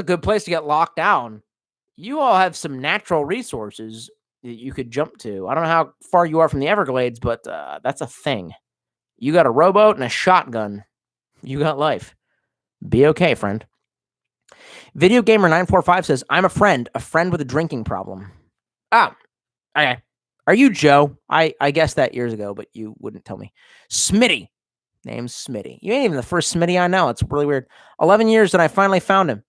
[SPEAKER 2] good place to get locked down. You all have some natural resources that you could jump to. I don't know how far you are from the Everglades, but that's a thing. You got a rowboat and a shotgun. You got life. Be okay, friend. Video Gamer 945 says, I'm a friend with a drinking problem. Ah, okay. Are you Joe? I guessed that years ago, but you wouldn't tell me. Smitty. Name's Smitty. You ain't even the first Smitty I know. It's really weird. 11 years and I finally found him.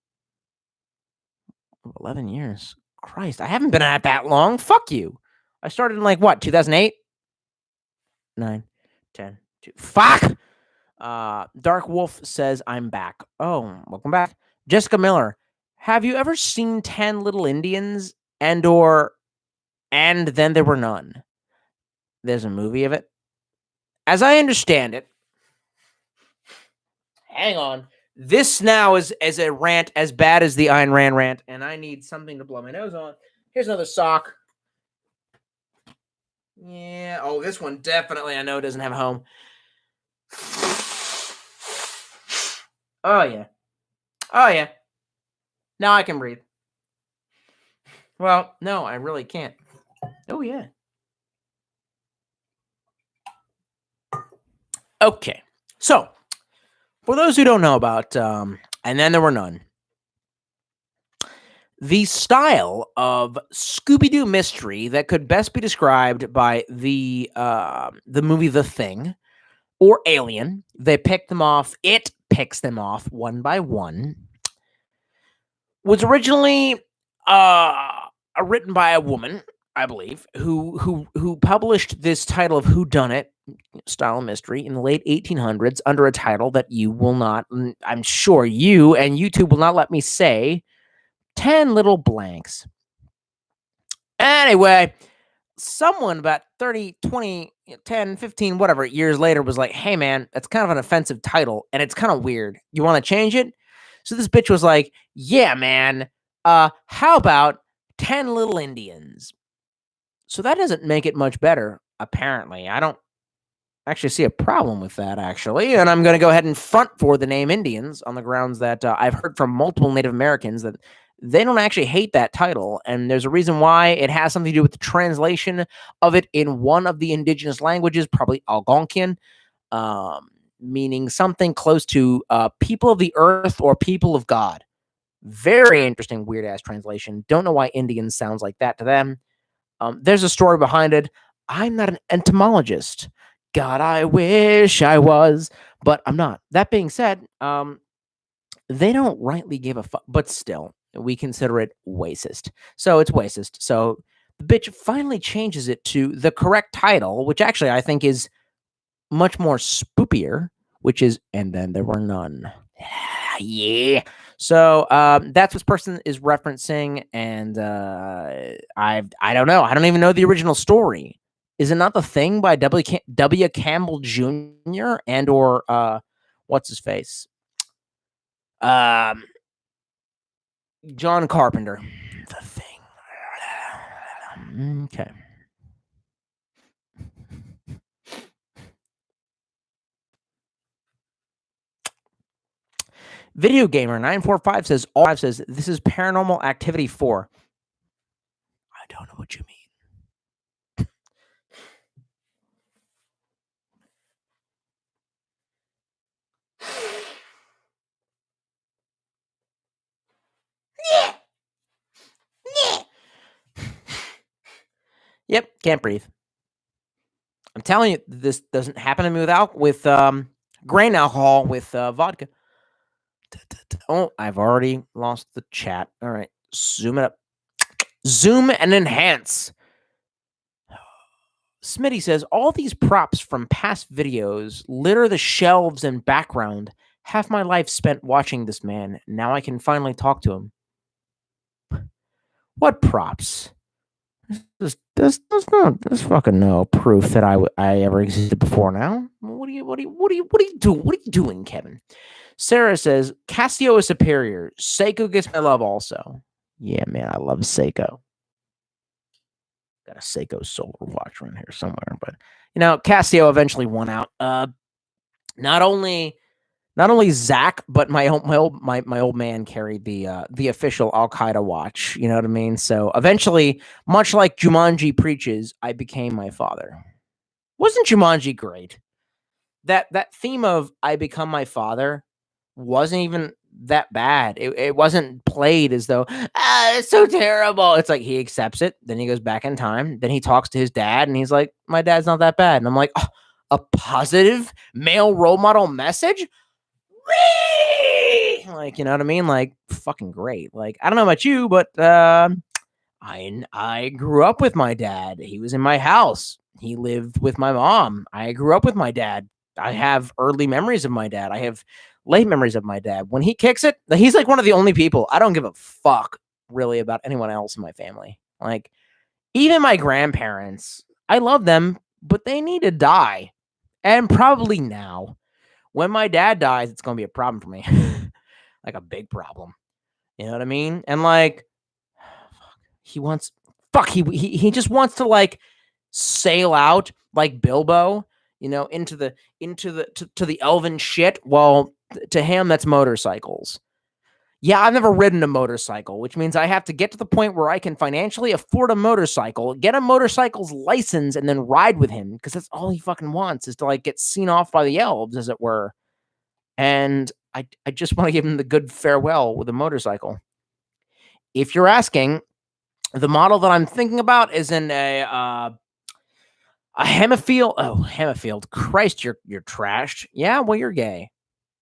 [SPEAKER 2] 11 years. Christ, I haven't been at that long. Fuck you. I started in like what, 2008? 9, 10, 2. Fuck! Dark Wolf says, I'm back. Oh, welcome back. Jessica Miller, have you ever seen 10 Little Indians and then there were none? There's a movie of it. As I understand it, hang on. This now is as a rant as bad as the Ayn Rand rant, and I need something to blow my nose on. Here's another sock. Yeah. Oh, this one definitely I know doesn't have a home. Oh, yeah. Oh, yeah. Now I can breathe. Well, no, I really can't. Oh, yeah. Okay. So, for those who don't know about, and then there were none, the style of Scooby-Doo mystery that could best be described by the movie The Thing or Alien, they picked them off. It picks them off one by one. Was originally written by a woman, I believe, who published this title of whodunit style mystery in the late 1800s under a title that you will not, I'm sure you and YouTube will not let me say, 10 Little Blanks. Anyway, someone about 30, 20, 10, 15, whatever years later was like, hey man, that's kind of an offensive title and it's kind of weird. You want to change it? So this bitch was like, yeah, man, how about 10 Little Indians? So that doesn't make it much better, apparently. I don't actually see a problem with that, actually. And I'm going to go ahead and front for the name Indians on the grounds that I've heard from multiple Native Americans that they don't actually hate that title. And there's a reason why. It has something to do with the translation of it in one of the indigenous languages, probably Algonquian, meaning something close to people of the earth or people of God. Very interesting, weird-ass translation. Don't know why Indians sounds like that to them. There's a story behind it. I'm not an entomologist. God, I wish I was, but I'm not. That being said, they don't rightly give a fuck, but still, we consider it racist. So it's racist. So the bitch finally changes it to the correct title, which actually I think is much more spoopier, which is, and then there were none. Yeah. So that's what this person is referencing, and I don't know. I don't even know the original story. Is it not The Thing by W. Campbell Jr. and or what's his face? John Carpenter. The Thing. Okay. Video Gamer 945 says, this is Paranormal Activity 4. I don't know what you mean. Yep, can't breathe. I'm telling you, this doesn't happen to me with grain alcohol with vodka. Oh, I've already lost the chat. All right, zoom it up. Zoom and enhance. Smitty says, all these props from past videos litter the shelves and background. Half my life spent watching this man. Now I can finally talk to him. What props? There's fucking no proof that I ever existed before now. What are you doing, Kevin? Sarah says, Casio is superior. Seiko gets my love also. Yeah, man, I love Seiko. Got a Seiko solar watch around here somewhere, but Casio eventually won out. Not only Zach, but my old man carried the official Al Qaeda watch. You know what I mean? So eventually, much like Jumanji preaches, I became my father. Wasn't Jumanji great? That theme of I become my father wasn't even that bad. It wasn't played as though it's so terrible. It's like he accepts it, then he goes back in time, then he talks to his dad, and he's like, my dad's not that bad, and I'm like, a positive male role model message. Like, you know what I mean? Like, fucking great. Like, I don't know about you, but I grew up with my dad. He was in my house. He lived with my mom. I grew up with my dad. I have early memories of my dad. I have late memories of my dad. When he kicks it, he's like one of the only people. I don't give a fuck really about anyone else in my family. Like, even my grandparents, I love them, but they need to die. And probably now. When my dad dies, it's going to be a problem for me. Like a big problem. You know what I mean? And like, he wants, he just wants to like sail out like Bilbo, you know, into the to the elven shit. Well, to him, that's motorcycles. Yeah, I've never ridden a motorcycle, which means I have to get to the point where I can financially afford a motorcycle, get a motorcycle's license, and then ride with him, because that's all he fucking wants, is to like get seen off by the elves, as it were. And I just want to give him the good farewell with a motorcycle. If you're asking, the model that I'm thinking about is in a Hemifield. Oh, Hemifield. Christ, you're trashed. Yeah, well, you're gay.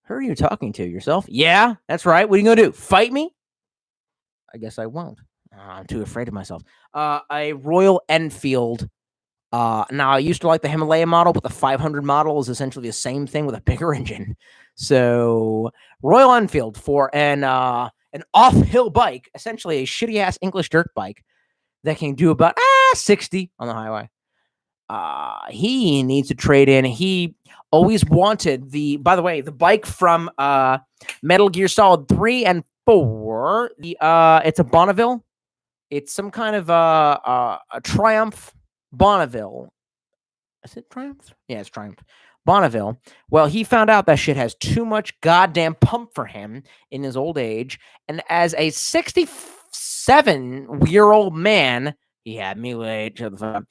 [SPEAKER 2] Who are you talking to? Yourself? Yeah, that's right. What are you gonna do? Fight me? I guess I won't. I'm too afraid of myself. A Royal Enfield. Now I used to like the Himalaya model, but the 500 model is essentially the same thing with a bigger engine. So Royal Enfield for an off-hill bike, essentially a shitty-ass English dirt bike that can do about 60 on the highway. He needs to trade in. He always wanted by the way, the bike from Metal Gear Solid 3 and 4. It's a Bonneville. It's some kind of a Triumph Bonneville. Is it Triumph? Yeah, it's Triumph. Bonneville. Well, he found out that shit has too much goddamn pump for him in his old age. And as a 67-year-old man, he had me late. You know,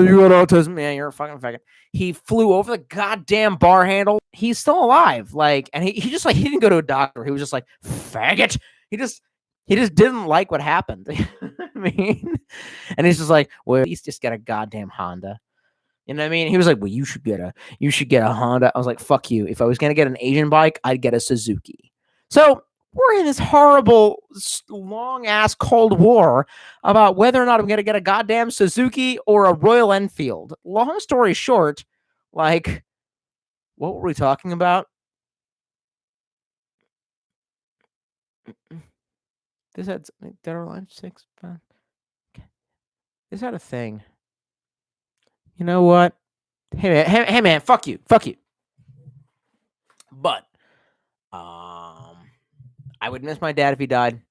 [SPEAKER 2] you got autism. Man, you're a fucking faggot. He flew over the goddamn bar handle. He's still alive. Like, and he just like, he didn't go to a doctor. He was just like, faggot. He just didn't like what happened. I mean, and he's just like, well, he's just got a goddamn Honda. You know what I mean? He was like, well, you should get a Honda. I was like, fuck you. If I was going to get an Asian bike, I'd get a Suzuki. So we're in this horrible, long-ass Cold War about whether or not I'm going to get a goddamn Suzuki or a Royal Enfield. Long story short, like, what were we talking about? This had Dead or Alive 6. This had a thing. You know what? Hey man, fuck you. But I would miss my dad if he died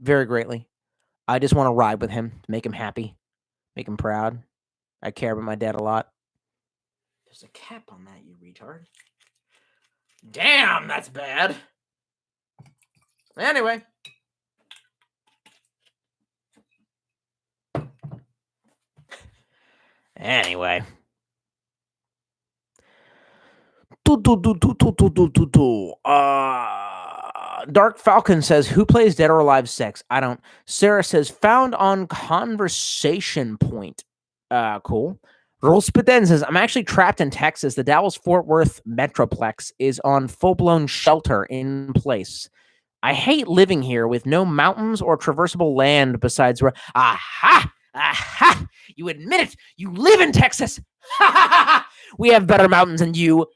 [SPEAKER 2] very greatly. I just want to ride with him, make him happy, make him proud. I care about my dad a lot. There's a cap on that, you retard. Damn, that's bad. Anyway. Dark Falcon says, who plays Dead or Alive 6? I don't. Sarah says, found on Conversation Point. Cool. Rolspeden says, I'm actually trapped in Texas. The Dallas-Fort Worth Metroplex is on full-blown shelter in place. I hate living here with no mountains or traversable land besides where... Aha! You admit it. You live in Texas. We have better mountains than you.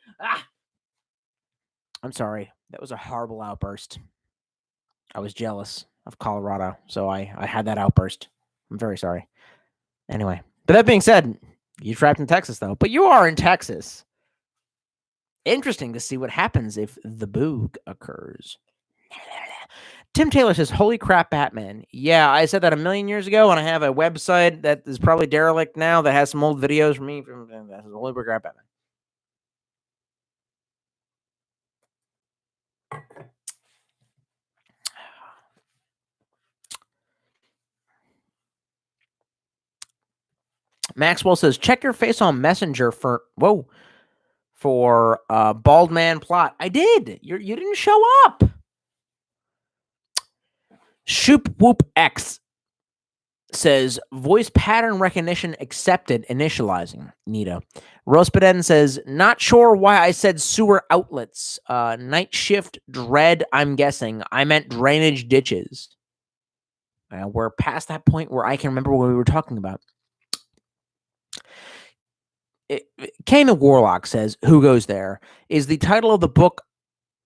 [SPEAKER 2] I'm sorry. That was a horrible outburst. I was jealous of Colorado, so I had that outburst. I'm very sorry. Anyway, but that being said, you're trapped in Texas, though. But you are in Texas. Interesting to see what happens if the boog occurs. Tim Taylor says, holy crap, Batman. Yeah, I said that a million years ago, and I have a website that is probably derelict now that has some old videos from me. That says, holy crap, Batman. Maxwell says, check your face on Messenger for Bald Man Plot. I did. You didn't show up. Shoop Whoop X. says voice pattern recognition accepted, initializing. Neato. Rospeden says not sure why I said sewer outlets. Night shift dread. I'm guessing I meant drainage ditches. We're past that point where I can remember what we were talking about. Kane Warlock says, "Who goes there?" is the title of the book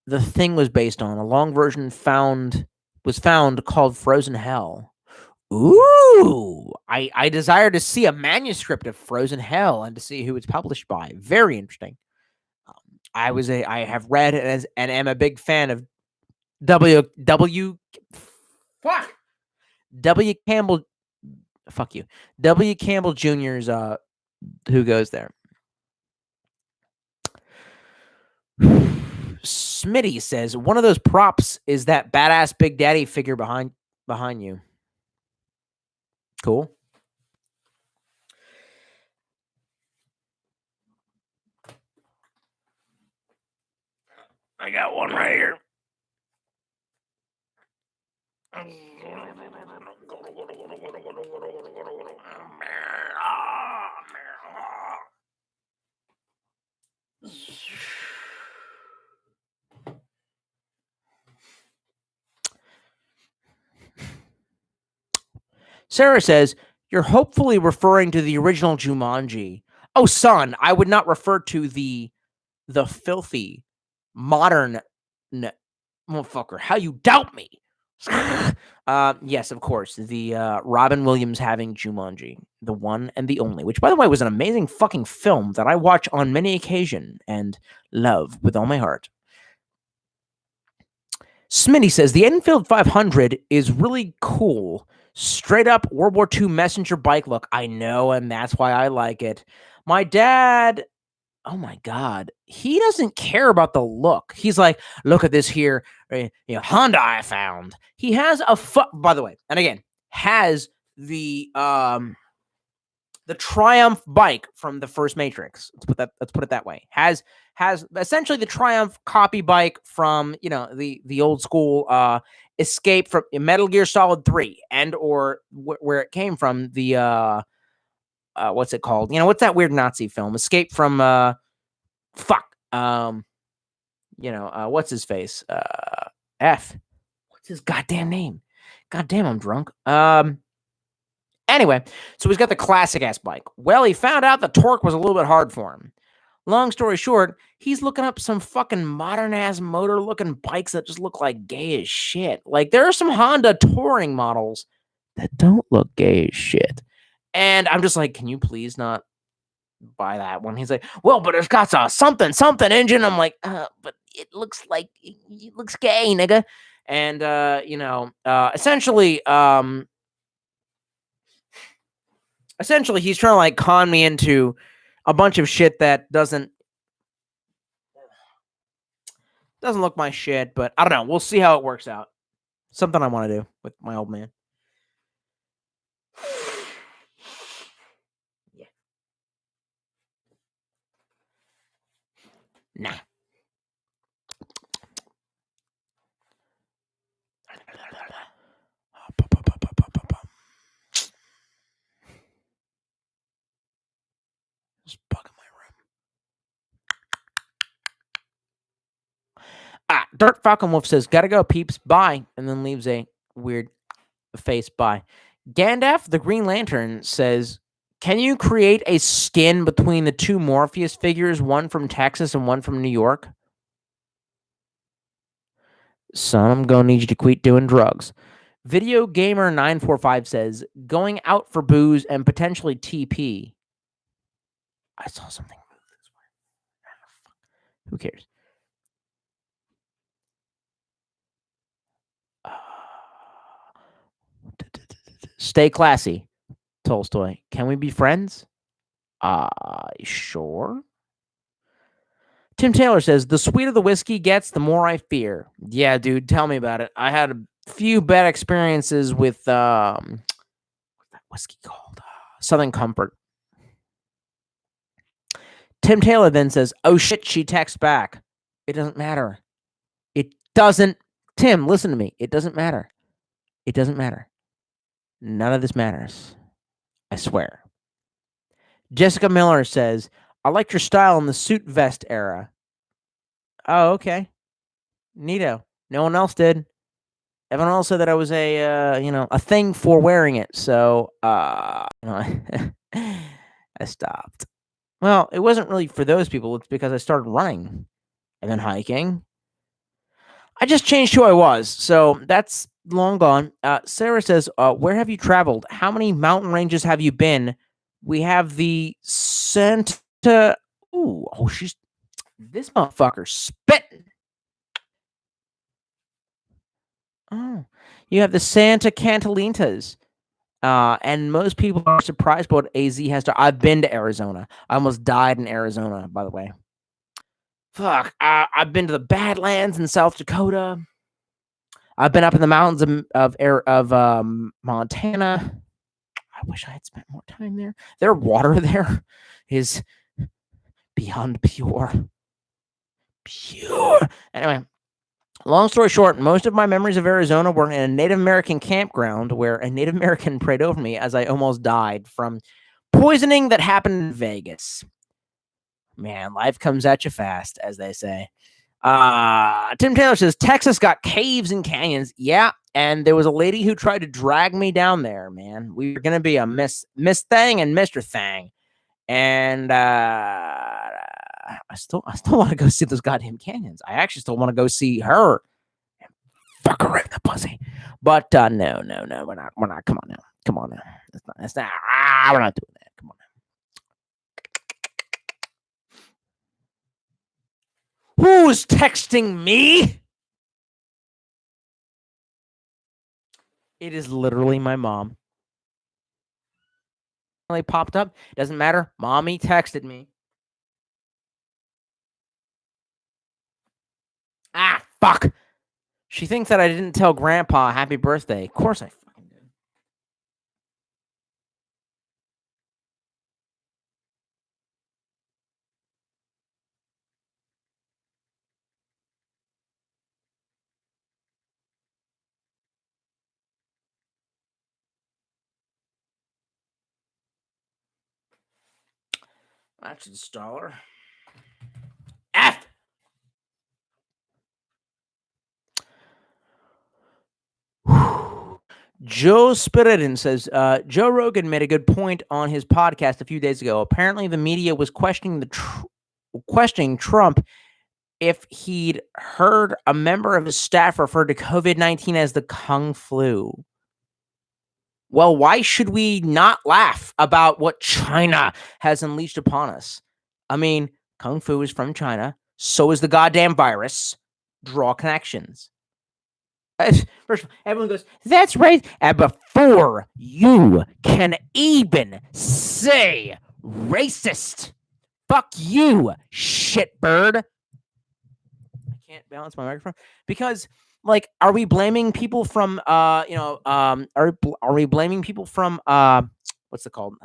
[SPEAKER 2] the thing was based on. A long version was found called Frozen Hell. Ooh, I desire to see a manuscript of Frozen Hell and to see who it's published by. Very interesting. I have read and am a big fan of W Campbell. Fuck you, W Campbell Jr.'s. Who goes there? Smitty says one of those props is that badass Big Daddy figure behind you. Cool. I got one right here. Sarah says, you're hopefully referring to the original Jumanji. Oh, son, I would not refer to the filthy modern motherfucker. How you doubt me? Yes, of course. The Robin Williams having Jumanji, the one and the only, which, by the way, was an amazing fucking film that I watch on many occasions and love with all my heart. Smitty says, the Enfield 500 is really cool. Straight up World War II messenger bike look. I know, and that's why I like it. My dad, oh my God, he doesn't care about the look. He's like, look at this here, Honda I found. He has by the way, and again, has the Triumph bike from the first Matrix. Let's put it that way. Has essentially the Triumph copy bike from, the old school Escape from Metal Gear Solid 3 and or where it came from, the what's it called? What's that weird Nazi film? Escape from what's his face? F. What's his goddamn name? Goddamn, I'm drunk. Anyway, so he's got the classic ass bike. Well, he found out the torque was a little bit hard for him. Long story short, he's looking up some fucking modern ass motor looking bikes that just look like gay as shit. Like, there are some Honda touring models that don't look gay as shit. And I'm just like, can you please not buy that one? He's like, well, but it's got a something engine. I'm like, but it looks like it looks gay, nigga. And essentially he's trying to like con me into a bunch of shit that doesn't look my shit, but I don't know. We'll see how it works out. Something I want to do with my old man. Yeah. Nah. Just bug in my room. Dirt Falcon Wolf says, gotta go, peeps, bye, and then leaves a weird face, bye. Gandalf, the Green Lantern, says, can you create a skin between the two Morpheus figures, one from Texas and one from New York? Son, I'm gonna need you to quit doing drugs. Video Gamer 945 says, going out for booze and potentially TP. I saw something move this way. Who cares? Stay classy, Tolstoy. Can we be friends? Sure. Tim Taylor says, the sweeter the whiskey gets, the more I fear. Yeah, dude, tell me about it. I had a few bad experiences with what's that whiskey called? Southern Comfort. Tim Taylor then says, oh shit, she texts back. It doesn't matter. It doesn't. Tim, listen to me. It doesn't matter. It doesn't matter. None of this matters. I swear. Jessica Miller says, I liked your style in the suit vest era. Oh, okay. Neato. No one else did. Everyone else said that I was a thing for wearing it. So, I stopped. Well, it wasn't really for those people. It's because I started running and then hiking. I just changed who I was. So that's long gone. Sarah says, where have you traveled? How many mountain ranges have you been? We have the Santa. Ooh, she's this motherfucker spitting. Oh, you have the Santa Catalinas. And most people are surprised by what AZ has to. I've been to Arizona. I almost died in Arizona, by the way. Fuck. I've been to the Badlands in South Dakota. I've been up in the mountains of Montana. I wish I had spent more time there. Their water there is beyond pure. Pure. Anyway, long story short, most of my memories of Arizona were in a Native American campground where a Native American prayed over me as I almost died from poisoning that happened in Vegas. Man, life comes at you fast, as they say. Tim Taylor says Texas got caves and canyons. Yeah, and there was a lady who tried to drag me down there. Man, we were gonna be a Miss Thang and Mister Thang, and I still want to go see those goddamn canyons. I actually still want to go see her and fuck her in the pussy. But no, we're not. Come on now. That's not. We're not doing that. Come on. Who's texting me? It is literally my mom. They popped up. Doesn't matter. Mommy texted me. Ah, fuck. She thinks that I didn't tell Grandpa happy birthday. Of course I fucking did. That's installer. F. Joe Spiridon says, Joe Rogan made a good point on his podcast a few days ago. Apparently, the media was questioning questioning Trump if he'd heard a member of his staff refer to COVID-19 as the Kung flu. Well, why should we not laugh about what China has unleashed upon us? I mean, Kung Fu is from China. So is the goddamn virus. Draw connections. First of all, everyone goes, that's right. And before you can even say racist, fuck you, shitbird. I can't balance my microphone because, like, are we blaming people from, are we blaming people from, what's it called?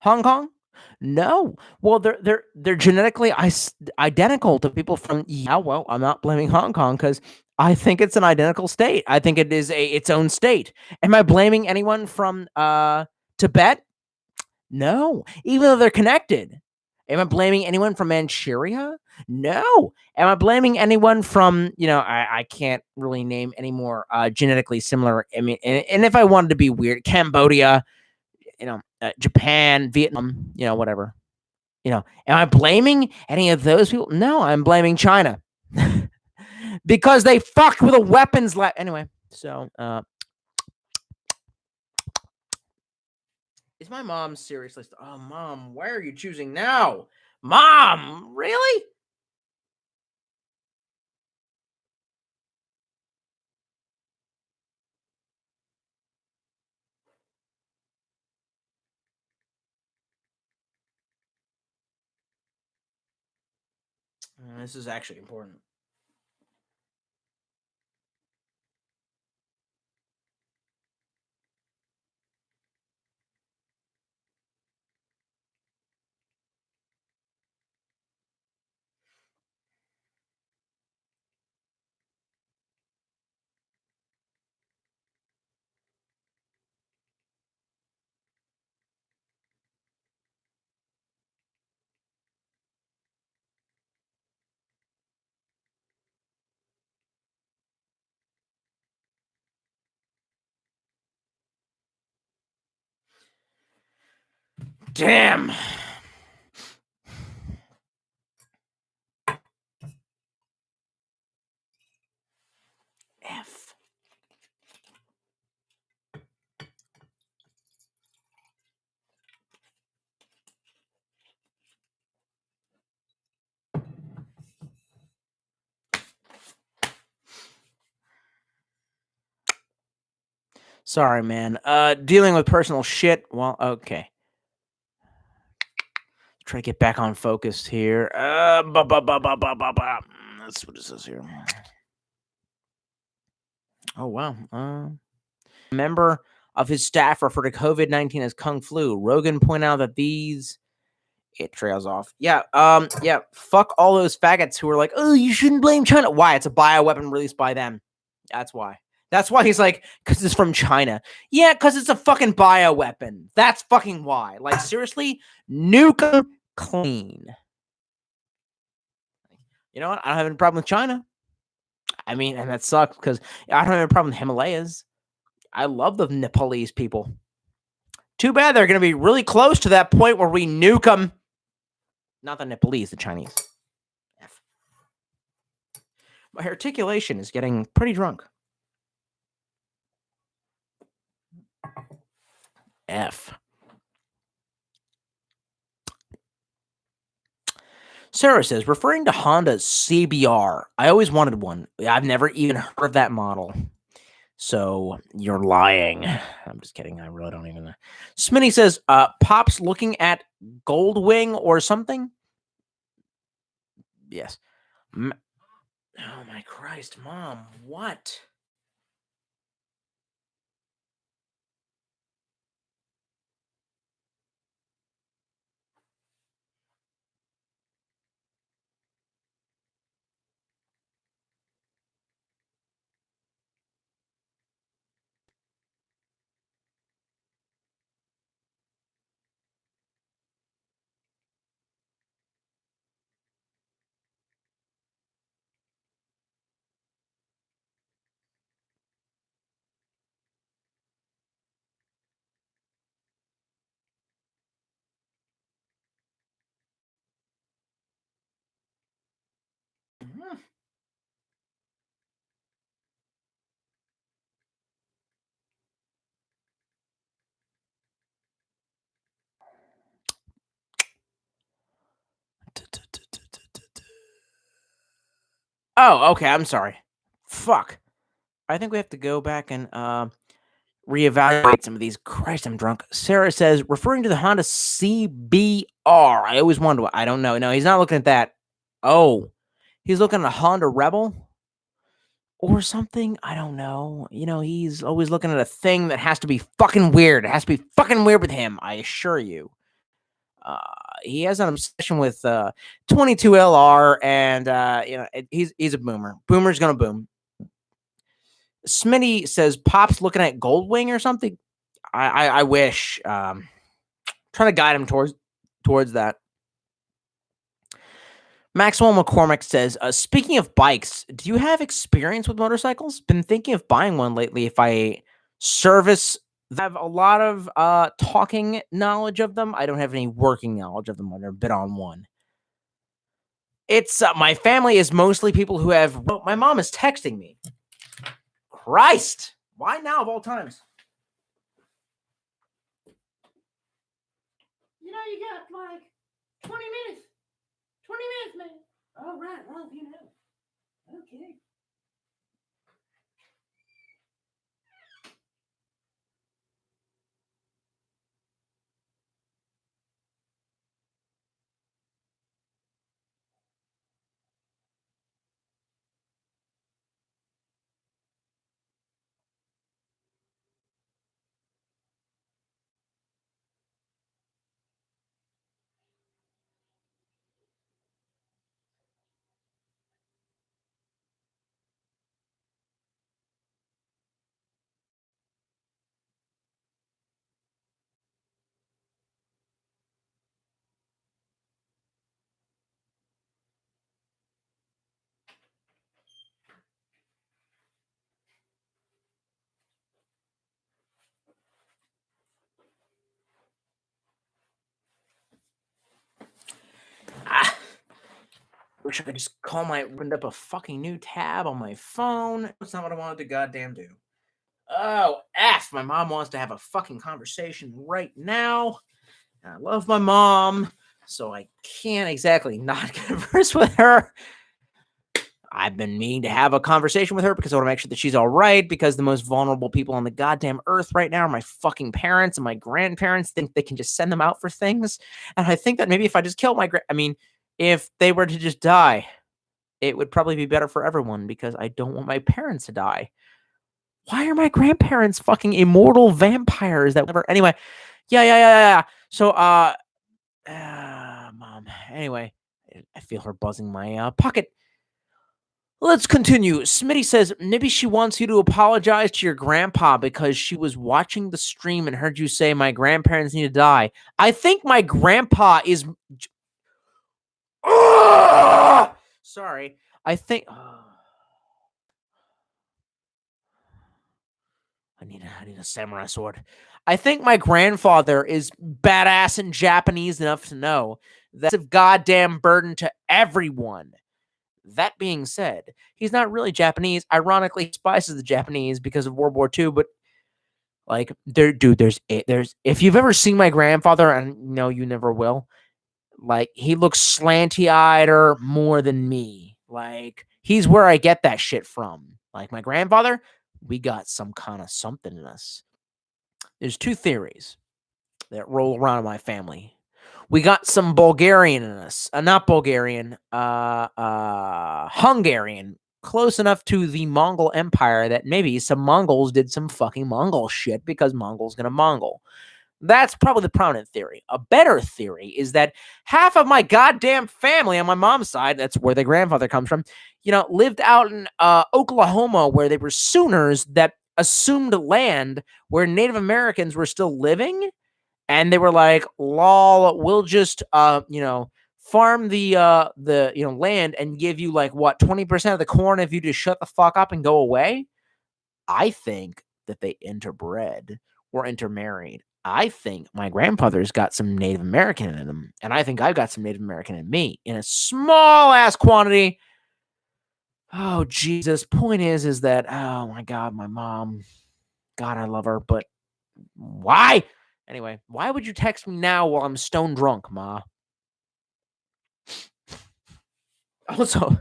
[SPEAKER 2] Hong Kong? No. Well, they're genetically identical to people from. Yeah, well, I'm not blaming Hong Kong because I think it's an identical state. I think it is its own state. Am I blaming anyone from Tibet? No. Even though they're connected. Am I blaming anyone from Manchuria? No. Am I blaming anyone from, I can't really name any more genetically similar. I mean, and if I wanted to be weird, Cambodia, Japan, Vietnam, whatever. Am I blaming any of those people? No, I'm blaming China because they fucked with a weapons lab. Anyway, so is my mom seriously? Oh, Mom, why are you choosing now? Mom, really? This is actually important. damn. F. Sorry, man. Dealing with personal shit. Well, okay. Try to get back on focus here. What is this here? Oh wow. A member of his staff referred to COVID-19 as Kung Flu. Rogan pointed out that these. It trails off. Yeah. Yeah. Fuck all those faggots who are like, oh, you shouldn't blame China. Why? It's a bioweapon released by them. That's why. That's why he's like, because it's from China. Yeah, because it's a fucking bioweapon. That's fucking why. Like, seriously, nuke them clean. You know what? I don't have any problem with China. I mean, and that sucks because I don't have a problem with Himalayas. I love the Nepalese people. Too bad they're going to be really close to that point where we nuke them. Not the Nepalese, the Chinese. F. My articulation is getting pretty drunk. F. Sarah says, referring to Honda's CBR, I always wanted one. I've never even heard of that model. So you're lying. I'm just kidding. I really don't even know. Smitty says, Pop's looking at Goldwing or something. Yes. Oh my Christ, Mom. What? Oh, okay. I'm sorry. Fuck. I think we have to go back and reevaluate some of these. Christ, I'm drunk. Sarah says, referring to the Honda CBR. I always wonder what. I don't know. No, he's not looking at that. Oh, he's looking at a Honda Rebel or something. I don't know. You know, he's always looking at a thing that has to be fucking weird. It has to be fucking weird with him. I assure you. He has an obsession with 22LR, and you know, he's a boomer. Boomer's gonna boom. Smitty says Pop's looking at Goldwing or something. I wish. Trying to guide him towards that. Maxwell McCormick says, speaking of bikes, do you have experience with motorcycles? Been thinking of buying one lately. If I service, I have a lot of talking knowledge of them. I don't have any working knowledge of them. I've never been on one. It's my family is mostly people who have. Oh, my mom is texting me. Christ, why now of all times? You know, you got like 20 minutes. 20 minutes, man. All right, well, you know. Okay. Wish I could just opened up a fucking new tab on my phone. That's not what I wanted to goddamn do. Oh, F. My mom wants to have a fucking conversation right now. And I love my mom, so I can't exactly not converse with her. I've been meaning to have a conversation with her because I want to make sure that she's all right, because the most vulnerable people on the goddamn earth right now are my fucking parents, and my grandparents think they can just send them out for things. And I think that maybe if I just kill if they were to just die, it would probably be better for everyone, because I don't want my parents to die. Why are my grandparents fucking immortal vampires that never... Anyway, yeah. So, mom. Anyway, I feel her buzzing my pocket. Let's continue. Smitty says, maybe she wants you to apologize to your grandpa because she was watching the stream and heard you say my grandparents need to die. I think my grandpa is... Sorry. I think... I need a samurai sword. I think my grandfather is badass and Japanese enough to know that's a goddamn burden to everyone. That being said, he's not really Japanese. Ironically, he despises the Japanese because of World War II. But like, there's if you've ever seen my grandfather, and no, you never will. Like, he looks slanty-eyed or more than me. Like, he's where I get that shit from. Like, my grandfather, we got some kind of something in us. There's two theories that roll around in my family. We got some Bulgarian in us. Not Bulgarian, Hungarian. Close enough to the Mongol Empire that maybe some Mongols did some fucking Mongol shit because Mongols gonna Mongol. That's probably the prominent theory. A better theory is that half of my goddamn family on my mom's side, that's where their grandfather comes from, lived out in Oklahoma, where they were Sooners that assumed land where Native Americans were still living. And they were like, lol, we'll just, farm the land and give you 20% of the corn if you just shut the fuck up and go away. I think that they interbred or intermarried. I think my grandfather's got some Native American in him, and I think I've got some Native American in me in a small ass quantity. Oh, Jesus. Point is that, oh my God, my mom, God, I love her, but why? Anyway, why would you text me now while I'm stone drunk, Ma? Also,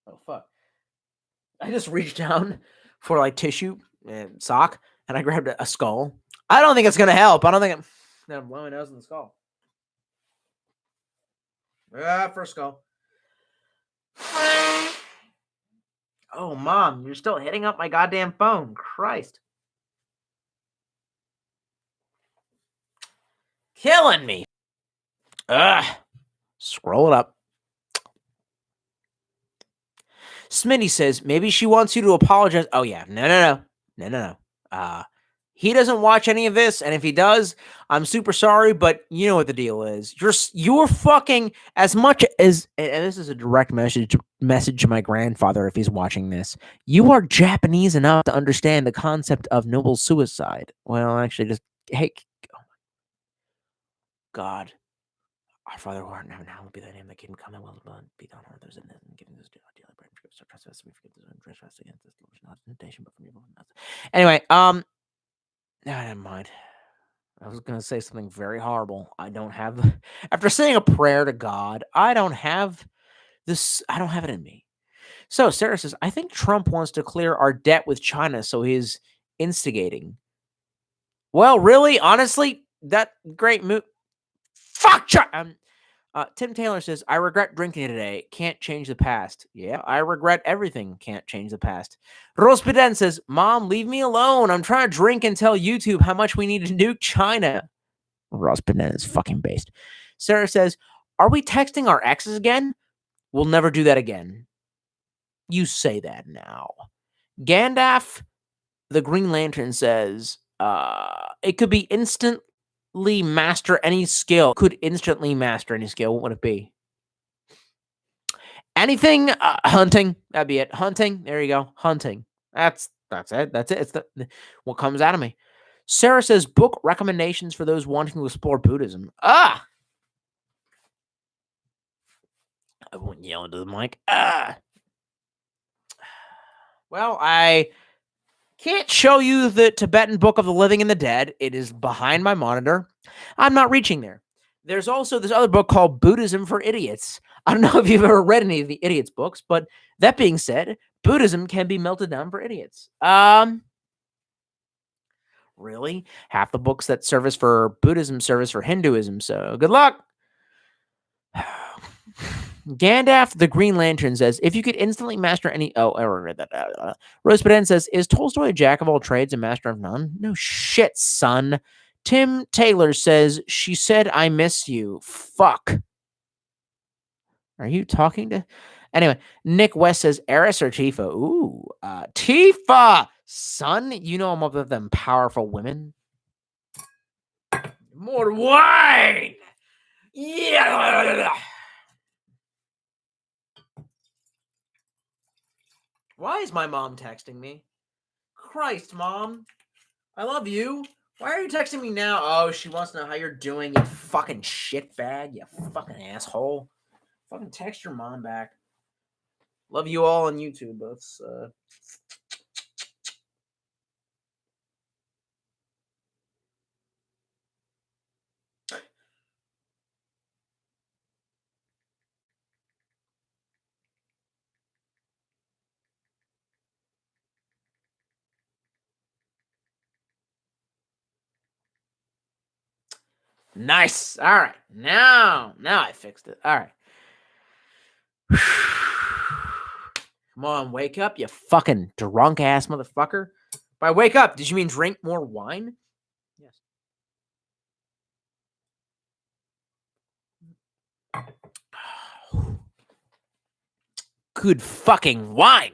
[SPEAKER 2] oh fuck. I just reached down for tissue and sock, and I grabbed a skull. I don't think it's gonna help. I don't think I'm blowing my nose in the skull. First skull. Oh, Mom, you're still hitting up my goddamn phone. Christ. Killing me. Scroll it up. Smitty says, maybe she wants you to apologize. Oh, yeah. No. He doesn't watch any of this, and if he does, I'm super sorry, but you know what the deal is. You're fucking, as much as, and this is a direct message to my grandfather if he's watching this, you are Japanese enough to understand the concept of noble suicide. Well, actually, hey, oh God. Our Father who art in heaven, hallowed be thy name. Thy kingdom come, thy will be done on earth as it is in heaven. Giving us daily bread, and forgive us our trespasses, we forgive those who trespass against us. Lord, not temptation, but from evil. Anyway, never mind. I was gonna say something very horrible. I don't have after saying a prayer to God, I don't have this. I don't have it in me. So Sarah says, I think Trump wants to clear our debt with China, so he's instigating. Well, really, honestly, that great move. Fuck China. Tim Taylor says, I regret drinking today. Can't change the past. Yeah, I regret everything. Can't change the past. Rose Piden says, Mom, leave me alone. I'm trying to drink and tell YouTube how much we need to nuke China. Rose Piden is fucking based. Sarah says, are we texting our exes again? We'll never do that again. You say that now. Gandalf, the Green Lantern, says, it could be instantly master any skill. Could instantly master any skill. What would it be? Anything? Hunting. That'd be it. Hunting. There you go. Hunting. That's it. That's it. It's what comes out of me. Sarah says, book recommendations for those wanting to explore Buddhism. I won't yell into the mic. Well, I can't show you the Tibetan Book of the Living and the Dead. It is behind my monitor. I'm not reaching there. There's also this other book called Buddhism for Idiots. I don't know if you've ever read any of the idiots books, but that being said, Buddhism can be melted down for idiots. Really? Half the books that service for Buddhism service for Hinduism, so good luck. Gandalf the Green Lantern says, if you could instantly master any... Oh, I read that. Rose Paden says, is Tolstoy a jack of all trades and master of none? No shit, son. Tim Taylor says, she said, I miss you. Fuck. Are you talking to... Anyway, Nick West says, Eris or Tifa? Ooh, Tifa! Son, you know I'm up with them powerful women. More wine! Yeah! Why is my mom texting me? Christ, Mom. I love you. Why are you texting me now? Oh, she wants to know how you're doing, you fucking shitbag, you fucking asshole. Fucking text your mom back. Love you all on YouTube. Let's, Nice. All right. Now I fixed it. All right. Come on, wake up, you fucking drunk ass motherfucker. By wake up, did you mean drink more wine? Yes. Good fucking wine.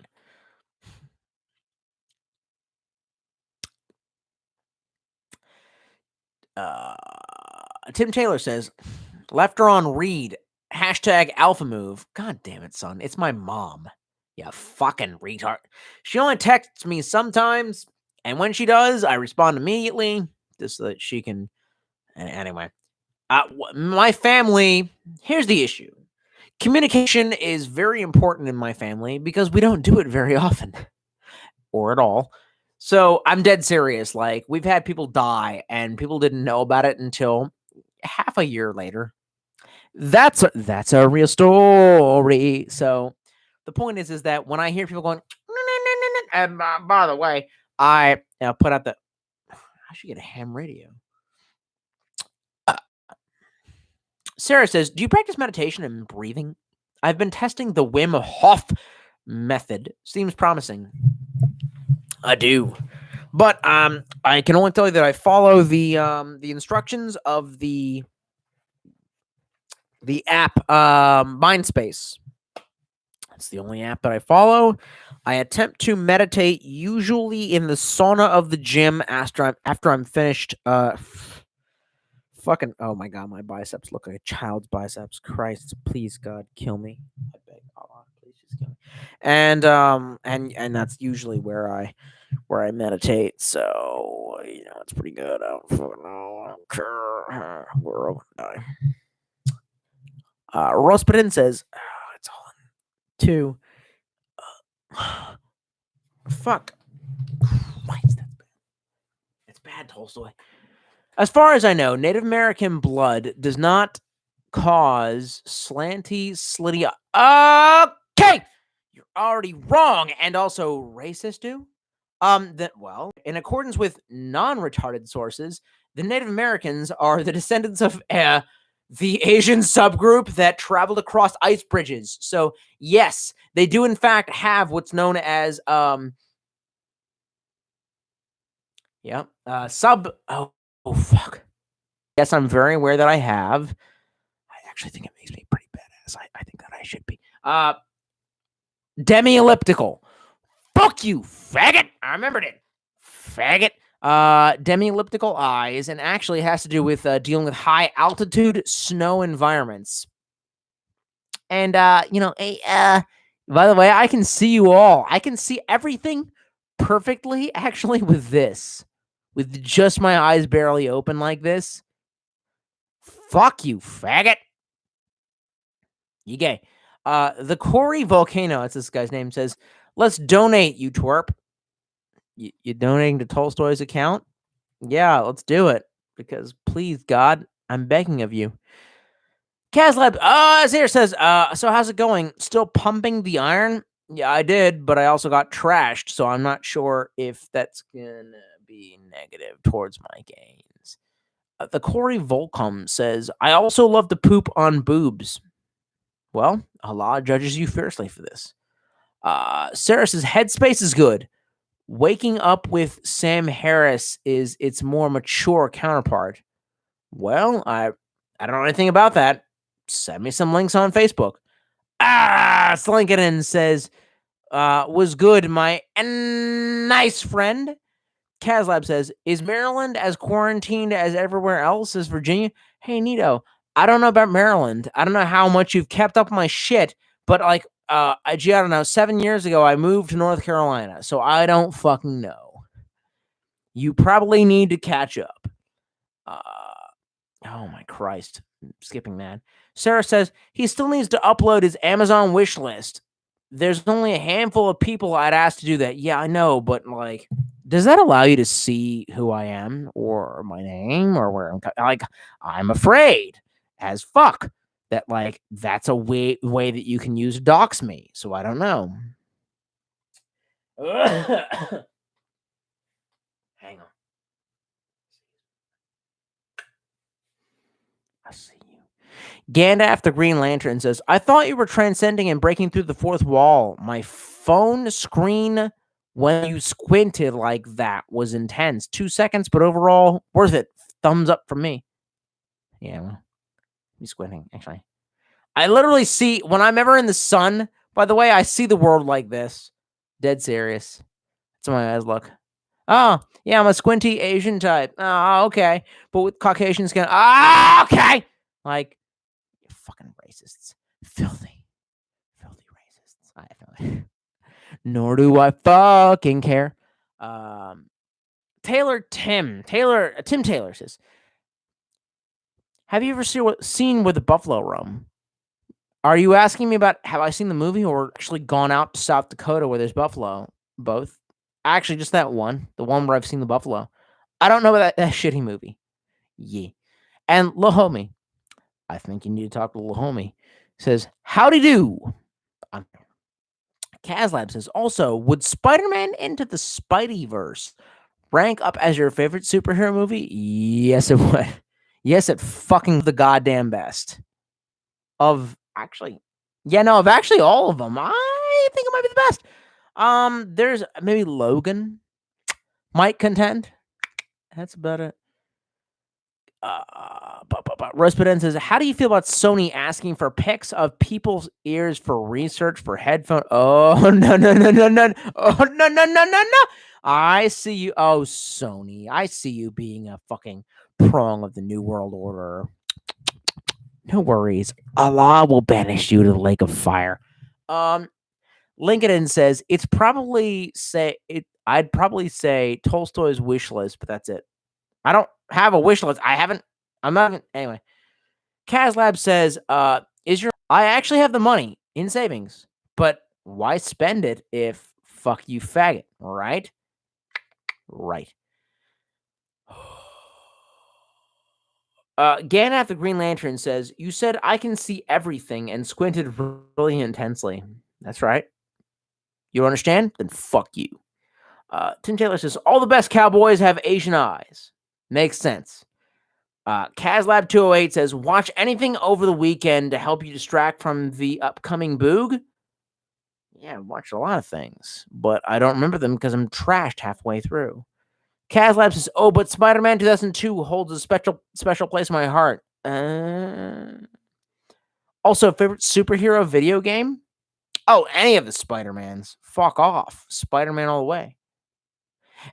[SPEAKER 2] Tim Taylor says, left her on read. Hashtag alpha move. God damn it, son. It's my mom. You fucking retard. She only texts me sometimes, and when she does, I respond immediately just so that she can. Anyway, my family, here's the issue. Communication is very important in my family because we don't do it very often or at all. So I'm dead serious. Like, we've had people die and people didn't know about it until half a year later. That's a real story. So the point is that when I hear people going, and by the way, I put out the, I should get a ham radio. Sarah says, do you practice meditation and breathing? I've been testing the Wim Hof method. Seems promising. I do. But I can only tell you that I follow the instructions of the app Mindspace. That's the only app that I follow. I attempt to meditate usually in the sauna of the gym after I'm finished. Fucking, oh my god, my biceps look like a child's biceps. Christ, please God, kill me. I beg Allah, please just kill me. And that's usually where I meditate. So it's pretty good. I don't fucking know. I don't care. We're all gonna die. Rospadin says, it's all in 2. Fuck. Christ, that's bad. It's bad, Tolstoy. As far as I know, Native American blood does not cause slanty, slitty. Okay, you're already wrong, and also racist do. Well, in accordance with non-retarded sources, the Native Americans are the descendants of the Asian subgroup that traveled across ice bridges. So yes, they do in fact have what's known as Oh, fuck. Yes, I'm very aware that I have. I actually think it makes me pretty badass. I think that I should be. Demi-elliptical. Fuck you, faggot. I remembered it. Faggot. Demi-elliptical eyes, and actually has to do with dealing with high altitude snow environments. And, by the way, I can see you all. I can see everything perfectly, actually, with this. With just my eyes barely open like this. Fuck you, faggot. You gay. The Corey Volcano, that's this guy's name, says, "Let's donate, you twerp." You donating to Tolstoy's account? Yeah, let's do it. Because please, God, I'm begging of you. Caslab, Azir says, so how's it going? Still pumping the iron? Yeah, I did, but I also got trashed, so I'm not sure if that's gonna be negative towards my gains. The Corey Volcom says, I also love to poop on boobs. Well, Allah judges you fiercely for this. Sarah says, Headspace is good. Waking Up with Sam Harris is its more mature counterpart. Well, I don't know anything about that. Send me some links on Facebook. Slinkedin says, was good, my nice friend. Caslab says, is Maryland as quarantined as everywhere else? Is Virginia? Hey, Nito, I don't know about Maryland. I don't know how much you've kept up my shit, but like, I don't know, 7 years ago, I moved to North Carolina, so I don't fucking know. You probably need to catch up. Oh my Christ. I'm skipping that. Sarah says he still needs to upload his Amazon wish list. There's only a handful of people I'd ask to do that. Yeah, I know, but like, does that allow you to see who I am or my name or where I'm like? I'm afraid as fuck that like that's a way that you can use to dox me. So I don't know. Hang on. I see you. Gandalf the Green Lantern says, I thought you were transcending and breaking through the fourth wall. My phone screen, when you squinted like that, was intense. 2 seconds, but overall, worth it. Thumbs up from me. Yeah, well, me squinting, actually. I literally see, when I'm ever in the sun, by the way, I see the world like this. Dead serious. That's how my eyes look. Oh, yeah, I'm a squinty Asian type. Oh, okay. But with Caucasian skin. Oh, okay. Like, fucking racists. Filthy racists. I have no nor do I fucking care. Tim Taylor says, have you ever seen Where the Buffalo Roam? Are you asking me about have I seen the movie or actually gone out to South Dakota where there's buffalo? Both. Actually, just that one. The one where I've seen the buffalo. I don't know about that shitty movie. Yeah. And Lahomie, I think you need to talk to Lahomie, says, howdy do. Caslab says, also, would Spider-Man Into the Spideyverse rank up as your favorite superhero movie? Yes, it would. Yes, it fucking the goddamn best. Of actually all of them. I think it might be the best. There's maybe Logan might contend. That's about it. Rospeden says, how do you feel about Sony asking for pics of people's ears for research for headphone? Oh, no. Oh, no. I see you. Oh, Sony. I see you being a fucking prong of the New World Order. No worries. Allah will banish you to the lake of fire. LinkedIn says, I'd probably say Tolstoy's wish list, but that's it. I don't have a wish list. I'm not anyway. Caslab says, I actually have the money in savings, but why spend it if fuck you faggot, right? Right. Gandalf the Green Lantern says, you said I can see everything and squinted really intensely. That's right. You understand? Then fuck you. Tim Taylor says, all the best cowboys have Asian eyes. Makes sense. Caslab208 says, watch anything over the weekend to help you distract from the upcoming boog? Yeah, I watched a lot of things, but I don't remember them because I'm trashed halfway through. Caslab says, oh, but Spider-Man 2002 holds a special place in my heart. Also, favorite superhero video game? Oh, any of the Spider-Mans. Fuck off. Spider-Man all the way.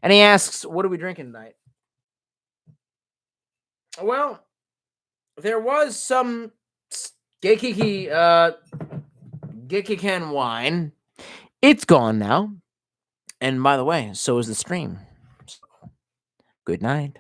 [SPEAKER 2] And he asks, what are we drinking tonight? Well, there was some Gekiken wine. It's gone now. And by the way, so is the stream. So, good night.